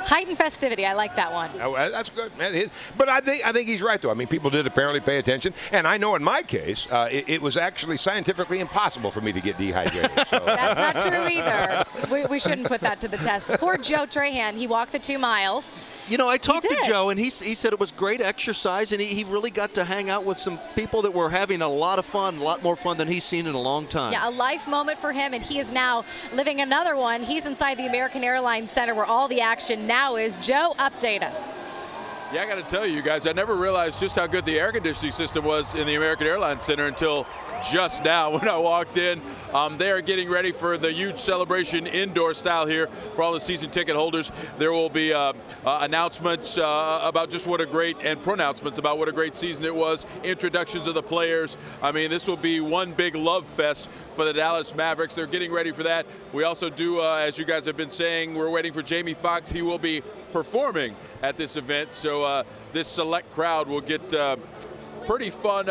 Heightened festivity. I like that one. Oh, that's good, man. But I think he's right, though. I mean, people did apparently pay attention. And I know in my case, it was actually scientifically impossible for me to get dehydrated. So. That's not true either. We shouldn't put that to the test. Poor Joe Trahan. He walked the 2 miles. I talked to Joe, and he said it was great exercise, and he really got to hang out with some people that were having a lot of fun, a lot more fun than he's seen in a long time. Yeah, a life moment for him, and he is now living another one. He's inside the American Airlines Center where all the action now is. Joe, update us. Yeah, I got to tell you guys, I never realized just how good the air conditioning system was in the American Airlines Center until just now when I walked in. They are getting ready for the huge celebration indoor style here for all the season ticket holders. There will be announcements about just what a great, and pronouncements about what a great season it was, introductions of the players. I mean, this will be one big love fest for the Dallas Mavericks. They're getting ready for that. We also do, as you guys have been saying, we're waiting for Jamie Foxx. He will be performing at this event, so this select crowd will get pretty fun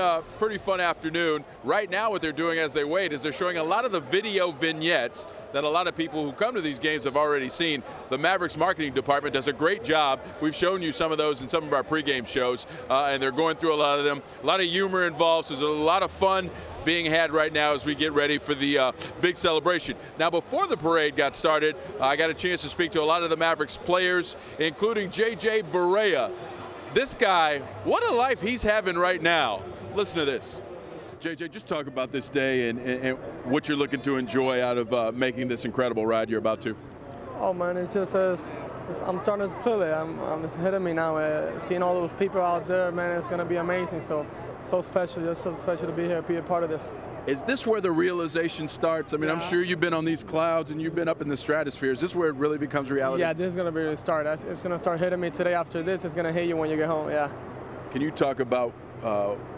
afternoon. Right now what they're doing as they wait is they're showing a lot of the video vignettes that a lot of people who come to these games have already seen. The Mavericks marketing department does a great job. We've shown you some of those in some of our pregame shows, and they're going through a lot of them. A lot of humor involved, so there's a lot of fun being had right now as we get ready for the big celebration. Now, before the parade got started, I got a chance to speak to a lot of the Mavericks players, including J.J. Barea. This guy, what a life he's having right now. Listen to this. JJ, just talk about this day and what you're looking to enjoy out of making this incredible ride you're about to. Oh man, it's just I'm starting to feel it. It's hitting me now. Seeing all those people out there, man, it's gonna be amazing. So special, just so special to be here, be a part of this. Is this where the realization starts? I mean, yeah. I'm sure you've been on these clouds and you've been up in the stratosphere. Is this where it really becomes reality? Yeah, this is gonna be the start. It's gonna start hitting me today. After this, it's gonna hit you when you get home. Yeah. Can you talk about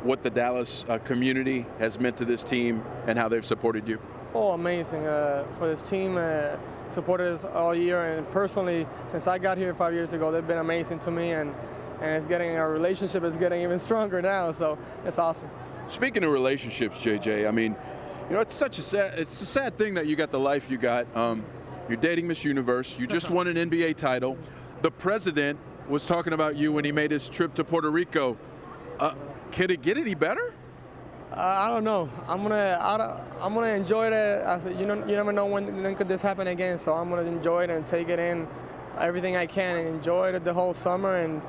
what the Dallas community has meant to this team and how they've supported you? Oh, amazing. For this team, supported us all year, and personally, since I got here 5 years ago, they've been amazing to me, and our relationship is getting even stronger now, so it's awesome. Speaking of relationships, JJ, I mean, you know, it's a sad thing that you got the life you got. You're dating Miss Universe. You just won an NBA title. The president was talking about you when he made his trip to Puerto Rico. Can it get any better? I don't know. I'm gonna enjoy it. I said, you never know when could this happen again. So I'm gonna enjoy it and take it in, everything I can, and enjoy it the whole summer. And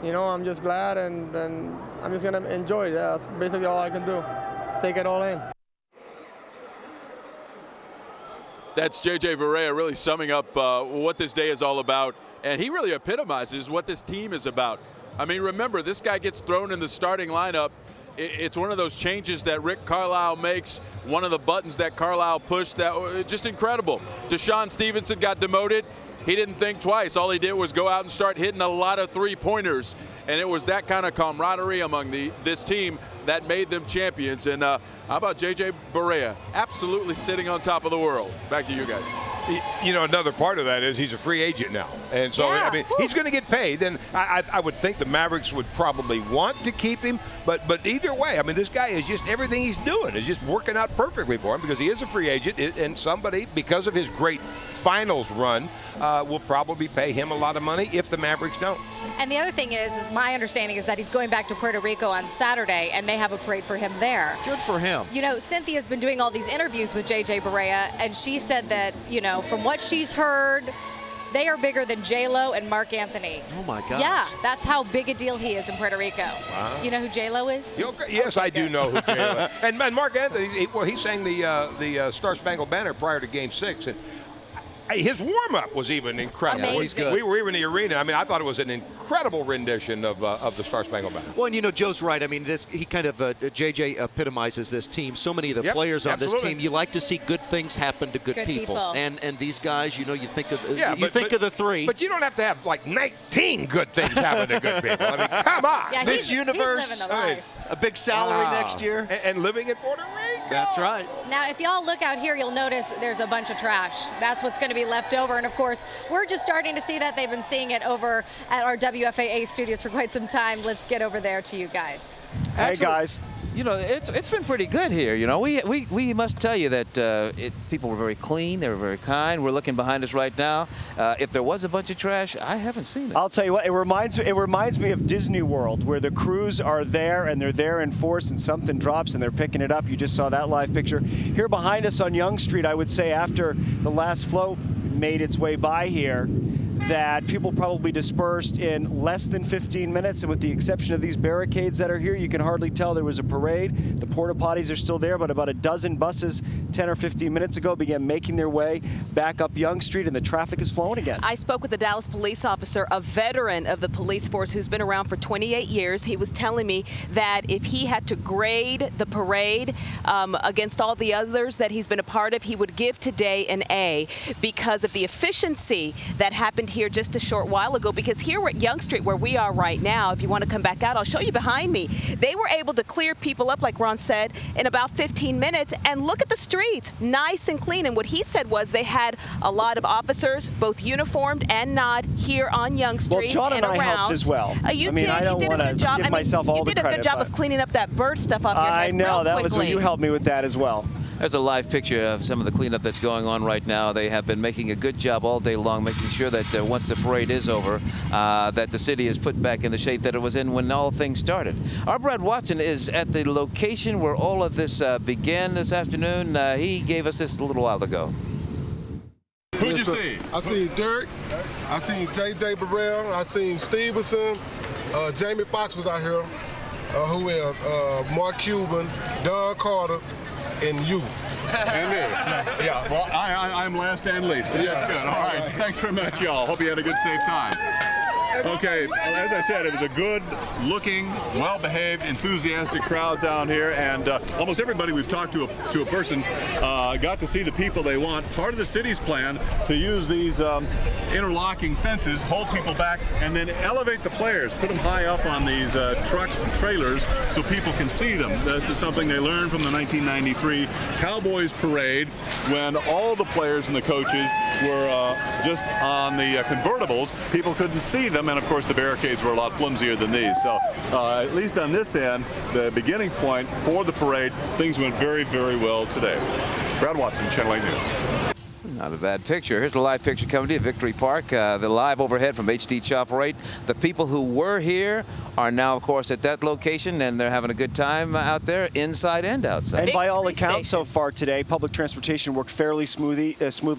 you know, I'm just glad, and I'm just gonna enjoy it. Yeah, that's basically all I can do. Take it all in. That's J.J. Barea really summing up what this day is all about, and he really epitomizes what this team is about. I mean, remember, this guy gets thrown in the starting lineup. It's one of those changes that Rick Carlisle makes, one of the buttons that Carlisle pushed, that just incredible. Deshaun Stevenson got demoted. He didn't think twice. All he did was go out and start hitting a lot of three-pointers, and it was that kind of camaraderie among this team that made them champions. And how about J.J. Barea? Absolutely sitting on top of the world. Back to you guys. You know, another part of that is he's a free agent now. And so, yeah. I mean, he's going to get paid. And I would think the Mavericks would probably want to keep him. But either way, I mean, this guy is just, everything he's doing is just working out perfectly for him because he is a free agent. And somebody, because of his great finals run, will probably pay him a lot of money if the Mavericks don't. And the other thing is my understanding is that he's going back to Puerto Rico on Saturday, and they have a parade for him there. Good for him. You know, Cynthia's been doing all these interviews with J.J. Barea, and she said that, you know, from what she's heard, they are bigger than J-Lo and Mark Anthony. Oh, my gosh. Yeah, that's how big a deal he is in Puerto Rico. Wow. You know who J-Lo is? Yes, I do know who J-Lo is. And Mark Anthony, he sang the Star Spangled Banner prior to Game 6. And his warm-up was even incredible. Amazing. We were in the arena. I mean, I thought it was an incredible rendition of the Star Spangled Banner. Well, and you know, Joe's right. I mean, he kind of, JJ epitomizes this team. So many of the players on this team, you like to see good things happen to good people. And these guys, you know, you think of the three. But you don't have to have like 19 good things happen to good people. I mean, come on. Yeah, Miss Universe, a big salary next year. And living in Puerto Rico. That's right. Now, if y'all look out here, you'll notice there's a bunch of trash. That's what's going to be left over. And, of course, we're just starting to see that. They've been seeing it over at our WFAA studios for quite some time. Let's get over there to you guys. Hey, guys. You know, it's been pretty good here. You know, we must tell you that people were very clean. They were very kind. We're looking behind us right now. If there was a bunch of trash, I haven't seen it. I'll tell you what. It reminds me of Disney World, where the crews are there and they're there in force, and something drops and they're picking it up. You just saw that live picture here behind us on Yonge Street. I would say after the last float made its way by here, that people probably dispersed in less than 15 minutes, and with the exception of these barricades that are here, you can hardly tell there was a parade. The porta potties are still there, but about a dozen buses 10 or 15 minutes ago began making their way back up Yonge Street, and the traffic is flowing again. I spoke with a Dallas police officer, a veteran of the police force who's been around for 28 years. He was telling me that if he had to grade the parade against all the others that he's been a part of, he would give today an A because of the efficiency that happened here just a short while ago. Because here we're at Yonge Street, where we are right now, if you want to come back out, I'll show you behind me. They were able to clear people up, like Ron said, in about 15 minutes. And look at the streets, nice and clean. And what he said was they had a lot of officers, both uniformed and not, here on Yonge Street. Well, John and I helped as well. You I mean, did. I don't want to give myself all the credit. You did a good job of cleaning up that bird stuff off your head. I know, that was when you helped me with that as well. There's a live picture of some of the cleanup that's going on right now. They have been making a good job all day long, making sure that once the parade is over, that the city is put back in the shape that it was in when all things started. Our Brad Watson is at the location where all of this began this afternoon. He gave us this a little while ago. Who'd you see? I seen Dirk, I seen J.J. Burrell, I seen Stevenson, Jamie Foxx was out here, who else? Mark Cuban, Don Carter, and you. And me. Yeah, well, I'm last and least, but that's good. All right, thanks very much, y'all. Hope you had a good, safe time. Okay, as I said, it was a good-looking, well-behaved, enthusiastic crowd down here, and almost everybody we've talked to a person got to see the people they want. Part of the city's plan to use these interlocking fences, hold people back, and then elevate the players, put them high up on these trucks and trailers so people can see them. This is something they learned from the 1993 Cowboys parade, when all the players and the coaches were just on the convertibles. People couldn't see them, and of course the barricades were a lot flimsier than these. So at least on this end, the beginning point for the parade, things went very, very well today. Brad Watson, Channel 8 News. Not a bad picture. Here's a live picture coming to you at Victory Park. The live overhead from HD Chop Rate. The people who were here are now, of course, at that location, and they're having a good time out there, inside and outside. And by all accounts so far today, public transportation worked fairly smoothly.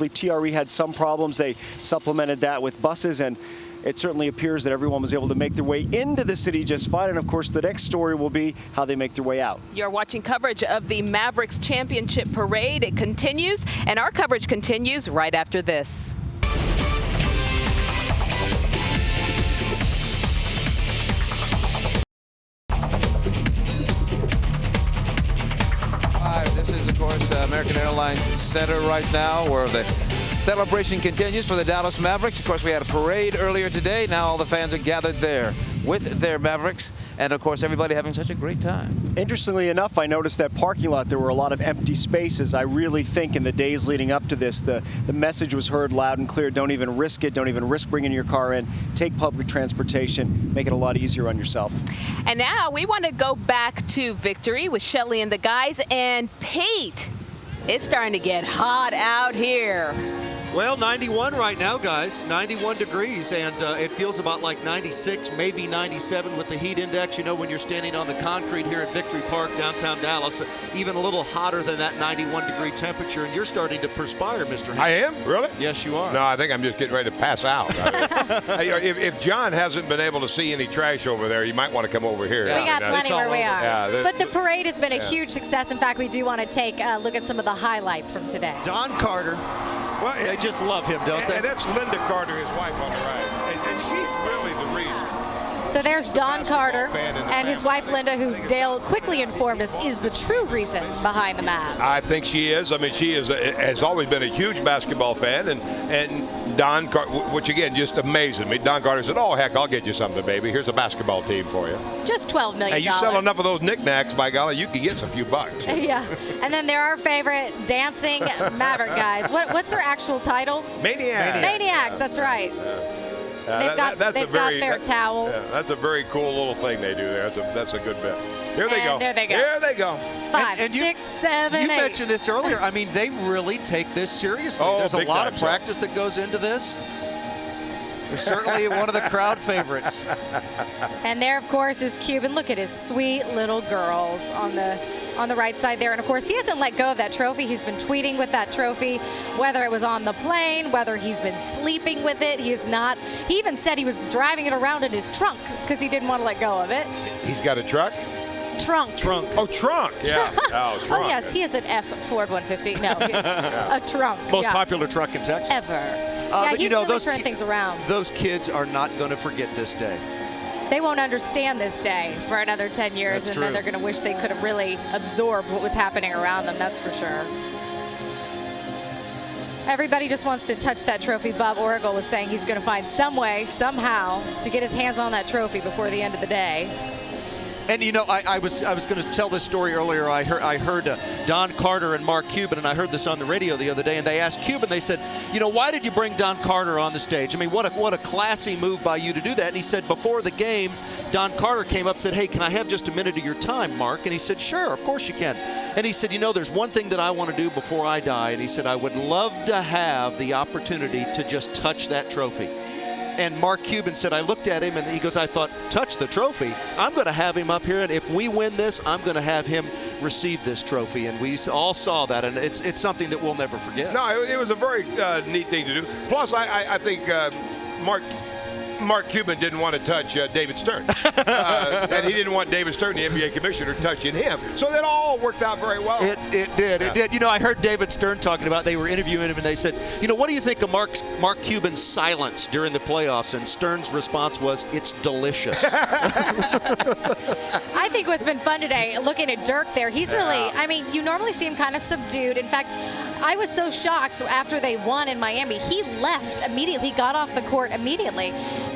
TRE had some problems. They supplemented that with buses, and it certainly appears that everyone was able to make their way into the city just fine. And of course, the next story will be how they make their way out. You're watching coverage of the Mavericks Championship Parade. It continues, and our coverage continues right after this. This is, of course, American Airlines Center right now, where the celebration continues for the Dallas Mavericks. Of course, we had a parade earlier today. Now all the fans are gathered there with their Mavericks, and of course everybody having such a great time. Interestingly enough, I noticed that parking lot, there were a lot of empty spaces. I really think in the days leading up to this, the message was heard loud and clear. Don't even risk it. Don't even risk bringing your car in. Take public transportation. Make it a lot easier on yourself. And now we want to go back to Victory with Shelly and the guys. And Pete, it's starting to get hot out here. Well, 91 right now, guys. 91 degrees, and it feels about like 96, maybe 97 with the heat index. You know, when you're standing on the concrete here at Victory Park, downtown Dallas, even a little hotter than that 91-degree temperature, and you're starting to perspire, Mr. Hanks. I am? Really? Yes, you are. No, I think I'm just getting ready to pass out. If John hasn't been able to see any trash over there, you might want to come over here. We got plenty where we are. Yeah, but the parade has been a huge success. In fact, we do want to take a look at some of the highlights from today. Don Carter. Well, they just love him, don't they? And that's Linda Carter, his wife, on the right. And she's really the reason. So there's Don Carter and his wife, Linda, who Dale quickly informed us is the true reason behind the Mavs. I think she is. I mean, she has always been a huge basketball fan. And Don Carter, which, again, just amazes me. Don Carter said, oh, heck, I'll get you something, baby. Here's a basketball team for you. Just $12 million. Hey, you sell enough of those knickknacks, by golly, you can get a few bucks. Yeah. And then they're our favorite dancing Maverick guys. What's their actual title? Maniacs. Maniacs, that's right. They've got their towels. Yeah, that's a very cool little thing they do there. That's a good bit. Here they go. There they go. Here they go. 5, 6, 7, 8. You mentioned this earlier. I mean, they really take this seriously. Oh, there's a lot of so. practice that goes into this. Certainly one of the crowd favorites. And there, of course, is Cuban. Look at his sweet little girls on the right side there. And, of course, he hasn't let go of that trophy. He's been tweeting with that trophy, whether it was on the plane, whether he's been sleeping with it. He is not. He even said he was driving it around in his trunk because he didn't want to let go of it. He's got a truck? Trunk. Oh, trunk. Yeah. Oh, trunk. Oh, yes, he has an F Ford 150. No, a trunk. Most popular truck in Texas. Ever. But he's really turned things around. Those kids are not going to forget this day. They won't understand this day for another 10 years, That's and true. then they're going to wish they could have really absorbed what was happening around them, that's for sure. Everybody just wants to touch that trophy. Bob Oracle was saying he's going to find some way, somehow, to get his hands on that trophy before the end of the day. And you know, I was going to tell this story earlier. I heard Don Carter and Mark Cuban, and I heard this on the radio the other day. And they asked Cuban, they said, you know, why did you bring Don Carter on the stage? I mean, what a classy move by you to do that. And he said before the game, Don Carter came up and said, hey, can I have just a minute of your time, Mark? And he said, sure, of course you can. And he said, you know, there's one thing that I want to do before I die. And he said, I would love to have the opportunity to just touch that trophy. And Mark Cuban said, I looked at him and he goes, I thought, touch the trophy? I'm going to have him up here, and if we win this, I'm going to have him receive this trophy. And we all saw that, and it's something that we'll never forget. No, it was a very neat thing to do. Plus, I think Mark Cuban didn't want to touch David Stern. And he didn't want David Stern, the NBA commissioner, touching him. So that all worked out very well. It did. Yeah. It did. You know, I heard David Stern talking about, they were interviewing him, and they said, you know, what do you think of Mark Cuban's silence during the playoffs? And Stern's response was, it's delicious. I think what's been fun today, looking at Dirk there, he's really, I mean, you normally see him kind of subdued. In fact, I was so shocked after they won in Miami. He left immediately, got off the court immediately.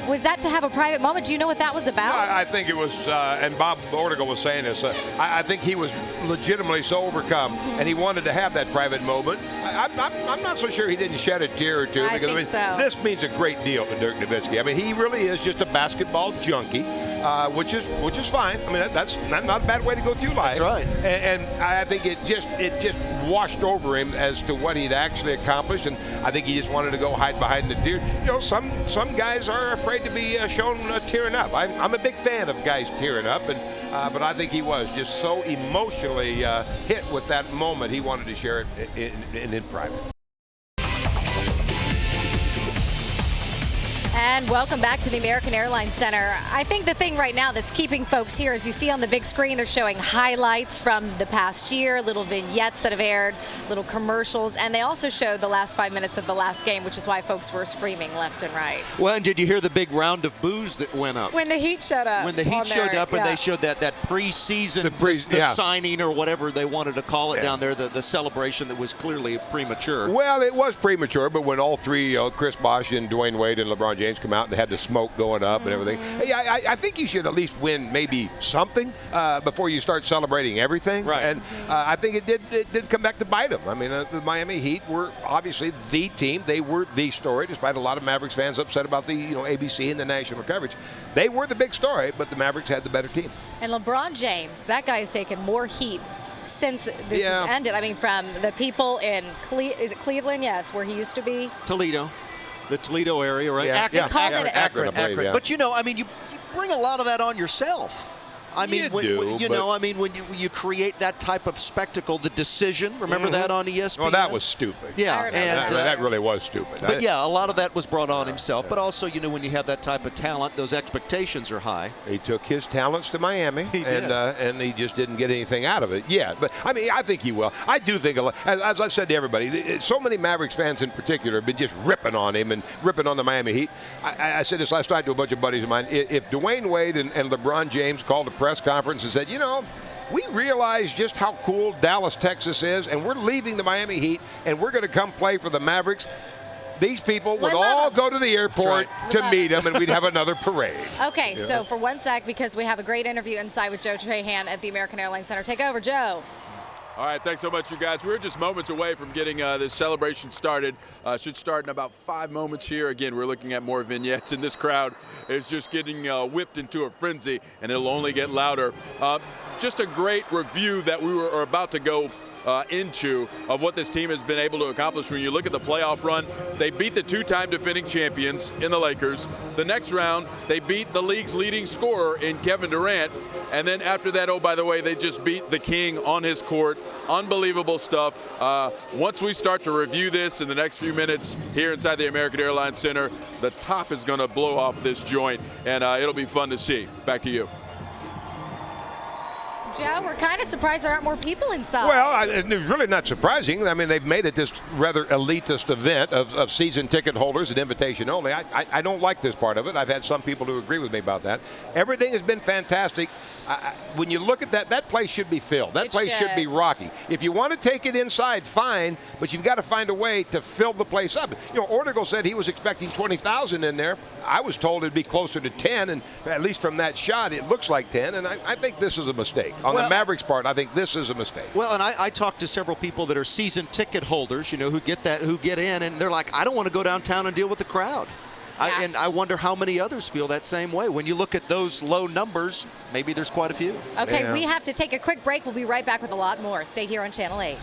Was that to have a private moment? Do you know what that was about? I think it was, and Bob Ortigal was saying this, I think he was legitimately so overcome, and he wanted to have that private moment. I'm not so sure he didn't shed a tear or two. I think so. This means a great deal to Dirk Nowitzki. I mean, he really is just a basketball junkie. Which is fine. I mean, that's not a bad way to go through life. That's right. And I think it just washed over him as to what he'd actually accomplished, and I think he just wanted to go hide behind the tears. You know, some guys are afraid to be shown tearing up. I'm a big fan of guys tearing up, and but I think he was just so emotionally hit with that moment. He wanted to share it in private. And welcome back to the American Airlines Center. I think the thing right now that's keeping folks here, as you see on the big screen, they're showing highlights from the past year, little vignettes that have aired, little commercials, and they also showed the last 5 minutes of the last game, which is why folks were screaming left and right. Well, and did you hear the big round of boos that went up? When the Heat showed up. When the Heat showed up, and they showed that preseason, the signing or whatever they wanted to call it down there, the celebration that was clearly premature. Well, it was premature, but when all three, Chris Bosh and Dwayne Wade and LeBron James come out and they had the smoke going up and everything. Hey, I think you should at least win maybe something before you start celebrating everything. Right. And I think it did come back to bite them. I mean, the Miami Heat were obviously the team. They were the story, despite a lot of Mavericks fans upset about the ABC and the national coverage. They were the big story, but the Mavericks had the better team. And LeBron James, that guy has taken more heat since this has ended. I mean, from the people in is it Cleveland? Yes, where he used to be. Toledo. The Toledo area, right? Yeah. Akron. Yeah. But I mean, you bring a lot of that on yourself. I mean, when you create that type of spectacle, the decision. Remember that on ESPN? Well, that was stupid. Yeah, and that really was stupid. But yeah, a lot of that was brought on himself. But also, when you have that type of talent, those expectations are high. He took his talents to Miami, and he just didn't get anything out of it yet. But I mean, I think he will. I do think, as I've said to everybody, so many Mavericks fans in particular have been just ripping on him and ripping on the Miami Heat. I said this last night to a bunch of buddies of mine. If Dwayne Wade and LeBron James called a press conference and said, we realize just how cool Dallas, Texas is, and we're leaving the Miami Heat, and we're going to come play for the Mavericks, these people would all go to the airport to meet them, and we'd have another parade. Okay, so for 1 sec, because we have a great interview inside with Joe Trahan at the American Airlines Center. Take over, Joe. All right, thanks so much, you guys. We're just moments away from getting this celebration started. Should start in about 5 moments here. Again, we're looking at more vignettes, and this crowd is just getting whipped into a frenzy, and it'll only get louder. Just a great review that we are about to go into of what this team has been able to accomplish. When you look at the playoff run, they beat the two-time defending champions in the Lakers. The next round, they beat the league's leading scorer in Kevin Durant. And then after that, oh, by the way, they just beat the king on his court. Unbelievable stuff. Once we start to review this in the next few minutes here inside the American Airlines Center, the top is going to blow off this joint, and it'll be fun to see. Back to you. Joe, we're kind of surprised there aren't more people inside. Well, it's really not surprising. I mean, they've made it this rather elitist event of season ticket holders and invitation only. I don't like this part of it. I've had some people who agree with me about that. Everything has been fantastic. When you look at that place should be filled. That place should be rocky. If you want to take it inside, fine, but you've got to find a way to fill the place up. You know, Ortigal said he was expecting 20,000 in there. I was told it'd be closer to 10, and at least from that shot, it looks like 10, and I think this is a mistake. On the Mavericks part, I think this is a mistake. Well, and I talked to several people that are season ticket holders, you know, who get in, and they're like, I don't want to go downtown and deal with the crowd. Yeah. And I wonder how many others feel that same way. When you look at those low numbers, maybe there's quite a few. Okay, we have to take a quick break. We'll be right back with a lot more. Stay here on Channel 8.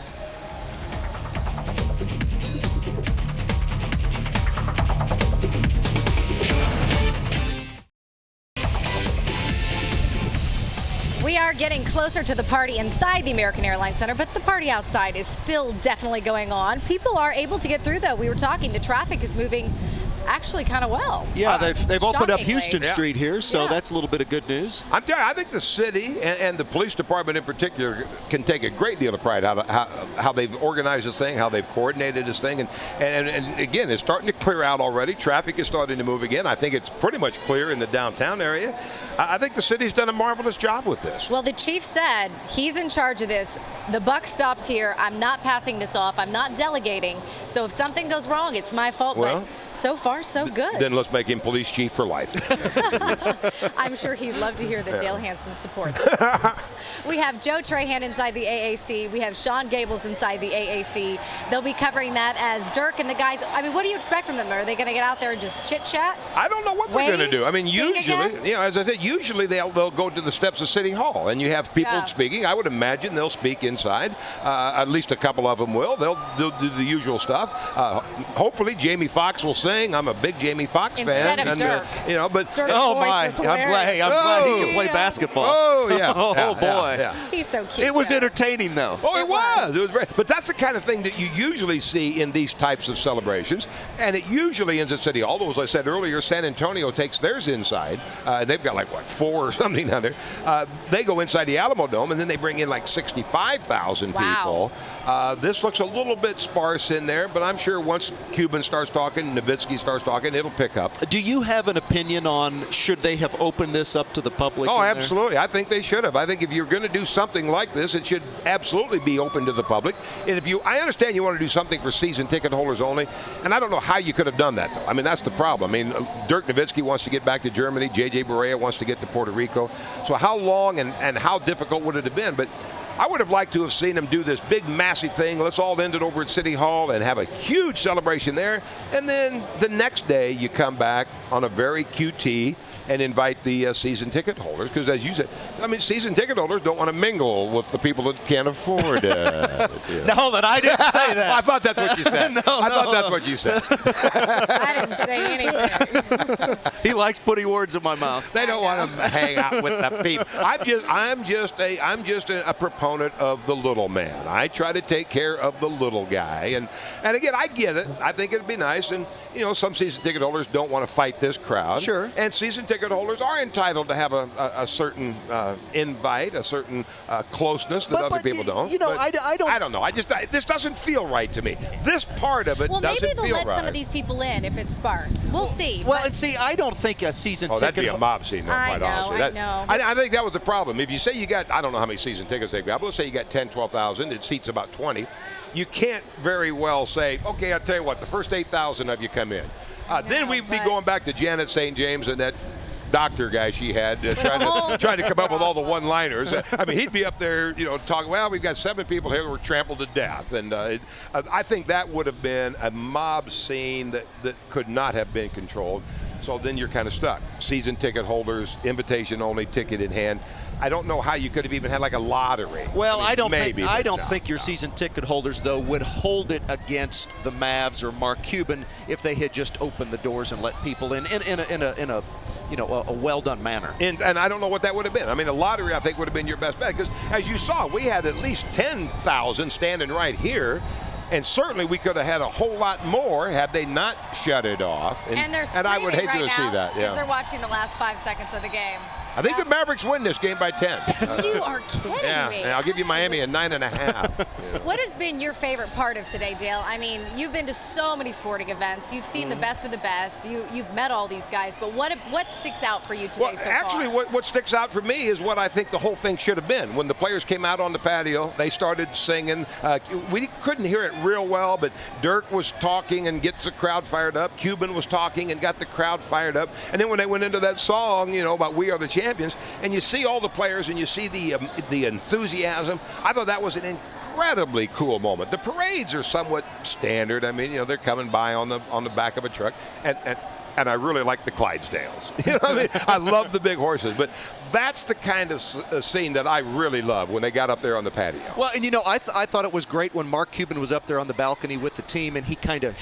We are getting closer to the party inside the American Airlines Center, but the party outside is still definitely going on. People are able to get through, though. We were talking, the traffic is moving actually kind of well. Yeah, they've opened up Houston Street here, so that's a little bit of good news. I'm telling you, I think the city and the police department in particular can take a great deal of pride how they've organized this thing, how they've coordinated this thing, and again, it's starting to clear out already. Traffic is starting to move again. I think it's pretty much clear in the downtown area. I think the city's done a marvelous job with this. Well, the chief said he's in charge of this. The buck stops here. I'm not passing this off. I'm not delegating. So if something goes wrong, it's my fault. Well, but so far, so good. Then let's make him police chief for life. I'm sure he'd love to hear that Dale Hansen supports. We have Joe Trahan inside the AAC. We have Sean Gables inside the AAC. They'll be covering that as Dirk and the guys. I mean, what do you expect from them? Are they going to get out there and just chit-chat? I don't know what they're going to do. I mean, usually, as I said, usually they'll go to the steps of City Hall, and you have people speaking. I would imagine they'll speak inside. At least a couple of them will. They'll do the usual stuff. Hopefully, Jamie Foxx will sing. I'm a big Jamie Foxx fan. Instead of Dirk. But Dirk's I'm glad he can play basketball. Oh yeah. Oh boy. Yeah. He's so cute. It was entertaining though. Oh, it was. It was great. But that's the kind of thing that you usually see in these types of celebrations, and it usually ends at City Hall. Although, as I said earlier, San Antonio takes theirs inside. They've got like 4 or something down there. They go inside the Alamo Dome, and then they bring in like 65,000 people. This looks a little bit sparse in there, but I'm sure once Cuban starts talking, Nowitzki starts talking, it'll pick up. Do you have an opinion on should they have opened this up to the public? Oh, absolutely. I think they should have. I think if you're going to do something like this, it should absolutely be open to the public. And I understand you want to do something for season ticket holders only, and I don't know how you could have done that, though. I mean, that's the problem. I mean, Dirk Nowitzki wants to get back to Germany. J.J. Barea wants to get to Puerto Rico. So how long and how difficult would it have been? But I would have liked to have seen them do this big, massive thing. Let's all end it over at City Hall and have a huge celebration there. And then the next day, you come back on a very QT and invite the season ticket holders. Because as you said, I mean, season ticket holders don't want to mingle with the people that can't afford it. No, that I didn't say that. I thought that's what you said. I thought that's what you said. I didn't say anything. He likes putting words in my mouth. They don't want to hang out with the people. I'm just a proponent of the little man. I try to take care of the little guy. And again, I get it. I think it'd be nice. And, some season ticket holders don't want to fight this crowd. Sure. And season ticket holders are entitled to have a certain invite, a certain closeness that other people don't. I don't know. This doesn't feel right to me. This part of it doesn't feel right. Well, maybe they'll let some of these people in if it's sparse. We'll see. Well, and see, I don't think a season ticket. That'd be a mob scene, though, quite honestly. I know. I think that was the problem. If you say you got, I don't know how many season tickets they've got, but let's say you got 10, 12,000, it seats about 20. You can't very well say, okay, I'll tell you what, the first 8,000 of you come in. Then we'd be going back to Janet St. James and that doctor guy she had trying to come up with all the one-liners. I mean, he'd be up there, talking, well, we've got 7 people here who were trampled to death. And I think that would have been a mob scene that could not have been controlled. So then you're kind of stuck. Season ticket holders, invitation only, ticket in hand. I don't know how you could have even had like a lottery. Well, I don't no, think your season ticket holders though would hold it against the Mavs or Mark Cuban if they had just opened the doors and let people in a well done manner. And I don't know what that would have been. I mean, a lottery I think would have been your best bet because as you saw, we had at least 10,000 standing right here. And certainly we could have had a whole lot more had they not shut it off. And they're screaming I would hate right to now see that. because they're watching the last 5 seconds of the game. I think the Mavericks win this game by 10. You are kidding me. And I'll give you Miami a 9.5. What has been your favorite part of today, Dale? I mean, you've been to so many sporting events. You've seen the best of the best. You've met all these guys. But what sticks out for you today so far? Actually, what sticks out for me is what I think the whole thing should have been. When the players came out on the patio, they started singing. We couldn't hear it real well, but Dirk was talking and gets the crowd fired up. Cuban was talking and got the crowd fired up. And then when they went into that song, about We Are the Champions, and you see all the players and you see the enthusiasm, I thought that was an incredibly cool moment. The parades are somewhat standard. I mean, they're coming by on the back of a truck, and I really like the Clydesdales. I mean, I love the big horses, but that's the kind of scene that I really love when they got up there on the patio. Well, and I thought it was great when Mark Cuban was up there on the balcony with the team, and he kind of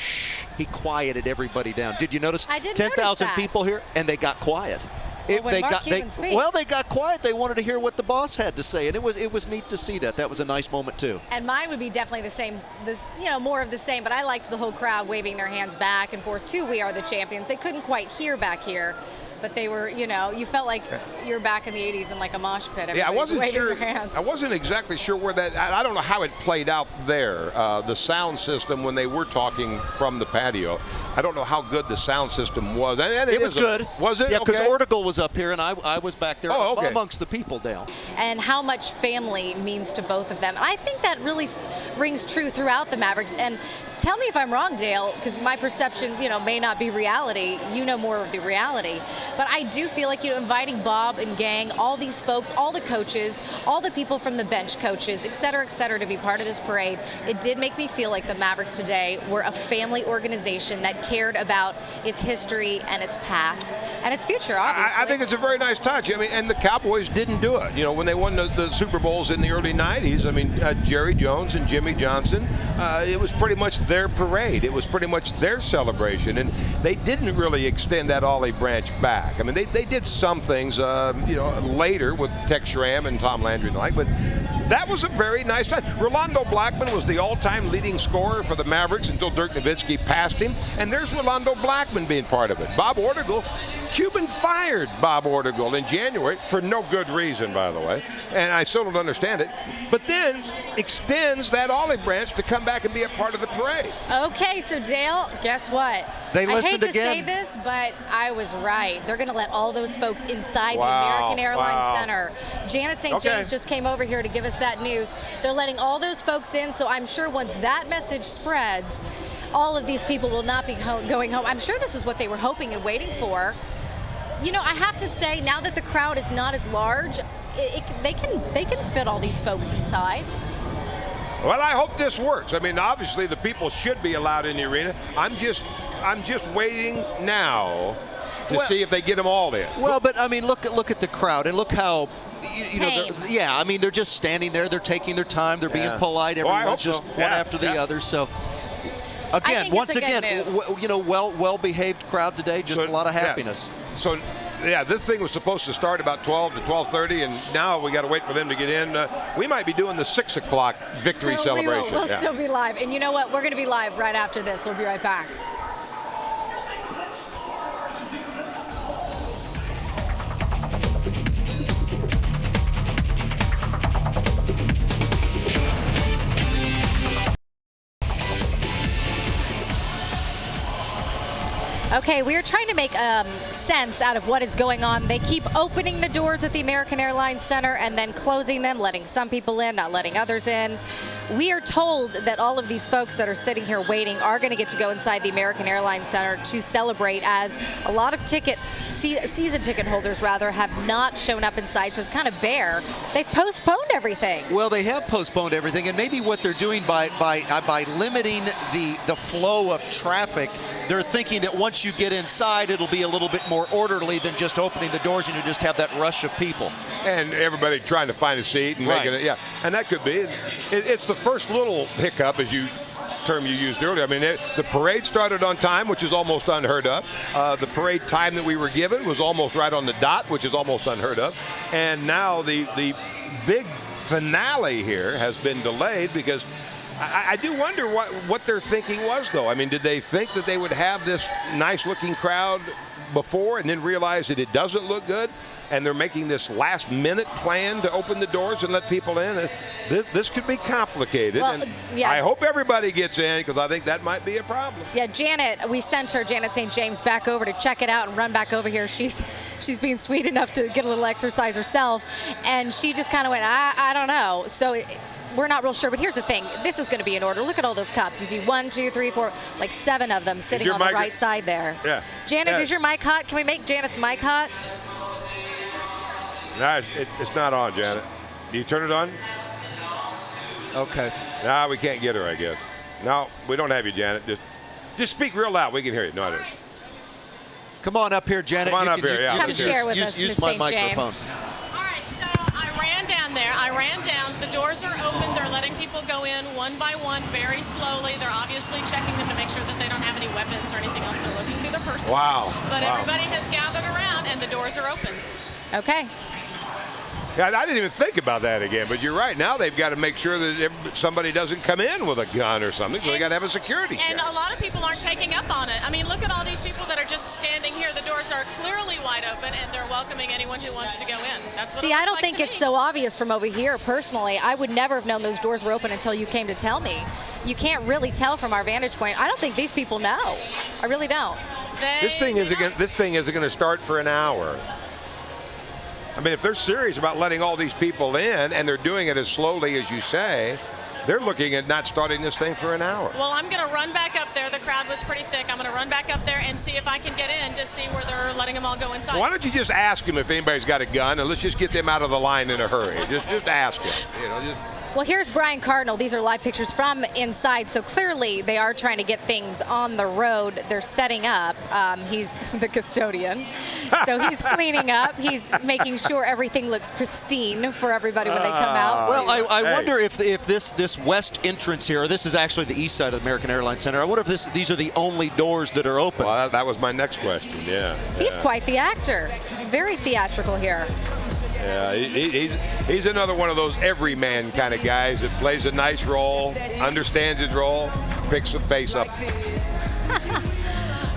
he quieted everybody down. Did you notice? I didn't 10,000 notice people here, and they got quiet. They got quiet. They wanted to hear what the boss had to say, and it was neat to see that. That was a nice moment too. And mine would be definitely the same. More of the same. But I liked the whole crowd waving their hands back and forth to "We Are the Champions." They couldn't quite hear back here, but they were. You felt like you're back in the '80s in like a mosh pit. Yeah, I wasn't waving sure. their hands. I wasn't exactly sure where that. I don't know how it played out there. The sound system when they were talking from the patio. I don't know how good the sound system was. And it was good. Was it? Yeah, because okay. Ortigal was up here, and I was back there amongst the people, Dale. And how much family means to both of them. I think that really rings true throughout the Mavericks. And tell me if I'm wrong, Dale, because my perception, may not be reality. You know more of the reality. But I do feel like, inviting Bob and gang, all these folks, all the coaches, all the people from the bench coaches, et cetera, to be part of this parade, it did make me feel like the Mavericks today were a family organization that cared about its history and its past and its future, obviously. I think it's a very nice touch. I mean, and the Cowboys didn't do it. When they won the Super Bowls in the early 90s, I mean, Jerry Jones and Jimmy Johnson, it was pretty much their parade. It was pretty much their celebration. And they didn't really extend that olive branch back. I mean, they did some things, later with Tex Schramm and Tom Landry and the like, but that was a very nice touch. Rolando Blackman was the all-time leading scorer for the Mavericks until Dirk Nowitzki passed him. And there's Rolando Blackman being part of it. Bob Ortigal, Cuban fired Bob Ortigal in January for no good reason, by the way. And I still don't understand it. But then extends that olive branch to come back and be a part of the parade. Okay, so Dale, guess what? They listened I hate to say again. this, but I was right. They're going to let all those folks inside the American Airlines Center. Janet St. James just came over here to give us that news. They're letting all those folks in, so I'm sure once that message spreads, all of these people will not be going home. I'm sure this is what they were hoping and waiting for. I have to say, now that the crowd is not as large, they can fit all these folks inside. Well, I hope this works. I mean, obviously the people should be allowed in the arena. I'm just waiting now to see if they get them all in. Well, but I mean, look at the crowd and look how. I mean, they're just standing there. They're taking their time. They're being polite. Everyone's just one after the other. So, again, well-behaved crowd today. Just a lot of happiness. So, this thing was supposed to start about 12 to 12:30, and now we got to wait for them to get in. We might be doing the 6 o'clock victory celebration. We'll still be live. And you know what? We're going to be live right after this. We'll be right back. Okay, we are trying to make sense out of what is going on. They keep opening the doors at the American Airlines Center and then closing them, letting some people in, not letting others in. We are told that all of these folks that are sitting here waiting are going to get to go inside the American Airlines Center to celebrate, as a lot of ticket season ticket holders rather have not shown up inside, so it's kind of bare. They've postponed everything. Well, they have postponed everything, and maybe what they're doing by limiting the flow of traffic, they're thinking that once you get inside, it'll be a little bit more orderly than just opening the doors and you just have that rush of people. And everybody trying to find a seat and making it, yeah. And that could be. It's the first little hiccup, as you term you used earlier. I mean, the parade started on time, which is almost unheard of. The parade time that we were given was almost right on the dot, which is almost unheard of. And now the big finale here has been delayed because I do wonder what their thinking was, though. I mean, did they think that they would have this nice-looking crowd before and then realize that it doesn't look good? And they're making this last-minute plan to open the doors and let people in. This could be complicated. Well, and yeah. I hope everybody gets in because I think that might be a problem. Yeah, Janet, we sent her, Janet St. James, back over to check it out and run back over here. She's being sweet enough to get a little exercise herself. And she just kind of went, I don't know. So we're not real sure. But here's the thing. This is going to be in order. Look at all those cups. You see 1, 2, 3, 4, like 7 of them sitting on the right side there. Yeah. Janet, is your mic hot? Can we make Janet's mic hot? No, it's not on, Janet. Do you turn it on? Okay. No, we can't get her, I guess. No, we don't have you, Janet. Just speak real loud. We can hear you. No, I don't. Come on up here, Janet. Come on up here, yeah. Come share with us, use Miss my St. microphone. James. All right, so I ran down there. The doors are open. They're letting people go in one by one very slowly. They're obviously checking them to make sure that they don't have any weapons or anything else. They're looking through their purses. Wow. But everybody has gathered around, and the doors are open. Okay. Yeah, I didn't even think about that again, but you're right. Now they've got to make sure that somebody doesn't come in with a gun or something, so they got to have a security check. And a lot of people aren't taking up on it. I mean, look at all these people that are just standing here. The doors are clearly wide open, and they're welcoming anyone who wants to go in. That's what See, it looks I don't like think to it's me. so obvious from over here, personally. I would never have known those doors were open until you came to tell me. You can't really tell from our vantage point. I don't think these people know. I really don't. This thing isn't going to start for an hour. I mean, if they're serious about letting all these people in and they're doing it as slowly as you say, they're looking at not starting this thing for an hour. Well, I'm going to run back up there. The crowd was pretty thick. I'm going to run back up there and see if I can get in to see where they're letting them all go inside. Why don't you just ask them if anybody's got a gun, and let's just get them out of the line in a hurry. Just ask them. You know, just. Well, here's Brian Cardinal. These are live pictures from inside. So clearly they are trying to get things on the road. They're setting up. He's the custodian. So he's cleaning up. He's making sure everything looks pristine for everybody when they come out. Well, I wonder if this west entrance here, or this is actually the east side of the American Airlines Center, I wonder if these are the only doors that are open. Well, that was my next question, yeah. He's quite the actor. Very theatrical here. Yeah, he's another one of those everyman kind of guys that plays a nice role, understands his role, picks the face up.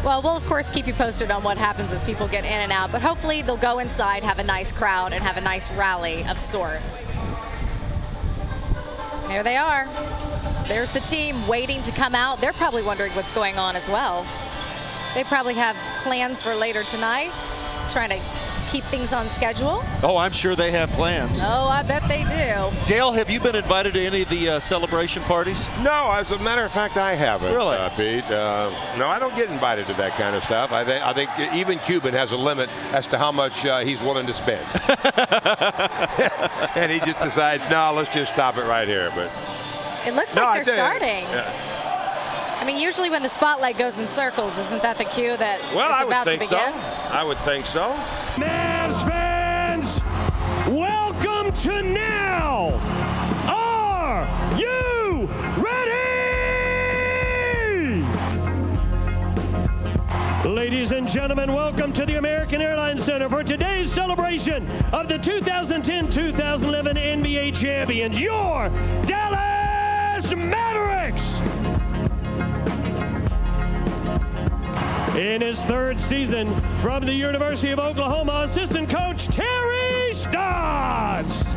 Well, we'll, of course, keep you posted on what happens as people get in and out, but hopefully they'll go inside, have a nice crowd, and have a nice rally of sorts. There they are. There's the team waiting to come out. They're probably wondering what's going on as well. They probably have plans for later tonight, trying to keep things on schedule. Oh, I'm sure they have plans. Oh, I bet they do. Dale, have you been invited to any of the celebration parties? No, as a matter of fact, I haven't. Really? Pete. No, I don't get invited to that kind of stuff. I think even Cuban has a limit as to how much he's willing to spend. And he just decides, no, let's just stop it right here. But it looks like they're starting. Yeah. I mean, usually when the spotlight goes in circles, isn't that the cue that it's about to begin? I would think so. Mavs fans, welcome to now. Are you ready? Ladies and gentlemen, welcome to the American Airlines Center for today's celebration of the 2010-2011 NBA champions, your Dallas Mavericks. In his third season from the University of Oklahoma, assistant coach Terry Stotts.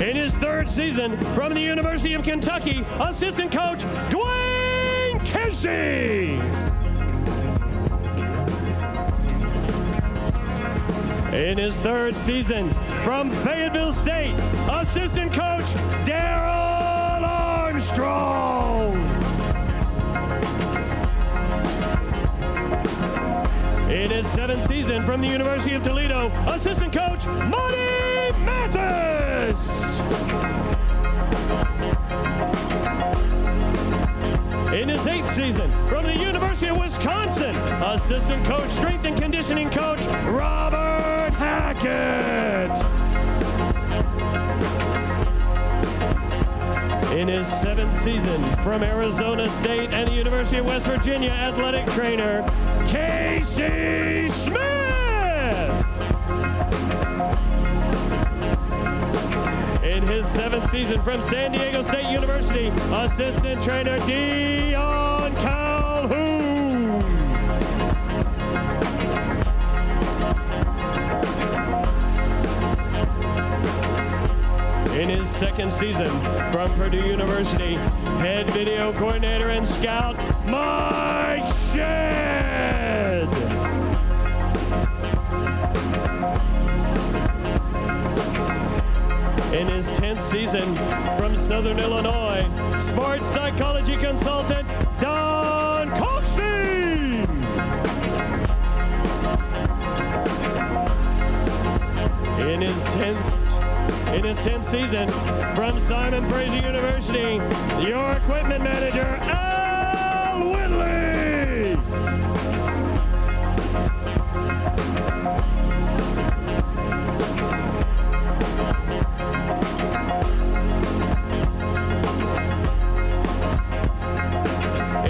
In his third season from the University of Kentucky, assistant coach Dwayne Casey. In his third season from Fayetteville State, assistant coach Daryl Armstrong. In his 7th season from the University of Toledo, assistant coach Monty Mathis. In his 8th season from the University of Wisconsin, assistant coach, strength and conditioning coach Robert Hackett. In his 7th season from Arizona State and the University of West Virginia, athletic trainer Casey Smith. In his 7th season from San Diego State University, assistant trainer Dion Calhoun. In his 2nd season from Purdue University, head video coordinator and scout Mike Shedd. In his 10th season from Southern Illinois, sports psychology consultant Don Kalkstein. In his 10th season from Simon Fraser University, your equipment manager Al Whitley.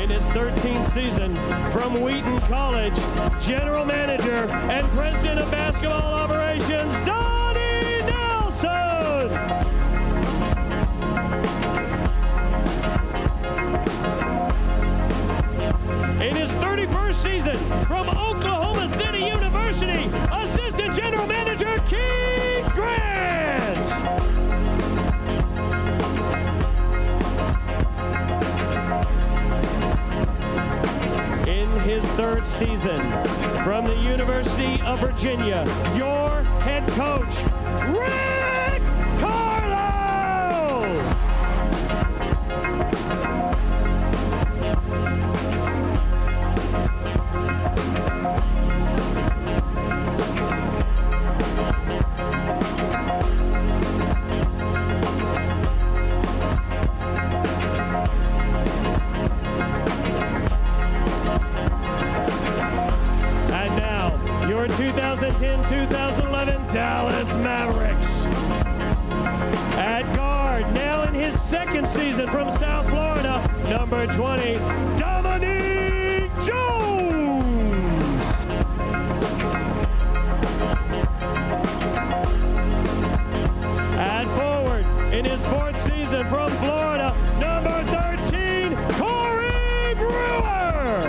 In his 13th season from Wheaton College, general manager and president of basketball operations Donnie Nelson. In his 31st season from Oklahoma City University, assistant general manager Keith Grant. In his 3rd season from the University of Virginia, your head coach, Rick Carlisle. And now, your 2010-2011 Dallas Mavericks. At guard, now in his 2nd season from South Florida, number 20, Dominique Jones. At forward, in his 4th season from Florida, number 13, Corey Brewer.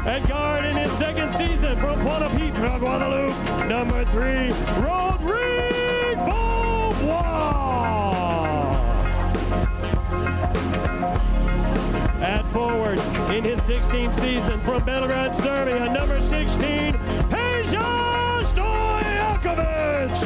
At guard in his 2nd season from Puerto Pietra, Guadalupe, number 3, Rodrigue Beauvoir. At forward in his 16th season from Belgrade, Serbia, number 16, Peja Stojakovic.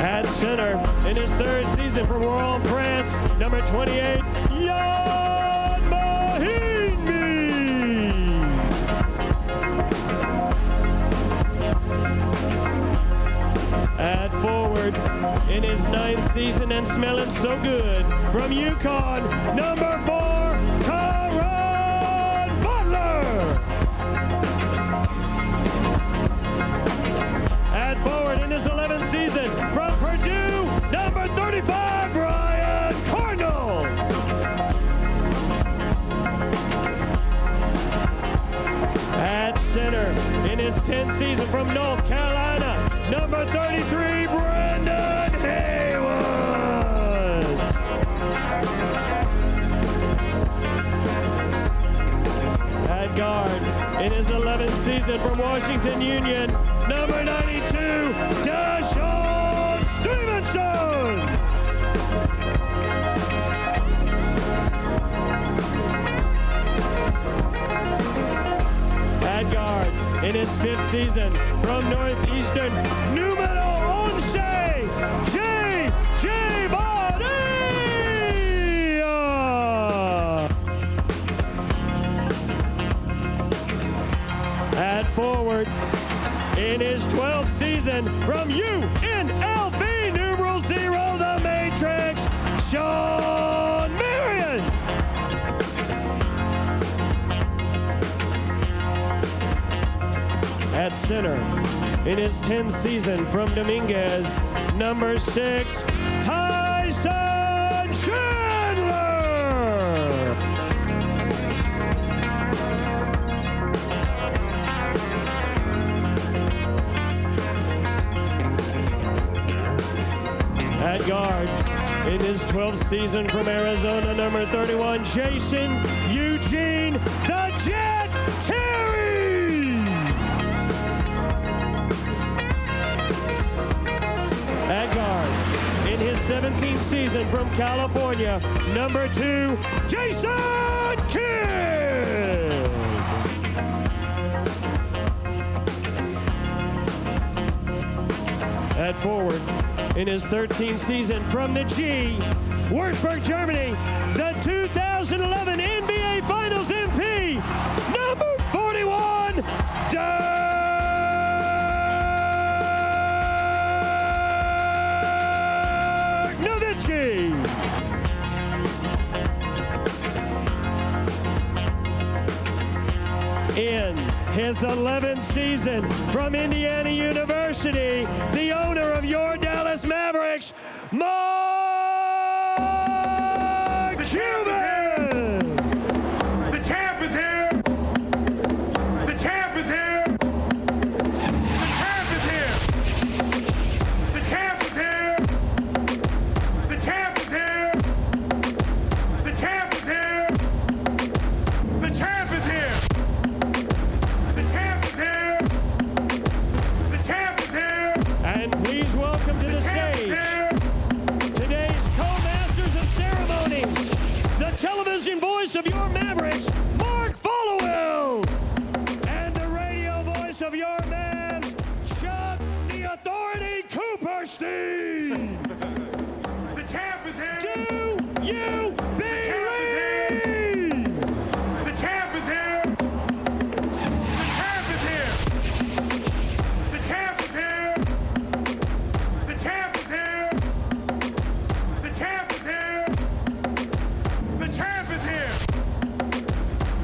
At center in his 3rd season from Rouen, France, number 28, Jan Mahinmi. At forward in his 9th season and smelling so good from UConn, number 4, Caron Butler. At forward in his 11th season from Purdue, number 35, Brian Cardinal. At center in his 10th season from North Carolina, number 33, Brandon Haywood. At guard in his 11th season from Washington Union, number 92, Deshaun Stevenson. At guard in his 5th season from Northeastern, numero 11, J.J. Bonilla. At forward, in his 12th season from UNLV, numero 0, the Matrix, Sean Marion. At center, in his 10th season from Dominguez, number 6, Tyson Chandler. At guard, in his 12th season from Arizona, number 31, Jason Eugene the Jet Terry. At guard, in his 17th season from California, number 2, Jason Kidd. At forward, in his 13th season from the G, Würzburg, Germany, the 2011 NBA Finals MP, number 41, Dirk Nowitzki. In his 11th season from Indiana University, the owner of your Dallas Mavericks, Mark Cuban. The champ is here. The champ is here. The champ is here. The champ is here. The champ is here. The champ is here. The champ is here. And please welcome to the stage today's co-masters of ceremonies, the television voice of your Mavericks, Mark Followell, and the radio voice of your Mavs, Chuck the Authority Cooperstein. The champ is here. Do you believe? The champ is here. The champ is here. The champ is here. The champ is here. The champ is here. The champ is here.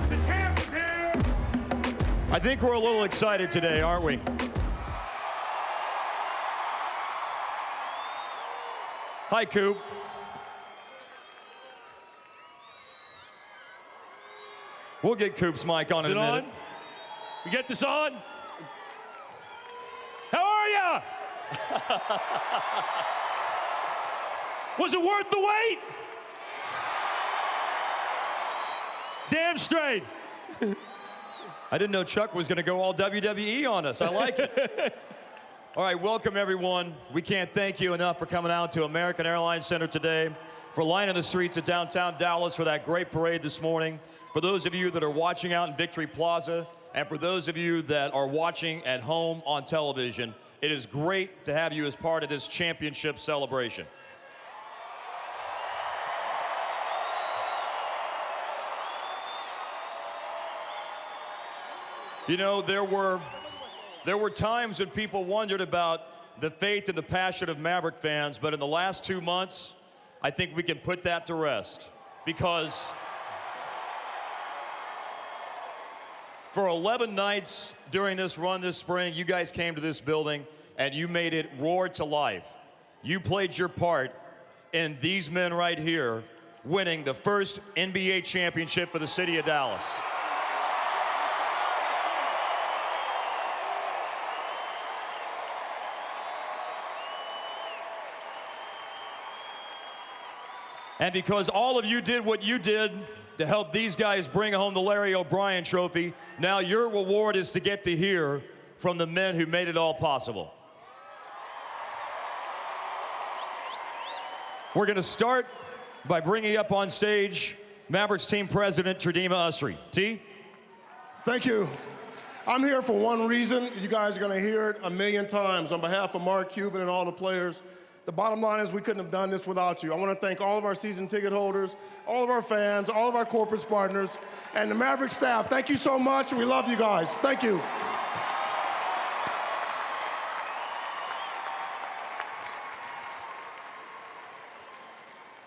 The champ is here. I think we're a little excited today, aren't we? Hi, Coop. We'll get Coop's mic on in a minute. On? You get this on? How are ya? Was it worth the wait? Damn straight. I didn't know Chuck was going to go all WWE on us. I like it. All right, welcome everyone. We can't thank you enough for coming out to American Airlines Center today, for lining the streets of downtown Dallas for that great parade this morning, for those of you that are watching out in Victory Plaza, and for those of you that are watching at home on television. It is great to have you as part of this championship celebration. You know, there were times when people wondered about the faith and the passion of Maverick fans, but in the last 2 months, I think we can put that to rest, because for 11 nights during this run this spring, you guys came to this building and you made it roar to life. You played your part in these men right here winning the first NBA championship for the city of Dallas. And because all of you did what you did to help these guys bring home the Larry O'Brien Trophy, now your reward is to get to hear from the men who made it all possible. We're going to start by bringing up on stage Mavericks team president Tredima Usry. T? Thank you. I'm here for one reason. You guys are going to hear it a million times on behalf of Mark Cuban and all the players. The bottom line is we couldn't have done this without you. I want to thank all of our season ticket holders, all of our fans, all of our corporate partners, and the Mavericks staff. Thank you so much. We love you guys. Thank you.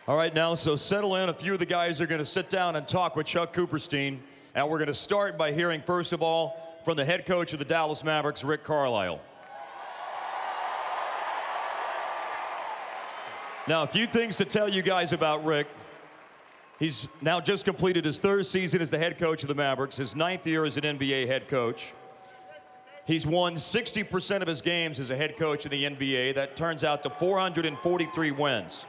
All right, now, so settle in. A few of the guys are going to sit down and talk with Chuck Cooperstein. And we're going to start by hearing, first of all, from the head coach of the Dallas Mavericks, Rick Carlisle. Now, a few things to tell you guys about Rick. He's now just completed his 3rd season as the head coach of the Mavericks, his 9th year as an NBA head coach. He's won 60% of his games as a head coach in the NBA. That turns out to 443 wins.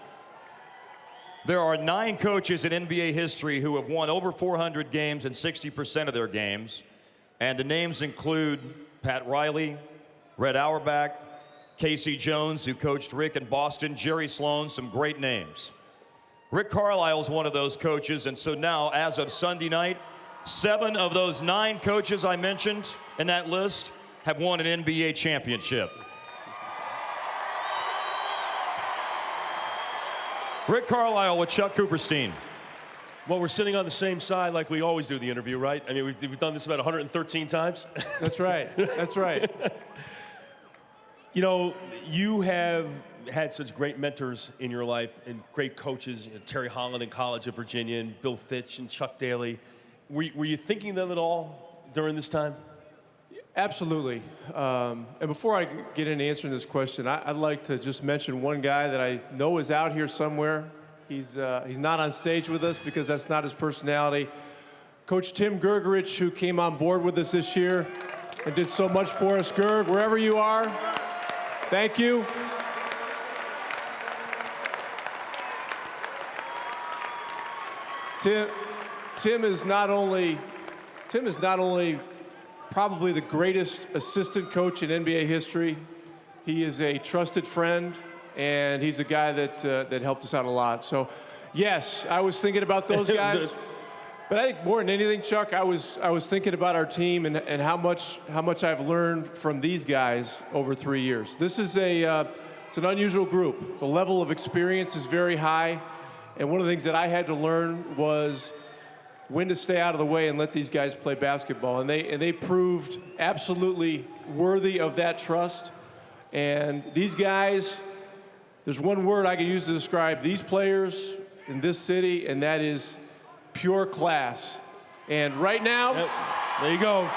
There are 9 coaches in NBA history who have won over 400 games and 60% of their games. And the names include Pat Riley, Red Auerbach, Casey Jones, who coached Rick in Boston, Jerry Sloan, some great names. Rick Carlisle is one of those coaches, and so now, as of Sunday night, 7 of those 9 coaches I mentioned in that list have won an NBA championship. Rick Carlisle with Chuck Cooperstein. Well, we're sitting on the same side like we always do the interview, right? I mean, we've done this about 113 times. That's right. That's right. You know, you have had such great mentors in your life and great coaches, Terry Holland in College of Virginia and Bill Fitch and Chuck Daly. Were you thinking of them at all during this time? Absolutely. And before I get into answering this question, I'd like to just mention one guy that I know is out here somewhere. He's not on stage with us because that's not his personality. Coach Tim Gergerich, who came on board with us this year and did so much for us. Gerg, wherever you are, thank you. Tim is not only probably the greatest assistant coach in NBA history. He is a trusted friend, and he's a guy that helped us out a lot. So, yes, I was thinking about those guys. But I think more than anything, Chuck, I was thinking about our team and how much I've learned from these guys over 3 years. This is it's an unusual group. The level of experience is very high, and one of the things that I had to learn was when to stay out of the way and let these guys play basketball. And they proved absolutely worthy of that trust. And these guys, there's one word I can use to describe these players in this city, and that is pure class. And right now, yep. There you go.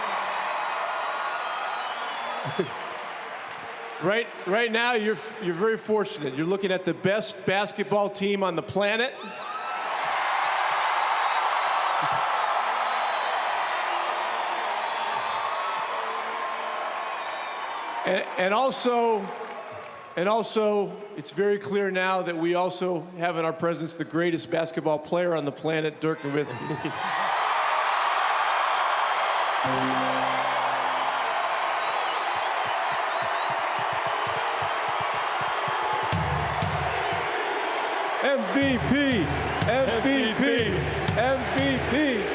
Right now, you're very fortunate. You're looking at the best basketball team on the planet. And also, it's very clear now that we also have in our presence the greatest basketball player on the planet, Dirk Nowitzki. MVP, MVP, MVP.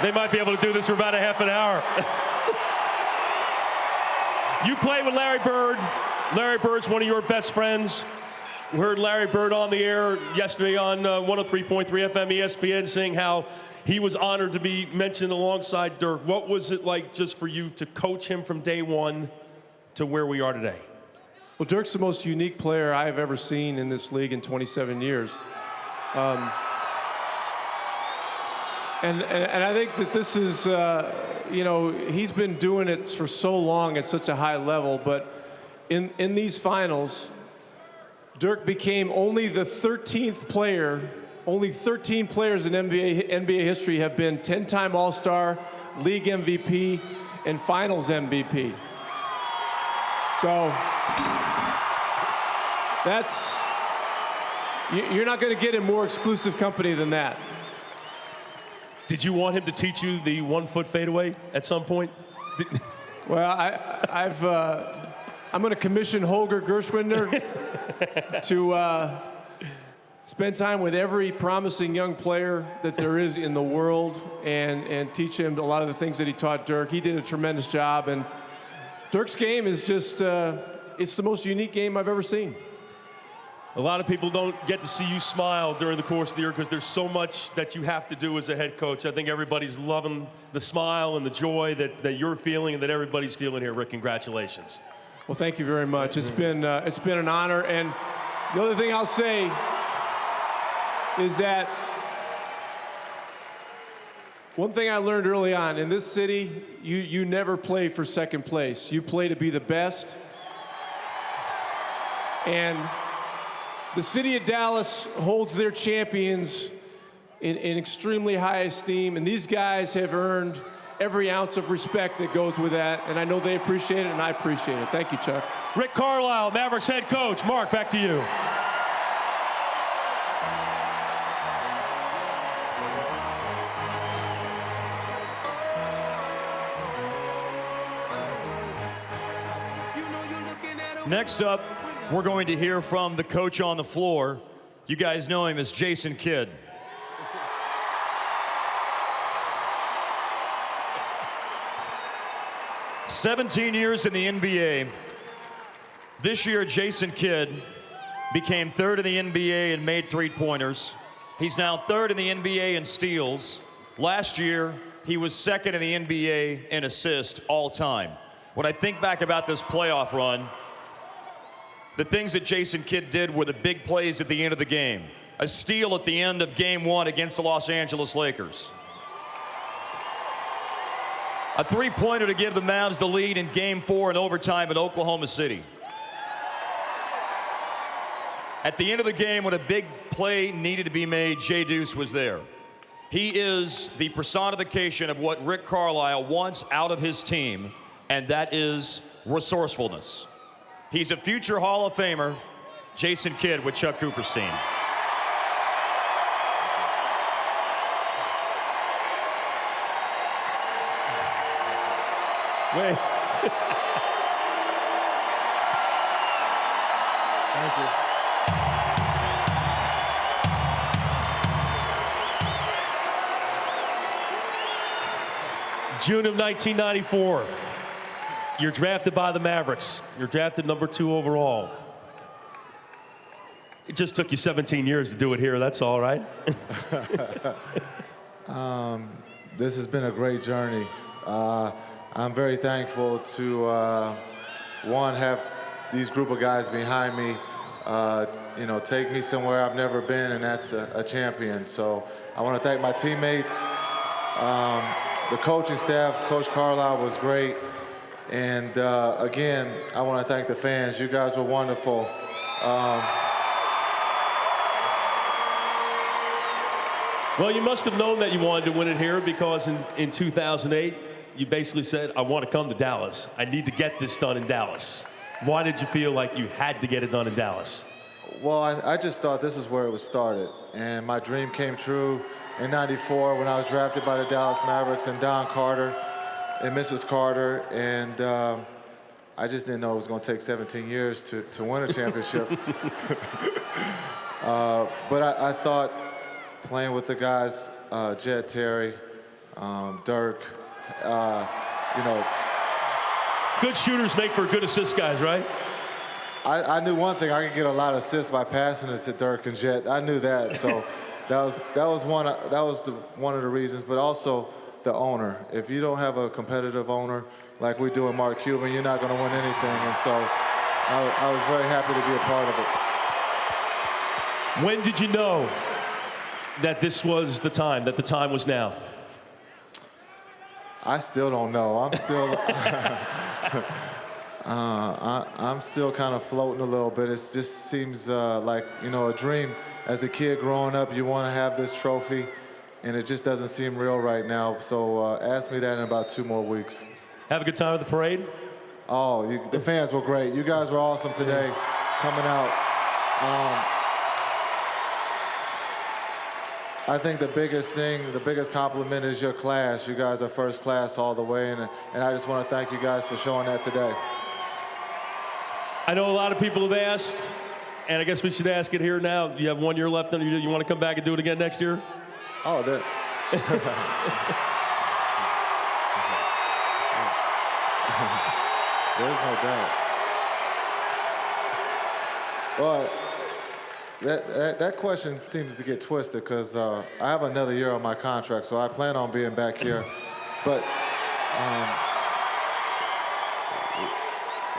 They might be able to do this for about a half an hour. You played with Larry Bird. Larry Bird's one of your best friends. We heard Larry Bird on the air yesterday on 103.3 FM ESPN saying how he was honored to be mentioned alongside Dirk. What was it like just for you to coach him from day one to where we are today? Well, Dirk's the most unique player I have ever seen in this league in 27 years. And I think that this is, he's been doing it for so long at such a high level, but in these finals, Dirk became only the 13th player. Only 13 players in NBA history have been 10-time All-Star, League MVP, and Finals MVP. So you're not going to get in more exclusive company than that. Did you want him to teach you the 1 foot fadeaway at some point? Well, I'm going to commission Holger Gershwinder to spend time with every promising young player that there is in the world and teach him a lot of the things that he taught Dirk. He did a tremendous job, and Dirk's game is just, it's the most unique game I've ever seen. A lot of people don't get to see you smile during the course of the year because there's so much that you have to do as a head coach. I think everybody's loving the smile and the joy that you're feeling and that everybody's feeling here. Rick, congratulations. Well, thank you very much. It's been an honor. And the other thing I'll say is that one thing I learned early on, in this city, you never play for second place. You play to be the best. And the city of Dallas holds their champions in extremely high esteem, and these guys have earned every ounce of respect that goes with that, and I know they appreciate it, and I appreciate it. Thank you, Chuck. Rick Carlisle, Mavericks head coach. Mark, back to you. Next up, we're going to hear from the coach on the floor. You guys know him as Jason Kidd. "17 years in the NBA. This year, Jason Kidd became third in the NBA in made three-pointers. He's now third in the NBA in steals. Last year, he was second in the NBA in assists all time. When I think back about this playoff run, the things that Jason Kidd did were the big plays at the end of the game. A steal at the end of Game 1 against the Los Angeles Lakers. A three-pointer to give the Mavs the lead in Game 4 in overtime at Oklahoma City. At the end of the game, when a big play needed to be made, Jay Deuce was there. He is the personification of what Rick Carlisle wants out of his team, and that is resourcefulness. He's a future Hall of Famer, Jason Kidd with Chuck Cooperstein. Wait. Thank you. June of 1994. You're drafted by the Mavericks. You're drafted number 2 overall. It just took you 17 years to do it here. That's all right. This has been a great journey. I'm very thankful to, one, have these group of guys behind me, take me somewhere I've never been, and that's a champion. So I want to thank my teammates, the coaching staff. Coach Carlisle was great. And again, I want to thank the fans. You guys were wonderful. Well, you must have known that you wanted to win it here because in 2008, you basically said, I want to come to Dallas. I need to get this done in Dallas. Why did you feel like you had to get it done in Dallas? Well, I just thought this is where it was started. And my dream came true in '94 when I was drafted by the Dallas Mavericks and Don Carter and Mrs. Carter. And I just didn't know it was going to take 17 years to win a championship. But I thought playing with the guys, Jed, Terry, Dirk, Good shooters make for good assist guys, right? I knew one thing: I could get a lot of assists by passing it to Dirk and Jet. I knew that, so that was one of the reasons. But also the owner. If you don't have a competitive owner like we do in Mark Cuban, you're not going to win anything. And so I was very happy to be a part of it. When did you know that this was the time? That the time was now? I still don't know. I'm still. I'm still kind of floating a little bit. It just seems like, a dream. As a kid growing up, you want to have this trophy, and it just doesn't seem real right now. So ask me that in about 2 more weeks. Have a good time at the parade? Oh, the fans were great. You guys were awesome today coming out. I think the biggest compliment is your class. You guys are first class all the way, and I just want to thank you guys for showing that today. I know a lot of people have asked, and I guess we should ask it here now. You have 1 year left under you. You want to come back and do it again next year? Oh, that. There's no doubt. Well, that question seems to get twisted because I have another year on my contract, so I plan on being back here. But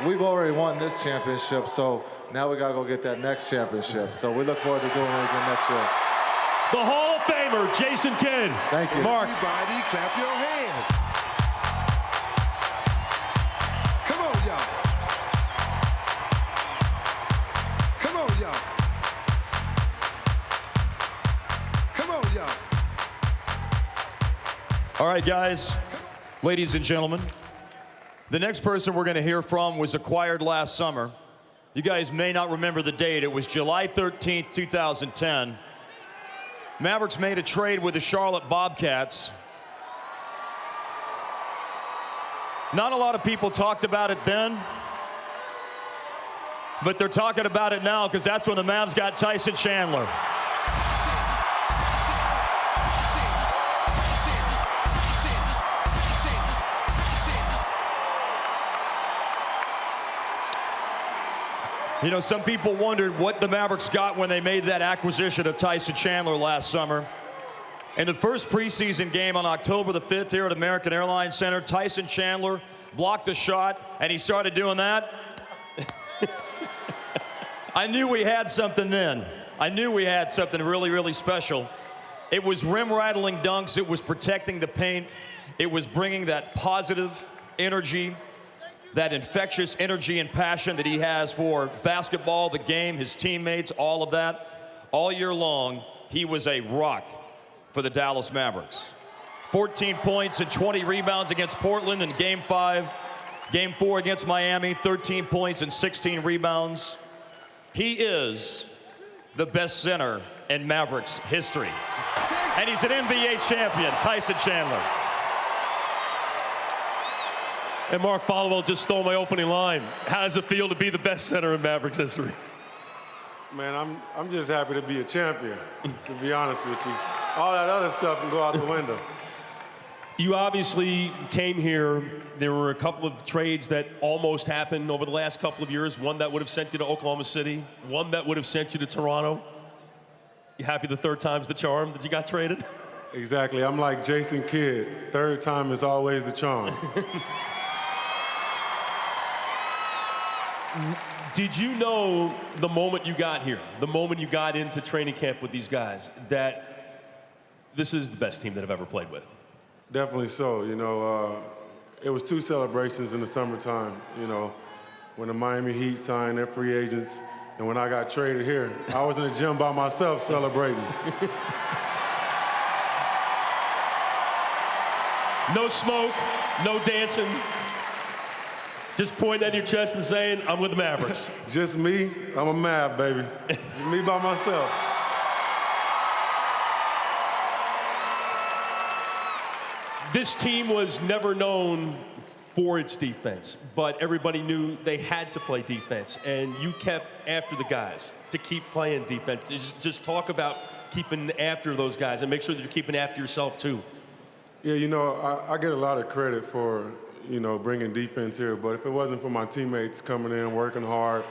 we've already won this championship, so now we got to go get that next championship. So we look forward to doing it again next year. The Hall of Famer, Jason Kidd. Thank you. Mark. Everybody clap your hands. Come on, y'all. Come on, y'all. Come on, y'all. All right, guys, ladies and gentlemen, the next person we're going to hear from was acquired last summer. You guys may not remember the date. It was July 13th, 2010. Mavericks made a trade with the Charlotte Bobcats. Not a lot of people talked about it then, but they're talking about it now because that's when the Mavs got Tyson Chandler. You know, some people wondered what the Mavericks got when they made that acquisition of Tyson Chandler last summer. In the first preseason game on October the 5th here at American Airlines Center, Tyson Chandler blocked a shot, and he started doing that. I knew we had something then. I knew we had something really, really special. It was rim-rattling dunks. It was protecting the paint. It was bringing that positive energy, that infectious energy and passion that he has for basketball, the game, his teammates, all of that. All year long, he was a rock for the Dallas Mavericks. 14 points and 20 rebounds against Portland in Game 5. Game 4 against Miami, 13 points and 16 rebounds. He is the best center in Mavericks history. And he's an NBA champion, Tyson Chandler. And Mark Followell just stole my opening line. How does it feel to be the best center in Mavericks history? Man, I'm just happy to be a champion, to be honest with you. All that other stuff can go out the window. You obviously came here. There were a couple of trades that almost happened over the last couple of years. One that would have sent you to Oklahoma City. One that would have sent you to Toronto. You happy the third time's the charm that you got traded? Exactly. I'm like Jason Kidd. Third time is always the charm. Did you know the moment you got here, the moment you got into training camp with these guys, that this is the best team that I've ever played with? Definitely so. You know, it was 2 celebrations in the summertime, you know, when the Miami Heat signed their free agents and when I got traded here. I was in the gym by myself celebrating. No smoke, no dancing. Just pointing at your chest and saying, I'm with the Mavericks. Just me, I'm a Mav, baby. Just me by myself. This team was never known for its defense, but everybody knew they had to play defense, and you kept after the guys to keep playing defense. Just talk about keeping after those guys and make sure that you're keeping after yourself, too. Yeah, you know, I get a lot of credit for, you know, bringing defense here, but if it wasn't for my teammates coming in, working hard,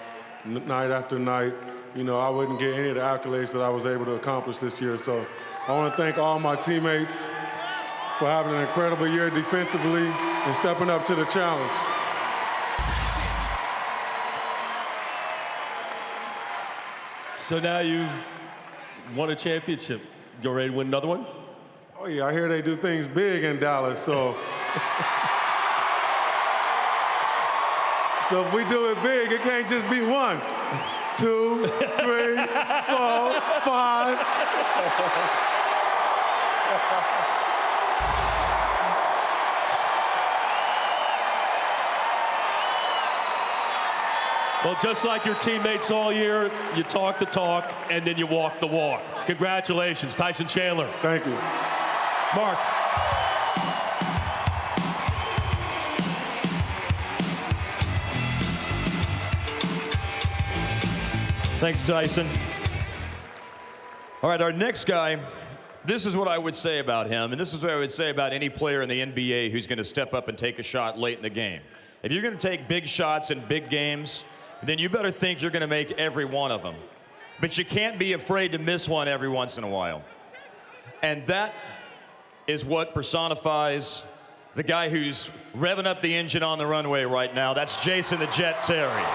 night after night, you know, I wouldn't get any of the accolades that I was able to accomplish this year. So I want to thank all my teammates for having an incredible year defensively and stepping up to the challenge. So now you've won a championship. You ready to win another one? Oh, yeah, I hear they do things big in Dallas, so. So if we do it big, it can't just be 1, 2, 3, 4, 5. Well, just like your teammates all year, you talk the talk, and then you walk the walk. Congratulations, Tyson Chandler. Thank you. Mark. Thanks, Tyson. All right, our next guy, this is what I would say about him, and this is what I would say about any player in the NBA who's going to step up and take a shot late in the game. If you're going to take big shots in big games, then you better think you're going to make every one of them. But you can't be afraid to miss one every once in a while. And that is what personifies the guy who's revving up the engine on the runway right now. That's Jason the Jet Terry.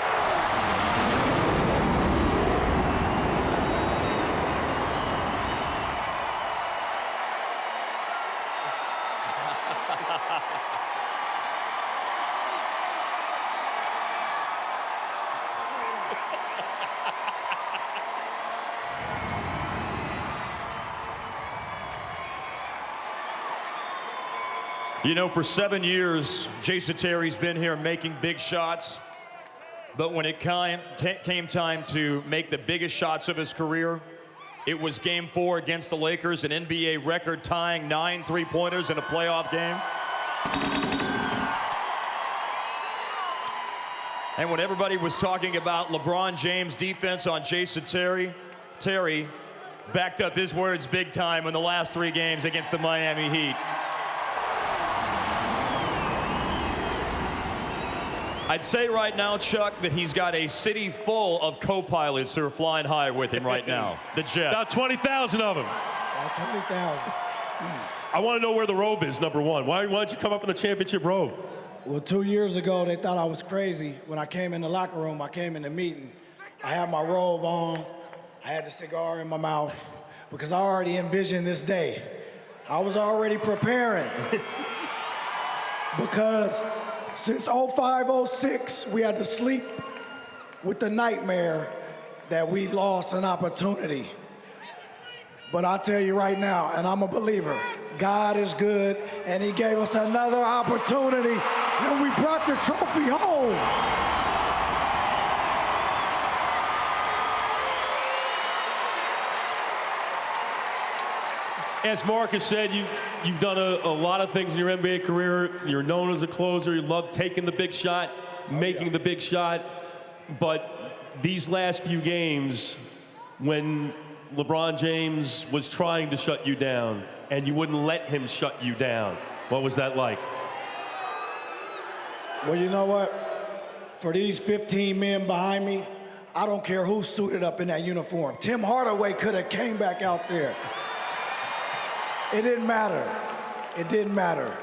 You know, for 7 years, Jason Terry's been here making big shots. But when it came time to make the biggest shots of his career, it was Game 4 against the Lakers, an NBA record-tying 9 3-pointers in a playoff game. And when everybody was talking about LeBron James' defense on Jason Terry, Terry backed up his words big time in the last 3 games against the Miami Heat. I'd say right now, Chuck, that he's got a city full of co-pilots who are flying high with him right now. The Jet. About 20,000 of them. About 20,000. I want to know where the robe is, number one. Why don't you come up in the championship robe? Well, 2 years ago, they thought I was crazy. When I came in the locker room, I came in the meeting. I had my robe on. I had the cigar in my mouth because I already envisioned this day. I was already preparing because since 05-06, we had to sleep with the nightmare that we lost an opportunity. But I'll tell you right now, and I'm a believer, God is good, and he gave us another opportunity, and we brought the trophy home. As Marcus said, you've done a lot of things in your NBA career. You're known as a closer. You love taking the big shot, making the big shot. But these last few games, when LeBron James was trying to shut you down and you wouldn't let him shut you down, what was that like? Well, you know what? For these 15 men behind me, I don't care who suited up in that uniform. Tim Hardaway could have came back out there. It didn't matter. It didn't matter.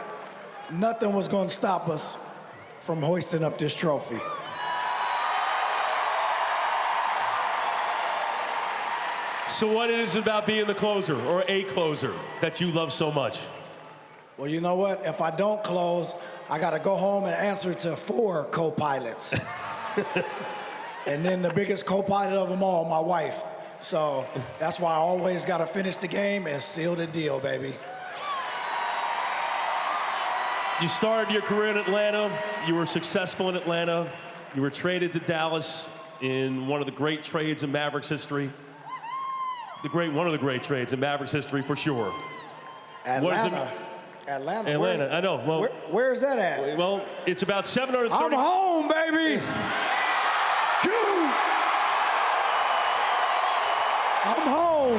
Nothing was going to stop us from hoisting up this trophy. So what is it about being the closer, or a closer, that you love so much? Well, you know what? If I don't close, I got to go home and answer to 4 co-pilots. And then the biggest co-pilot of them all, my wife. So that's why I always got to finish the game and seal the deal, baby. You started your career in Atlanta. You were successful in Atlanta. You were traded to Dallas in one of the great trades in Mavericks history. One of the great trades in Mavericks history, for sure. Atlanta. Atlanta, I know. Well, where is that at? Well, it's about 730. I'm home, baby. I'm home.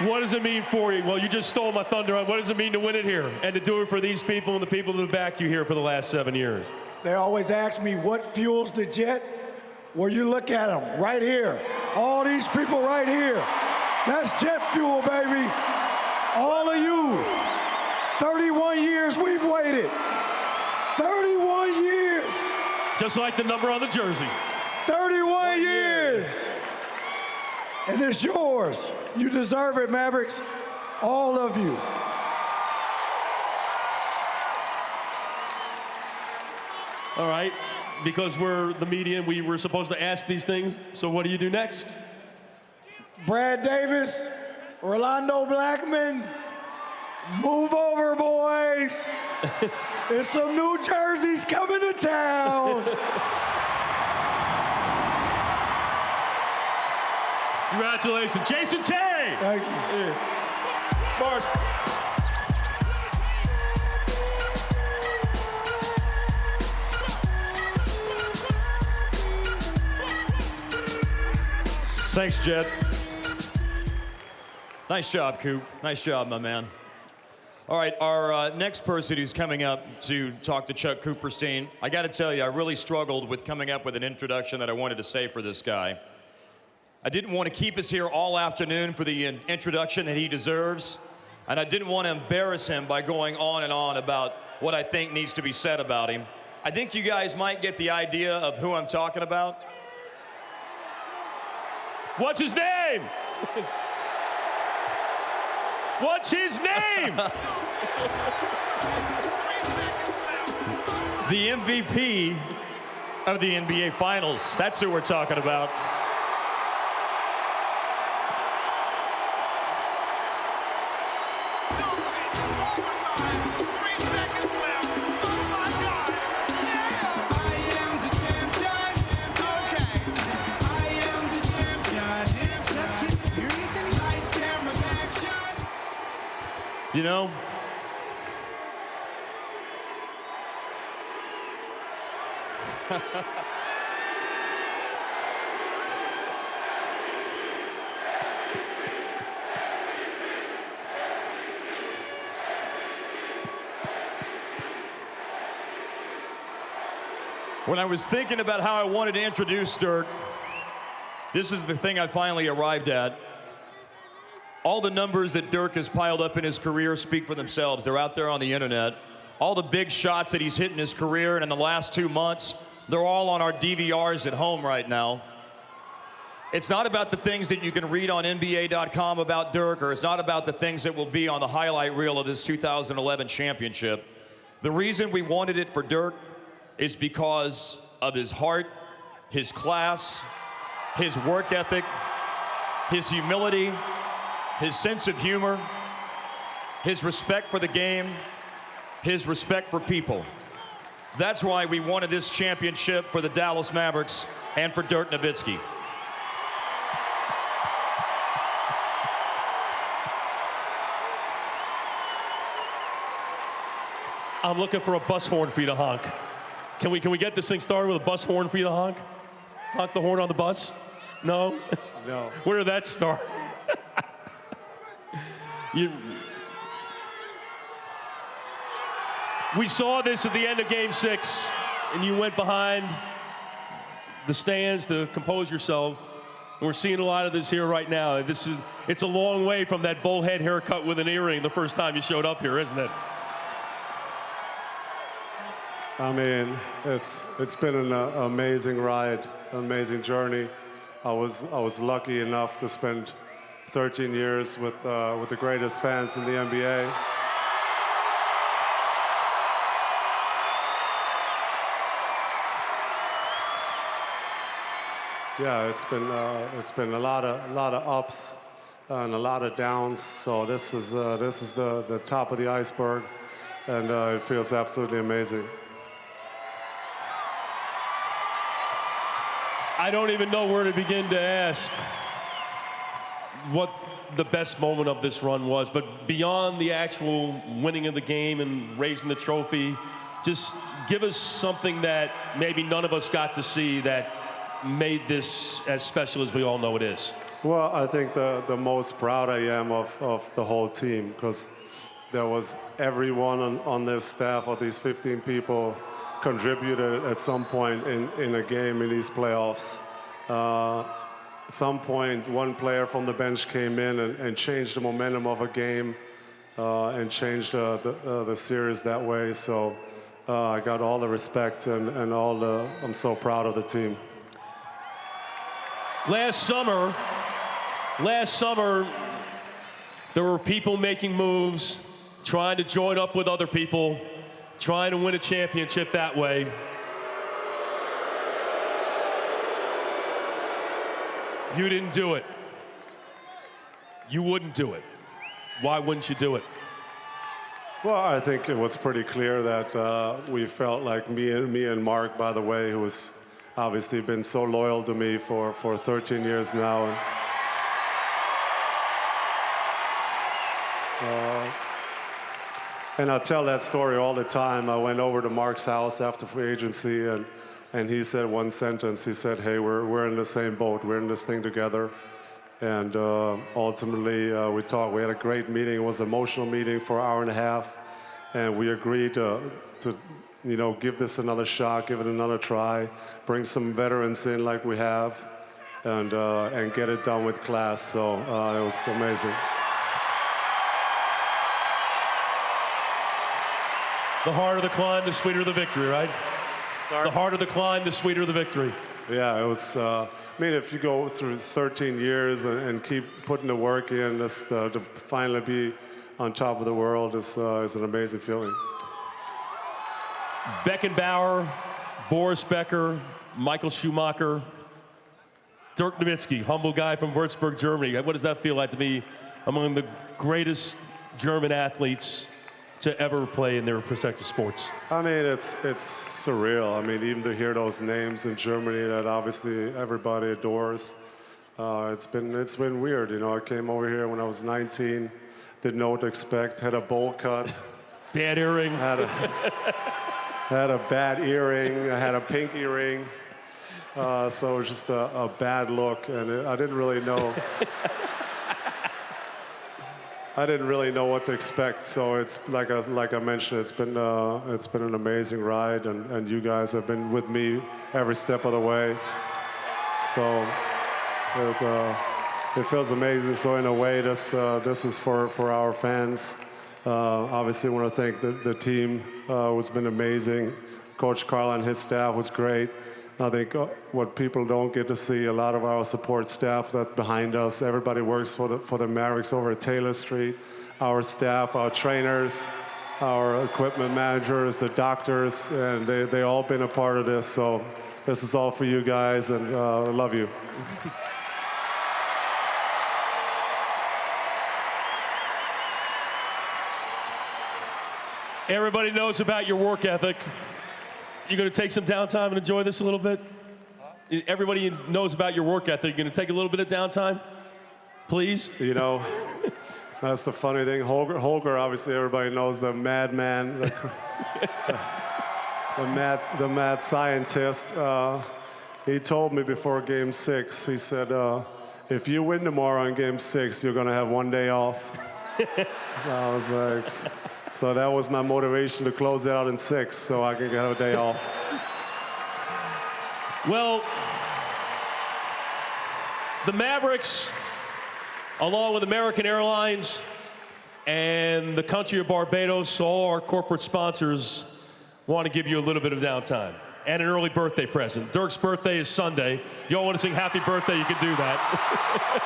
What does it mean for you? Well, you just stole my thunder. What does it mean to win it here and to do it for these people and the people that have backed you here for the last 7 years? They always ask me, what fuels the Jet? Well, you look at them right here. All these people right here. That's jet fuel, baby. All of you. 31 years we've waited. 31 years. Just like the number on the jersey. 31 years. And it's yours. You deserve it, Mavericks. All of you. All right. Because we're the media and we were supposed to ask these things. So what do you do next? Brad Davis, Rolando Blackman, move over, boys. There's some new jerseys coming to town. Congratulations, Jason Terry. Thank you. Marsh. Thanks, Jed. Nice job, Coop. Nice job, my man. All right, our next person who's coming up to talk to Chuck Cooperstein, I got to tell you, I really struggled with coming up with an introduction that I wanted to say for this guy. I didn't want to keep us here all afternoon for the introduction that he deserves, and I didn't want to embarrass him by going on and on about what I think needs to be said about him. I think you guys might get the idea of who I'm talking about. What's his name? What's his name? The MVP of the NBA Finals. That's who we're talking about. You know, when I was thinking about how I wanted to introduce Dirk, this is the thing I finally arrived at. All the numbers that Dirk has piled up in his career speak for themselves. They're out there on the internet. All the big shots that he's hit in his career and in the last 2 months, they're all on our DVRs at home right now. It's not about the things that you can read on NBA.com about Dirk, or it's not about the things that will be on the highlight reel of this 2011 championship. The reason we wanted it for Dirk is because of his heart, his class, his work ethic, his humility, his sense of humor, his respect for the game, his respect for people. That's why we wanted this championship for the Dallas Mavericks and for Dirk Nowitzki. I'm looking for a bus horn for you to honk. Can we get this thing started with a bus horn for you to honk? Honk the horn on the bus? No? No. Where did that start? We saw this at the end of Game 6, and you went behind the stands to compose yourself. And we're seeing a lot of this here right now. It's a long way from that bullhead haircut with an earring the first time you showed up here, isn't it? I mean, it's been an amazing ride, amazing journey. I was lucky enough to spend 13 years with the greatest fans in the NBA. Yeah, it's been a lot of ups and a lot of downs. So this is the top of the iceberg, and it feels absolutely amazing. I don't even know where to begin to ask what the best moment of this run was, but beyond the actual winning of the game and raising the trophy, just give us something that maybe none of us got to see that made this as special as we all know it is. Well, I think the most proud I am of the whole team, because there was everyone on this staff, of these 15 people, contributed at some point in a game in these playoffs. At some point, one player from the bench came in and changed the momentum of a game and changed the series that way. So I got all the respect and I'm so proud of the team. Last summer, there were people making moves, trying to join up with other people, trying to win a championship that way. You didn't do it. You wouldn't do it. Why wouldn't you do it? Well, I think it was pretty clear that we felt like me and Mark, by the way, who was obviously been so loyal to me for 13 years now. And I tell that story all the time. I went over to Mark's house after free agency, and And he said one sentence. He said, hey, we're in the same boat. We're in this thing together. And ultimately, we talked. We had a great meeting. It was an emotional meeting for an hour and a half. And we agreed to give this another shot, give it another try, bring some veterans in like we have, and get it done with class. So it was amazing. The harder the climb, the sweeter the victory, right? Sorry? The harder the climb, the sweeter the victory. Yeah, it was. I mean, if you go through 13 years and keep putting the work in, to finally be on top of the world is an amazing feeling. Beckenbauer, Boris Becker, Michael Schumacher, Dirk Nowitzki, humble guy from Würzburg, Germany. What does that feel like to be among the greatest German athletes to ever play in their respective sports? I mean, it's surreal. I mean, even to hear those names in Germany that obviously everybody adores, it's been weird. You know, I came over here when I was 19, didn't know what to expect, had a bowl cut. Bad earring. Had a bad earring. I had a pink earring. So it was just a bad look, and I didn't really know. I didn't really know what to expect. So it's like I mentioned, it's been an amazing ride, and you guys have been with me every step of the way. So it feels amazing. So in a way, this is for our fans. Obviously, I want to thank the team. It's been amazing. Coach Carl and his staff was great. I think what people don't get to see, a lot of our support staff that behind us, everybody works for the Mavericks over at Taylor Street. Our staff, our trainers, our equipment managers, the doctors, and they all been a part of this. So this is all for you guys, and I love you. Everybody knows about your work ethic. You going to take some downtime and enjoy this a little bit? Everybody knows about your work ethic. You going to take a little bit of downtime? Please? You know, that's the funny thing. Holger, obviously everybody knows, the madman, the mad scientist. He told me before Game 6, he said, if you win tomorrow in Game 6, you're going to have one day off. So I was like... So that was my motivation to close it out in 6, so I can have a day off. Well, the Mavericks, along with American Airlines and the country of Barbados, all our corporate sponsors, want to give you a little bit of downtime and an early birthday present. Dirk's birthday is Sunday. You all want to sing happy birthday, you can do that.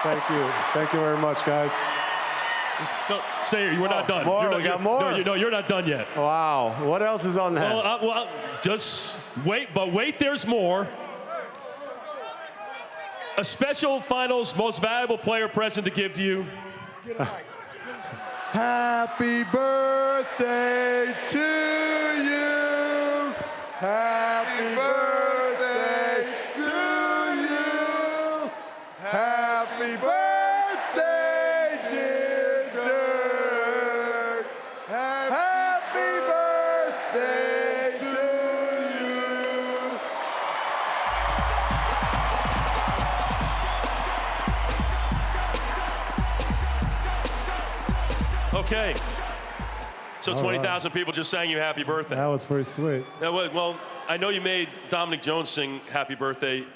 Thank you. Thank you very much, guys. No, stay here. We're not done. More? We got more? No, you're not done yet. Wow. What else is on that? Well, just wait. But wait, there's more. A special finals most valuable player present to give to you. Happy birthday to you. Happy birthday to you. Happy birthday. Okay. So 20,000 people just sang you happy birthday. That was pretty sweet. Well, I know you made Dominic Jones sing happy birthday.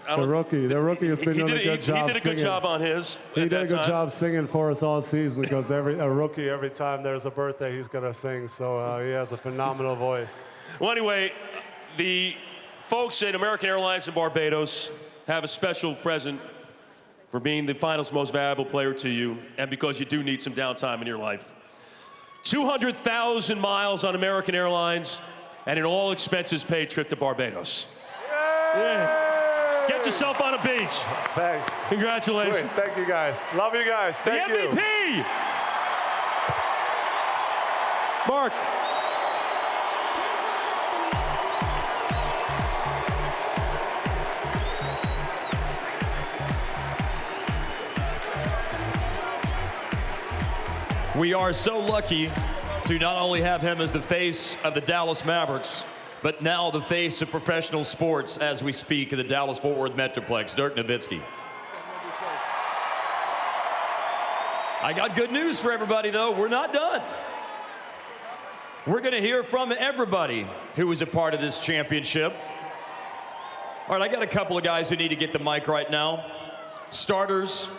The rookie has been doing a good job. He did a good job on his. He did a good job singing for us all season, because a rookie, every time there's a birthday, he's going to sing. So he has a phenomenal voice. Well, anyway, the folks at American Airlines in Barbados have a special present for being the finals most valuable player to you, and because you do need some downtime in your life. 200,000 miles on American Airlines and an all expenses paid trip to Barbados. Yeah. Get yourself on a beach. Thanks. Congratulations. Sweet. Thank you guys. Love you guys. Thank you. The MVP. Mark. We are so lucky to not only have him as the face of the Dallas Mavericks, but now the face of professional sports as we speak in the Dallas-Fort Worth Metroplex, Dirk Nowitzki. I got good news for everybody, though. We're not done. We're going to hear from everybody who was a part of this championship. All right, I got a couple of guys who need to get the mic right now. Starters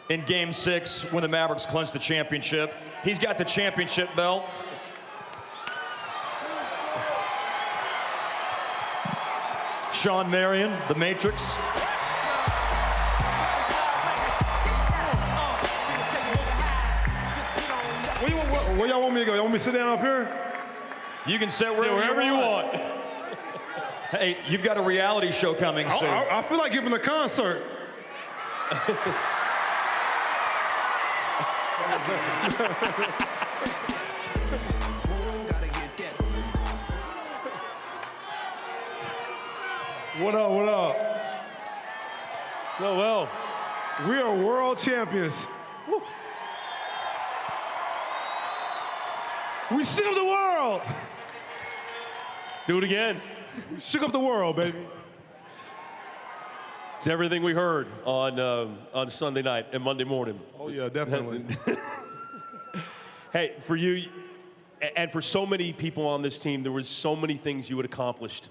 in Game 6 when the Mavericks clinched the championship. He's got the championship belt. Sean Marion, the Matrix. Where y'all want me to go? Y'all want me to sit down up here? You can sit wherever you want. Hey, you've got a reality show coming soon. I feel like giving a concert. What up, what up? Well, we are world champions. Woo. We shook up the world. Do it again. We shook up the world, baby. It's everything we heard on Sunday night and Monday morning. Oh, yeah, definitely. Hey, for you and for so many people on this team, there was so many things you had accomplished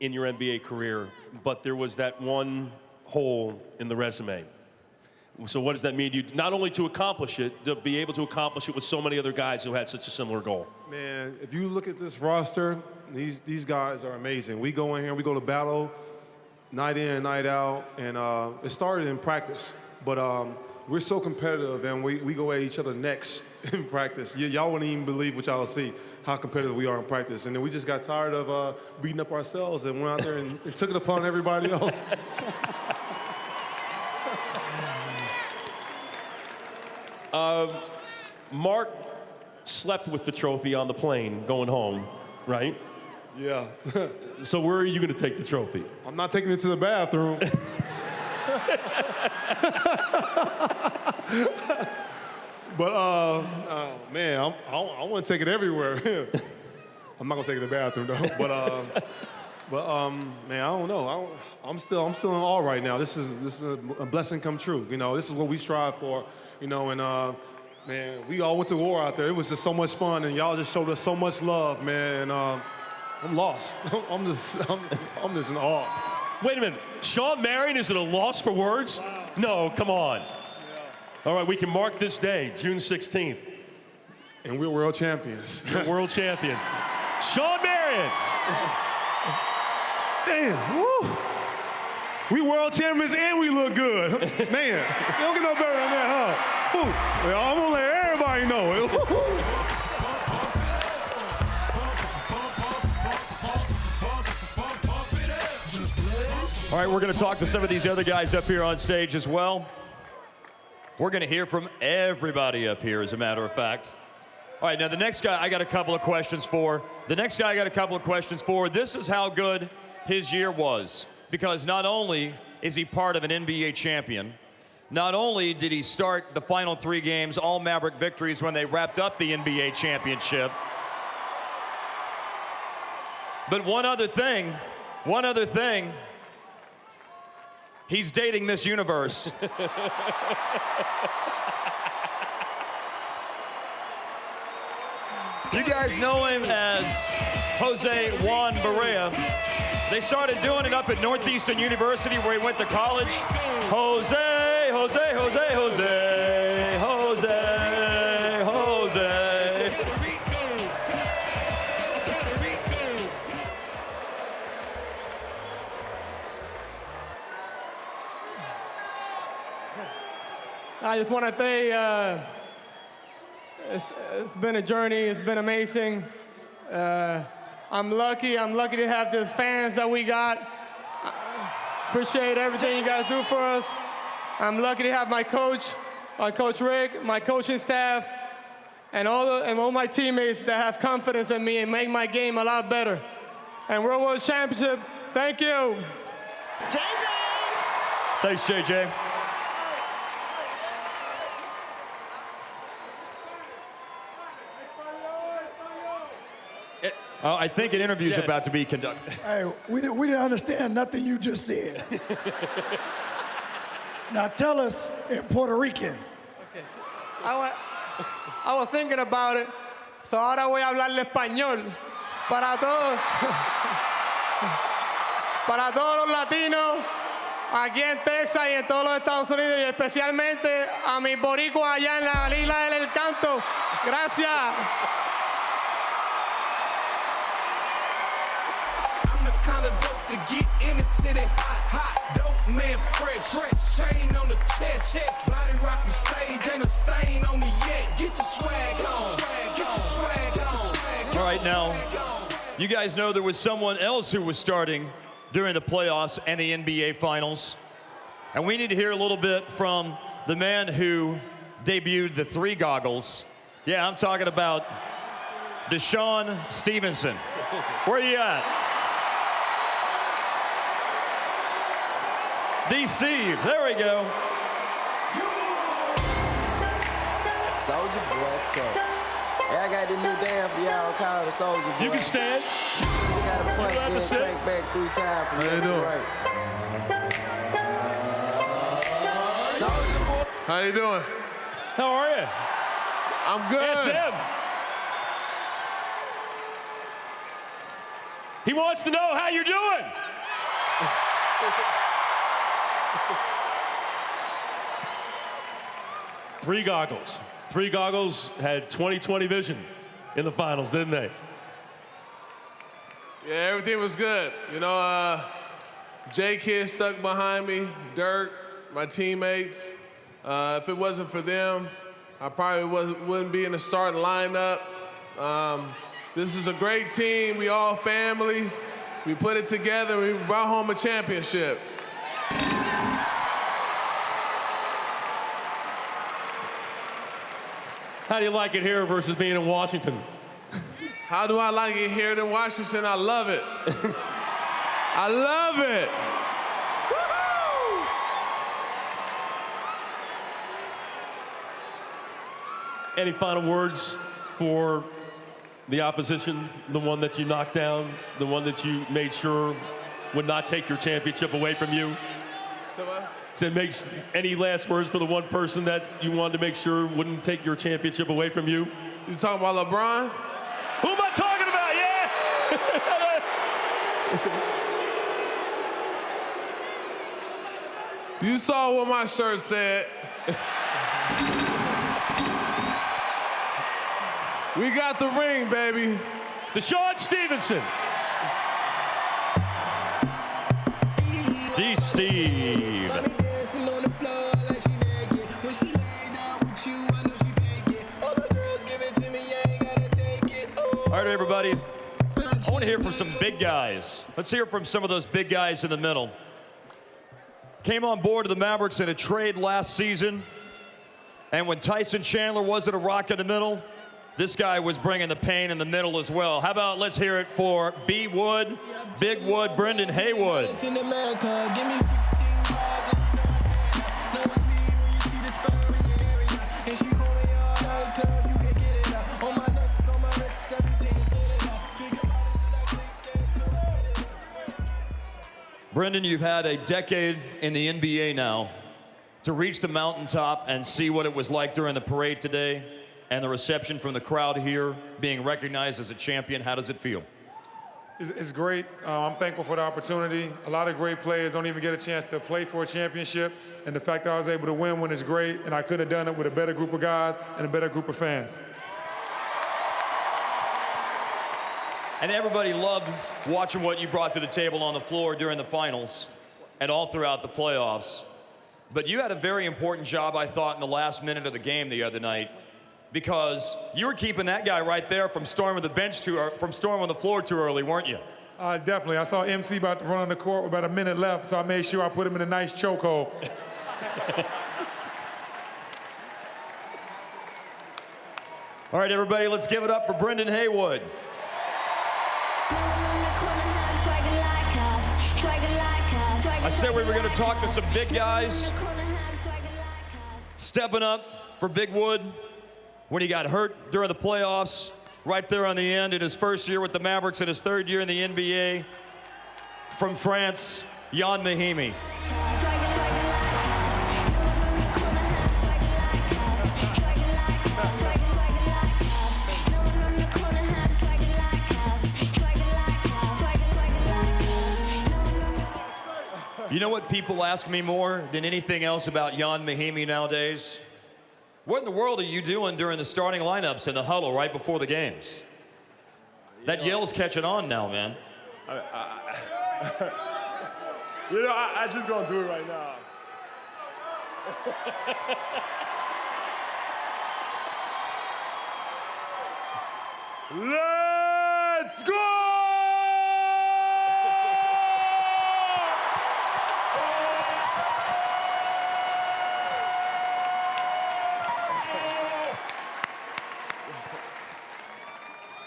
in your NBA career, but there was that one hole in the resume. So what does that mean to you? Not only to accomplish it, to be able to accomplish it with so many other guys who had such a similar goal. Man, if you look at this roster, these guys are amazing. We go in here, we go to battle night in, night out, and it started in practice. But we're so competitive, and we go at each other necks in practice. Y'all wouldn't even believe what y'all see, how competitive we are in practice. And then we just got tired of beating up ourselves and went out there and took it upon everybody else. Mark slept with the trophy on the plane going home, right? Yeah. So where are you going to take the trophy? I'm not taking it to the bathroom. But, man, I want to take it everywhere. I'm not going to take it to the bathroom, though. But man, I don't know. I'm still in awe right now. This is a blessing come true. You know, this is what we strive for. You know, and man, we all went to war out there. It was just so much fun, and y'all just showed us so much love, man. And I'm lost. I'm just in awe. Wait a minute. Sean Marion is at a loss for words? No, come on. Yeah. All right, we can mark this day, June 16th. And we're world champions. We're world champions. Sean Marion. Damn, woo. We world champions and we look good. Man, you don't get no better than that, huh? Woo. Well, I'm gonna let everybody know it. All right, we're going to talk to some of these other guys up here on stage as well. We're going to hear from everybody up here, as a matter of fact. All right, now the next guy I got a couple of questions for. This is how good his year was. Because not only is he part of an NBA champion, not only did he start the final 3 games, all Maverick victories when they wrapped up the NBA championship, but one other thing, he's dating Miss Universe. You guys know him as Jose Juan Barea. They started doing it up at Northeastern University where he went to college. Jose, Jose, Jose, Jose, Jose, Jose. I just want to say it's been a journey. It's been amazing. I'm lucky to have these fans that we got. Appreciate everything you guys do for us. I'm lucky to have my coach Rick, my coaching staff, and all my teammates that have confidence in me and make my game a lot better. And World World Championships, thank you. Thanks, JJ. I think an interview's about to be conducted. Hey, we didn't understand nothing you just said. Now tell us in Puerto Rican. Okay. I was thinking about it, so ahora voy a hablarle español. Para todos los latinos, aquí en Texas y en todos los Estados Unidos, y especialmente a mis boricuas allá en la Isla del Encanto. Gracias. I'm the kind of dope to get in the city. Hot, dope man, fresh. Chain on the chest. Body rockin' stage, ain't a stain on me yet. Get your swag on. Get your swag on. All right, now, you guys know there was someone else who was starting during the playoffs and the NBA Finals. And we need to hear a little bit from the man who debuted the 3 goggles. Yeah, I'm talking about Deshaun Stevenson. Where are you at? D-Steve, there we go. Soldier boy, tough. Yeah, I got this new dance for y'all called the Soldier Boy. You can stand. You just gotta punch then crank back 3 times from left to right. Soldier Boy. How you doing? How are you? I'm good. Ask them. He wants to know how you're doing. Three goggles. 3 goggles had 20/20 vision in the finals, didn't they? Yeah, everything was good. You know, J-Kid stuck behind me, Dirk, my teammates. If it wasn't for them, I probably wouldn't be in the starting lineup. This is a great team. We all family. We put it together. We brought home a championship. How do you like it here versus being in Washington? How do I like it here in Washington? I love it. I love it. Any final words for the opposition, the one that you knocked down, the one that you made sure would not take your championship away from you? So makes any last words for the one person that you wanted to make sure wouldn't take your championship away from you? You talking about LeBron? Who am I talking about? Yeah! You saw what my shirt said. We got the ring, baby. Deshaun Stevenson. D-Steve. All right, everybody. I want to hear from some big guys. Let's hear from some of those big guys in the middle. Came on board to the Mavericks in a trade last season. And when Tyson Chandler wasn't a rock in the middle, this guy was bringing the pain in the middle as well. How about let's hear it for B. Wood, Big Wood, Brendan Haywood. Brendan, you've had a decade in the NBA now. To reach the mountaintop and see what it was like during the parade today and the reception from the crowd here, being recognized as a champion, how does it feel? It's great. I'm thankful for the opportunity. A lot of great players don't even get a chance to play for a championship, and the fact that I was able to win one is great, and I could have done it with a better group of guys and a better group of fans. And everybody loved watching what you brought to the table on the floor during the finals and all throughout the playoffs. But you had a very important job, I thought, in the last minute of the game the other night, because you were keeping that guy right there from storming the floor too early, weren't you? Definitely. I saw MC about to run on the court with about a minute left, so I made sure I put him in a nice chokehold. All right, everybody, let's give it up for Brendan Haywood. I said we were going to talk to some big guys. Stepping up for Big Wood when he got hurt during the playoffs right there on the end in his first year with the Mavericks and his third year in the NBA. From France, Yann Mahimi. You know what people ask me more than anything else about Yann Mahimi nowadays? What in the world are you doing during the starting lineups in the huddle right before the games? That yell's catching on now, man. I just gonna do it right now. Let's go!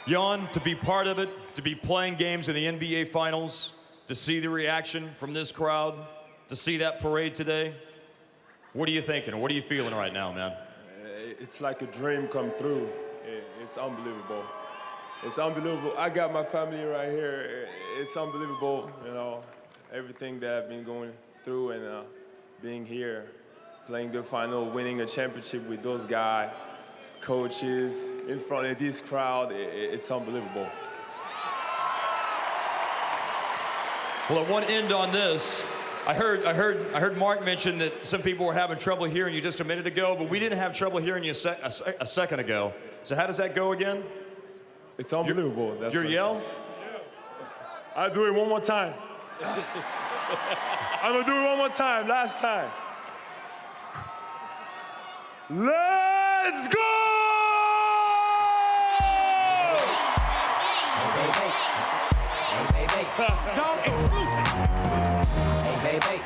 Yann, to be part of it, to be playing games in the NBA Finals, to see the reaction from this crowd, to see that parade today, what are you thinking? What are you feeling right now, man? It's like a dream come true. It's unbelievable. It's unbelievable. I got my family right here. It's unbelievable, everything that I've been going through and being here, playing the final, winning a championship with those guys, coaches, in front of this crowd. It's unbelievable. Well, I want to end on this. I heard Mark mention that some people were having trouble hearing you just a minute ago, but we didn't have trouble hearing you a second ago. So how does that go again? It's unbelievable. Your yell? I'll do it one more time. I'm gonna do it one more time, last time. Let's go! Dog exclusive. Hey, baby.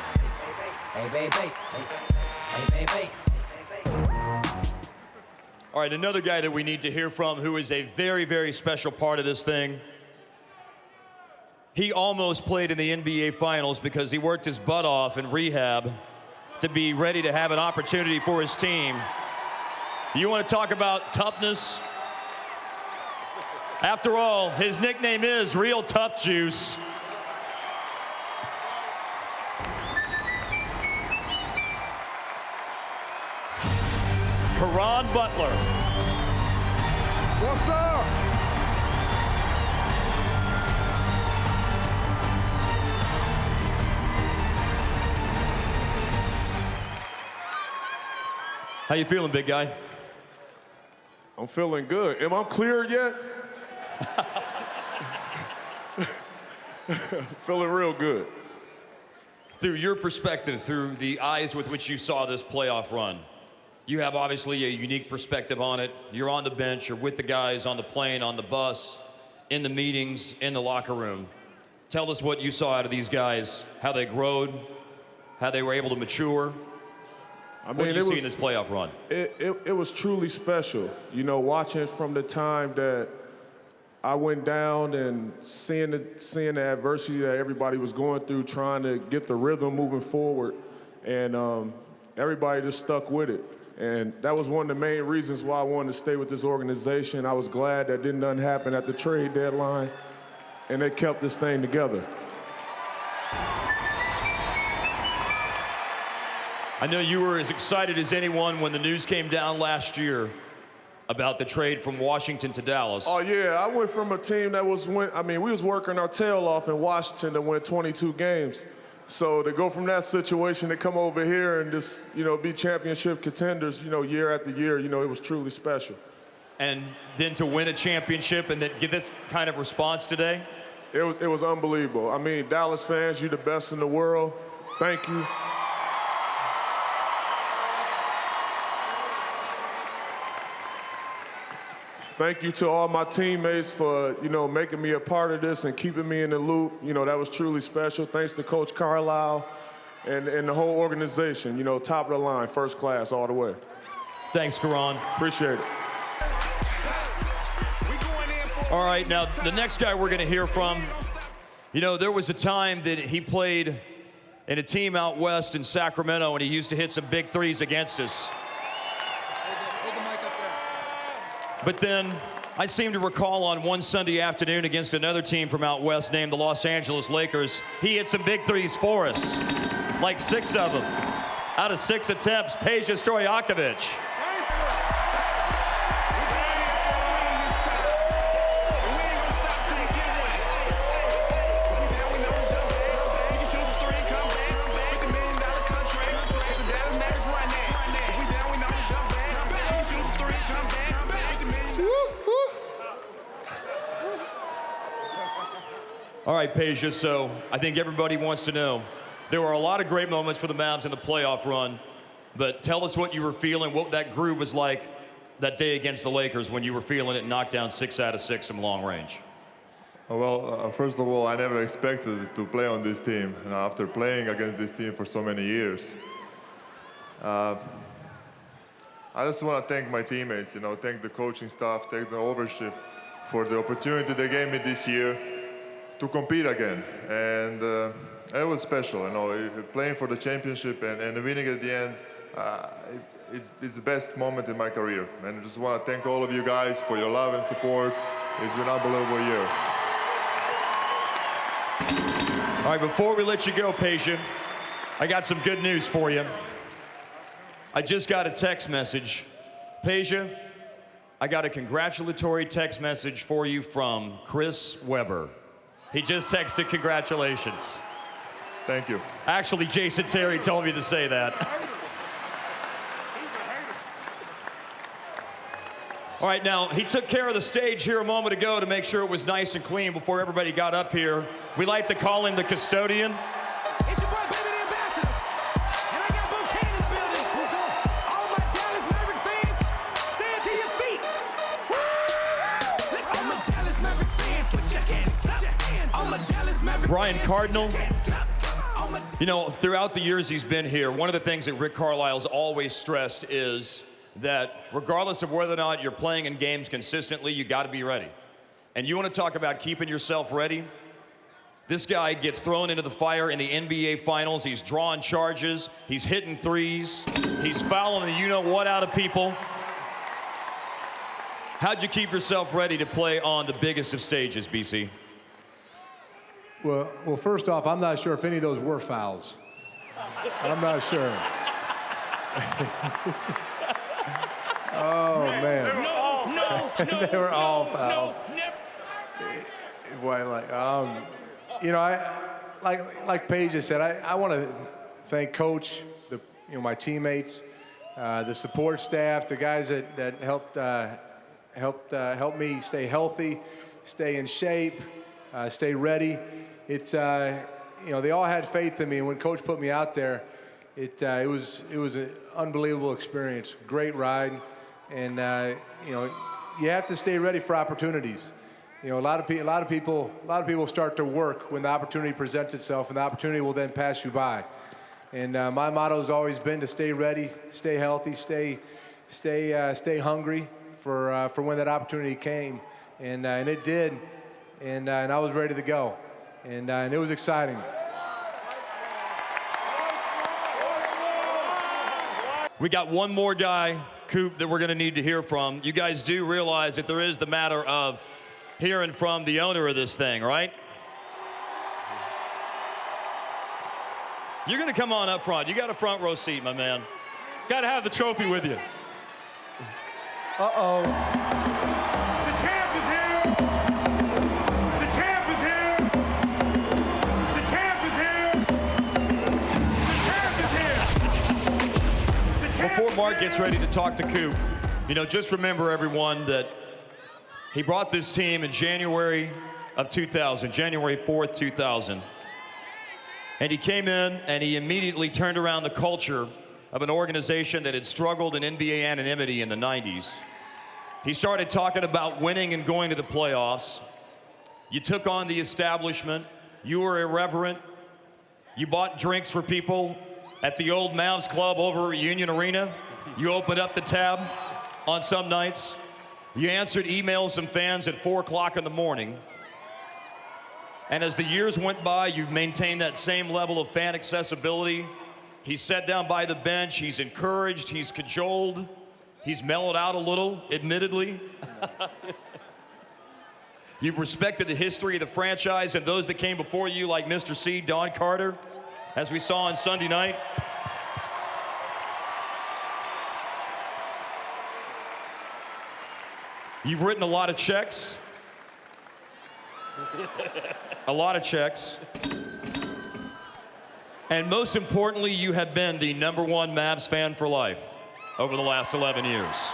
Hey, baby. Hey, baby. All right, another guy that we need to hear from who is a very, very special part of this thing. He almost played in the NBA Finals because he worked his butt off in rehab to be ready to have an opportunity for his team. You want to talk about toughness? After all, his nickname is Real Tough Juice. Caron Butler. What's up? How you feeling, big guy? I'm feeling good. Am I clear yet? Feeling real good. Through your perspective, through the eyes with which you saw this playoff run, you have obviously a unique perspective on it. You're on the bench, you're with the guys on the plane, on the bus, in the meetings, in the locker room. Tell us what you saw out of these guys, how they growed, how they were able to mature. What did you see in this playoff run? It was truly special. Watching from the time that I went down and seeing the adversity that everybody was going through, trying to get the rhythm moving forward, and everybody just stuck with it. And that was one of the main reasons why I wanted to stay with this organization. I was glad that nothing happen at the trade deadline, and they kept this thing together. I know you were as excited as anyone when the news came down last year about the trade from Washington to Dallas. Oh yeah, I went from a team that we was working our tail off in Washington to win 22 games. So to go from that situation to come over here and just, be championship contenders, year after year, it was truly special. And then to win a championship and then get this kind of response today? It was unbelievable. Dallas fans, you're the best in the world. Thank you. Thank you to all my teammates for, making me a part of this and keeping me in the loop. That was truly special. Thanks to Coach Carlisle and the whole organization. Top of the line, first class all the way. Thanks, Caron. Appreciate it. All right, now the next guy we're going to hear from, there was a time that he played in a team out west in Sacramento, and he used to hit some big threes against us. But then I seem to recall on one Sunday afternoon against another team from out west named the Los Angeles Lakers, he hit some big threes for us, like 6 of them. Out of 6 attempts, Peja Stojakovic. All right, Peja, so I think everybody wants to know. There were a lot of great moments for the Mavs in the playoff run, but tell us what you were feeling, what that groove was like that day against the Lakers when you were feeling it, knocked down 6 out of 6 from long range. Well, first of all, I never expected to play on this team, and after playing against this team for so many years. I just want to thank my teammates, thank the coaching staff, thank the ownership for the opportunity they gave me this year to compete again. And it was special, playing for the championship and winning at the end. It's the best moment in my career. And I just want to thank all of you guys for your love and support. It's been an unbelievable year. All right, before we let you go, Peja, I got some good news for you. I just got a text message. Peja, I got a congratulatory text message for you from Chris Webber. He just texted congratulations. Thank you. Actually, Jason Terry told me to say that. All right, now, he took care of the stage here a moment ago to make sure it was nice and clean before everybody got up here. We like to call him the custodian. It's your boy, Baby the Ambassador. And I got Bouquet in the building. All my Dallas Maverick fans, stand to your feet. All my Dallas Maverick fans, put your hands up. All my Dallas Maverick Brian Cardinal. Throughout the years he's been here, one of the things that Rick Carlisle's always stressed is that regardless of whether or not you're playing in games consistently, you got to be ready. And you want to talk about keeping yourself ready? This guy gets thrown into the fire in the NBA Finals. He's drawing charges. He's hitting threes. He's fouling the you-know-what out of people. How'd you keep yourself ready to play on the biggest of stages, BC? Well, first off, I'm not sure if any of those were fouls. I'm not sure. Oh, man. No. They were all fouls. Boy, like Paige just said, I want to thank Coach, my teammates, the support staff, the guys that helped me stay healthy, stay in shape, stay ready. It's they all had faith in me, and when Coach put me out there, it was an unbelievable experience, great ride, and you have to stay ready for opportunities. A lot of people start to work when the opportunity presents itself, and the opportunity will then pass you by. And my motto has always been to stay ready, stay healthy, stay hungry for when that opportunity came, and it did, and I was ready to go, and it was exciting. We got one more guy, Coop, that we're going to need to hear from. You guys do realize that there is the matter of hearing from the owner of this thing, right? You're going to come on up front. You got a front row seat, my man. Got to have the trophy with you. Uh-oh. The champ is here. The champ is here. The champ is here. The champ is here. Before Mark gets ready to talk to Coop, just remember, everyone, that he brought this team in January of 2000, January 4th, 2000. And he came in and he immediately turned around the culture of an organization that had struggled in NBA anonymity in the 90s. He started talking about winning and going to the playoffs. You took on the establishment. You were irreverent. You bought drinks for people at the old Mavs Club over at Union Arena. You opened up the tab on some nights. You answered emails from fans at 4 o'clock in the morning. And as the years went by, you've maintained that same level of fan accessibility. He's sat down by the bench. He's encouraged. He's cajoled. He's mellowed out a little, admittedly. You've respected the history of the franchise and those that came before you, like Mr. C, Don Carter, as we saw on Sunday night. You've written a lot of checks. A lot of checks. And most importantly, you have been the #1 Mavs fan for life over the last 11 years.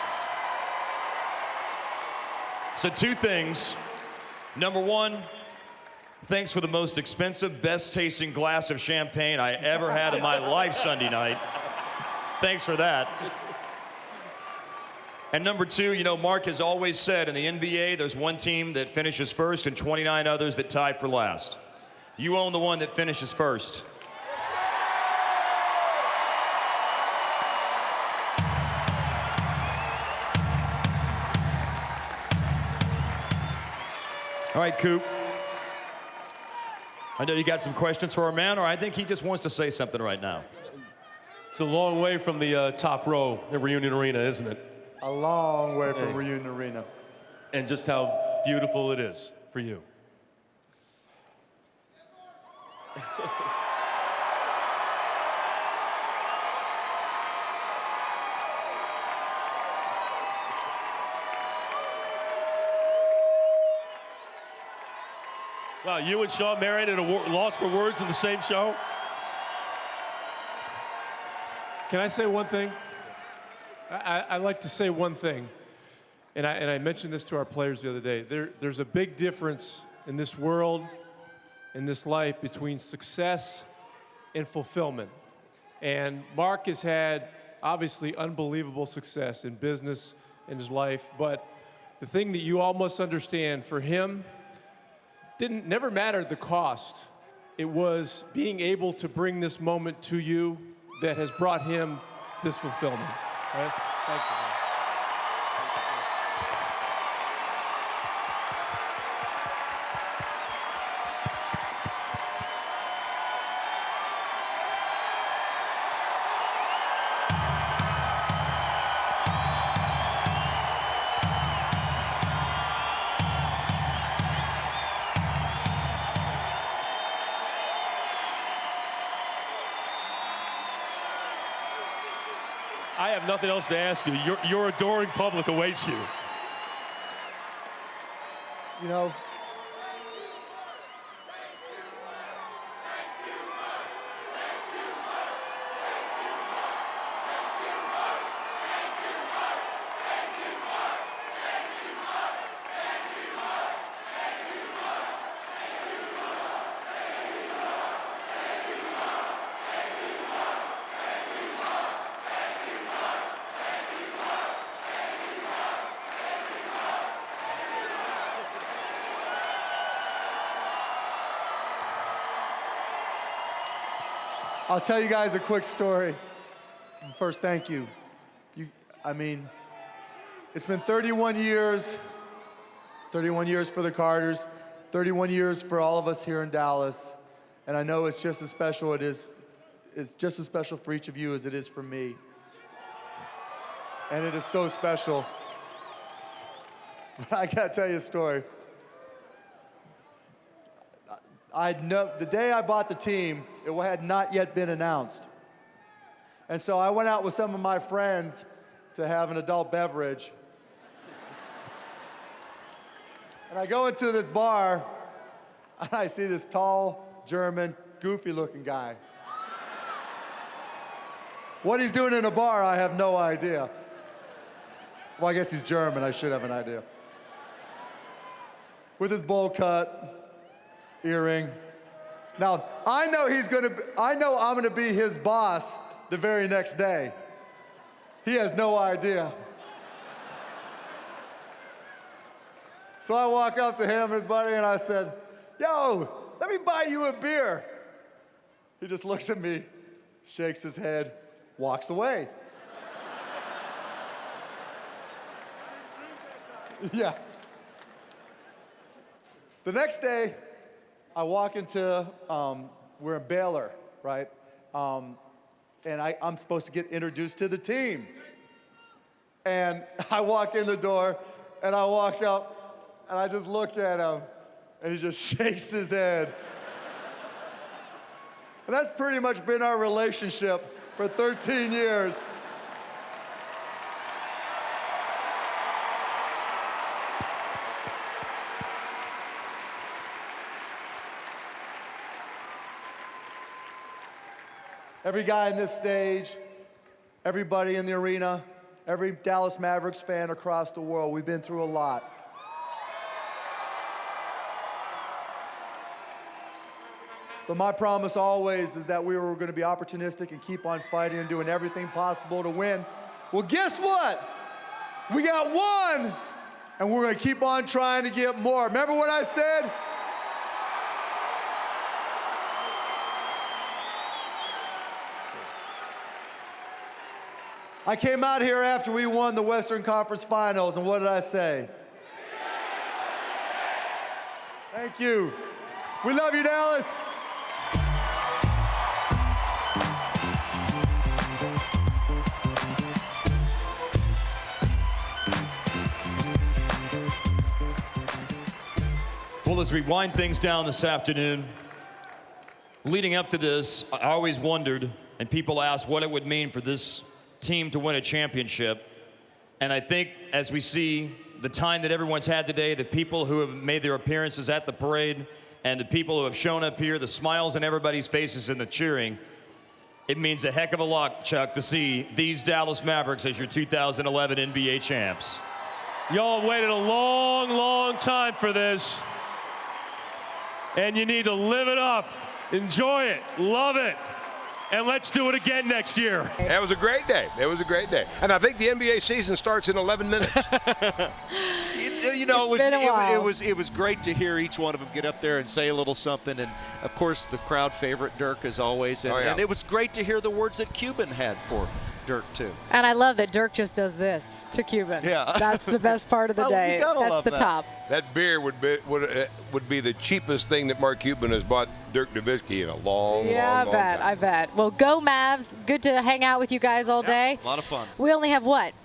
So 2 things. Number 1, thanks for the most expensive, best-tasting glass of champagne I ever had in my life Sunday night. Thanks for that. And number 2, you know, Mark has always said in the NBA, there's one team that finishes first and 29 others that tie for last. You own the one that finishes first. All right, Coop. I know you got some questions for our man, or I think he just wants to say something right now. It's a long way from the top row at Reunion Arena, isn't it? A long way from Reunion Arena. And just how beautiful it is for you. Wow, you and Sean Marion at a loss for words in the same show? Can I say one thing? I like to say one thing, and I mentioned this to our players the other day. There's a big difference in this world, in this life, between success and fulfillment. And Mark has had, obviously, unbelievable success in business, in his life, but the thing that you all must understand, for him, never mattered the cost. It was being able to bring this moment to you that has brought him this fulfillment. Right? Thank you. I have nothing else to ask you. Your adoring public awaits you. You know, I'll tell you guys a quick story. First, thank you. I mean, it's been 31 years for the Carters, 31 years for all of us here in Dallas, and I know it's just as special. It's just as special for each of you as it is for me. And it is so special. But I gotta tell you a story. The day I bought the team, it had not yet been announced. And so I went out with some of my friends to have an adult beverage. And I go into this bar, and I see this tall, German, goofy-looking guy. What he's doing in a bar, I have no idea. Well, I guess he's German, I should have an idea. With his bowl cut, earring. Now, I know I'm gonna be his boss the very next day. He has no idea. So I walk up to him and his buddy and I said, "Yo, let me buy you a beer." He just looks at me, shakes his head, walks away. Yeah. The next day, I walk into, we're in Baylor, right? And I'm supposed to get introduced to the team. And I walk in the door, and I walk up, and I just look at him, and he just shakes his head. And that's pretty much been our relationship for 13 years. Every guy in this stage, everybody in the arena, every Dallas Mavericks fan across the world, we've been through a lot. But my promise always is that we were going to be opportunistic and keep on fighting and doing everything possible to win. Well, guess what? We got one, and we're going to keep on trying to get more. Remember what I said? I came out here after we won the Western Conference Finals, and what did I say? Thank you. We love you, Dallas. Well, as we wind things down this afternoon, leading up to this, I always wondered, and people asked what it would mean for this team to win a championship. And I think as we see the time that everyone's had today, the people who have made their appearances at the parade, and the people who have shown up here, the smiles on everybody's faces and the cheering, it means a heck of a lot, Chuck, to see these Dallas Mavericks as your 2011 NBA champs. Y'all waited a long, long time for this. And you need to live it up, enjoy it, love it. And let's do it again next year. It was a great day. It was a great day. And I think the NBA season starts in 11 minutes. You know, it was great to hear each one of them get up there and say a little something. And, of course, the crowd favorite, Dirk, as always. And, and it was great to hear the words that Cuban had for Dirk, too. And I love that Dirk just does this to Cuban. Yeah. That's the best part of the day. That's the top. That beer would be the cheapest thing that Mark Cuban has bought Dirk Nowitzki in a long, long time. I bet. Well, go Mavs. Good to hang out with you guys all day. A lot of fun. We only have,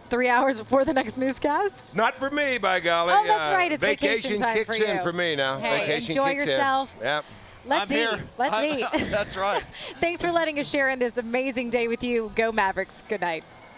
3 hours before the next newscast? Not for me, by golly. Oh, that's right. It's vacation time kicks for you. in for me now. Hey, vacation enjoy kicks yourself. In. Yep. Let's eat. Let's eat. That's right. Thanks for letting us share in this amazing day with you. Go Mavericks. Good night.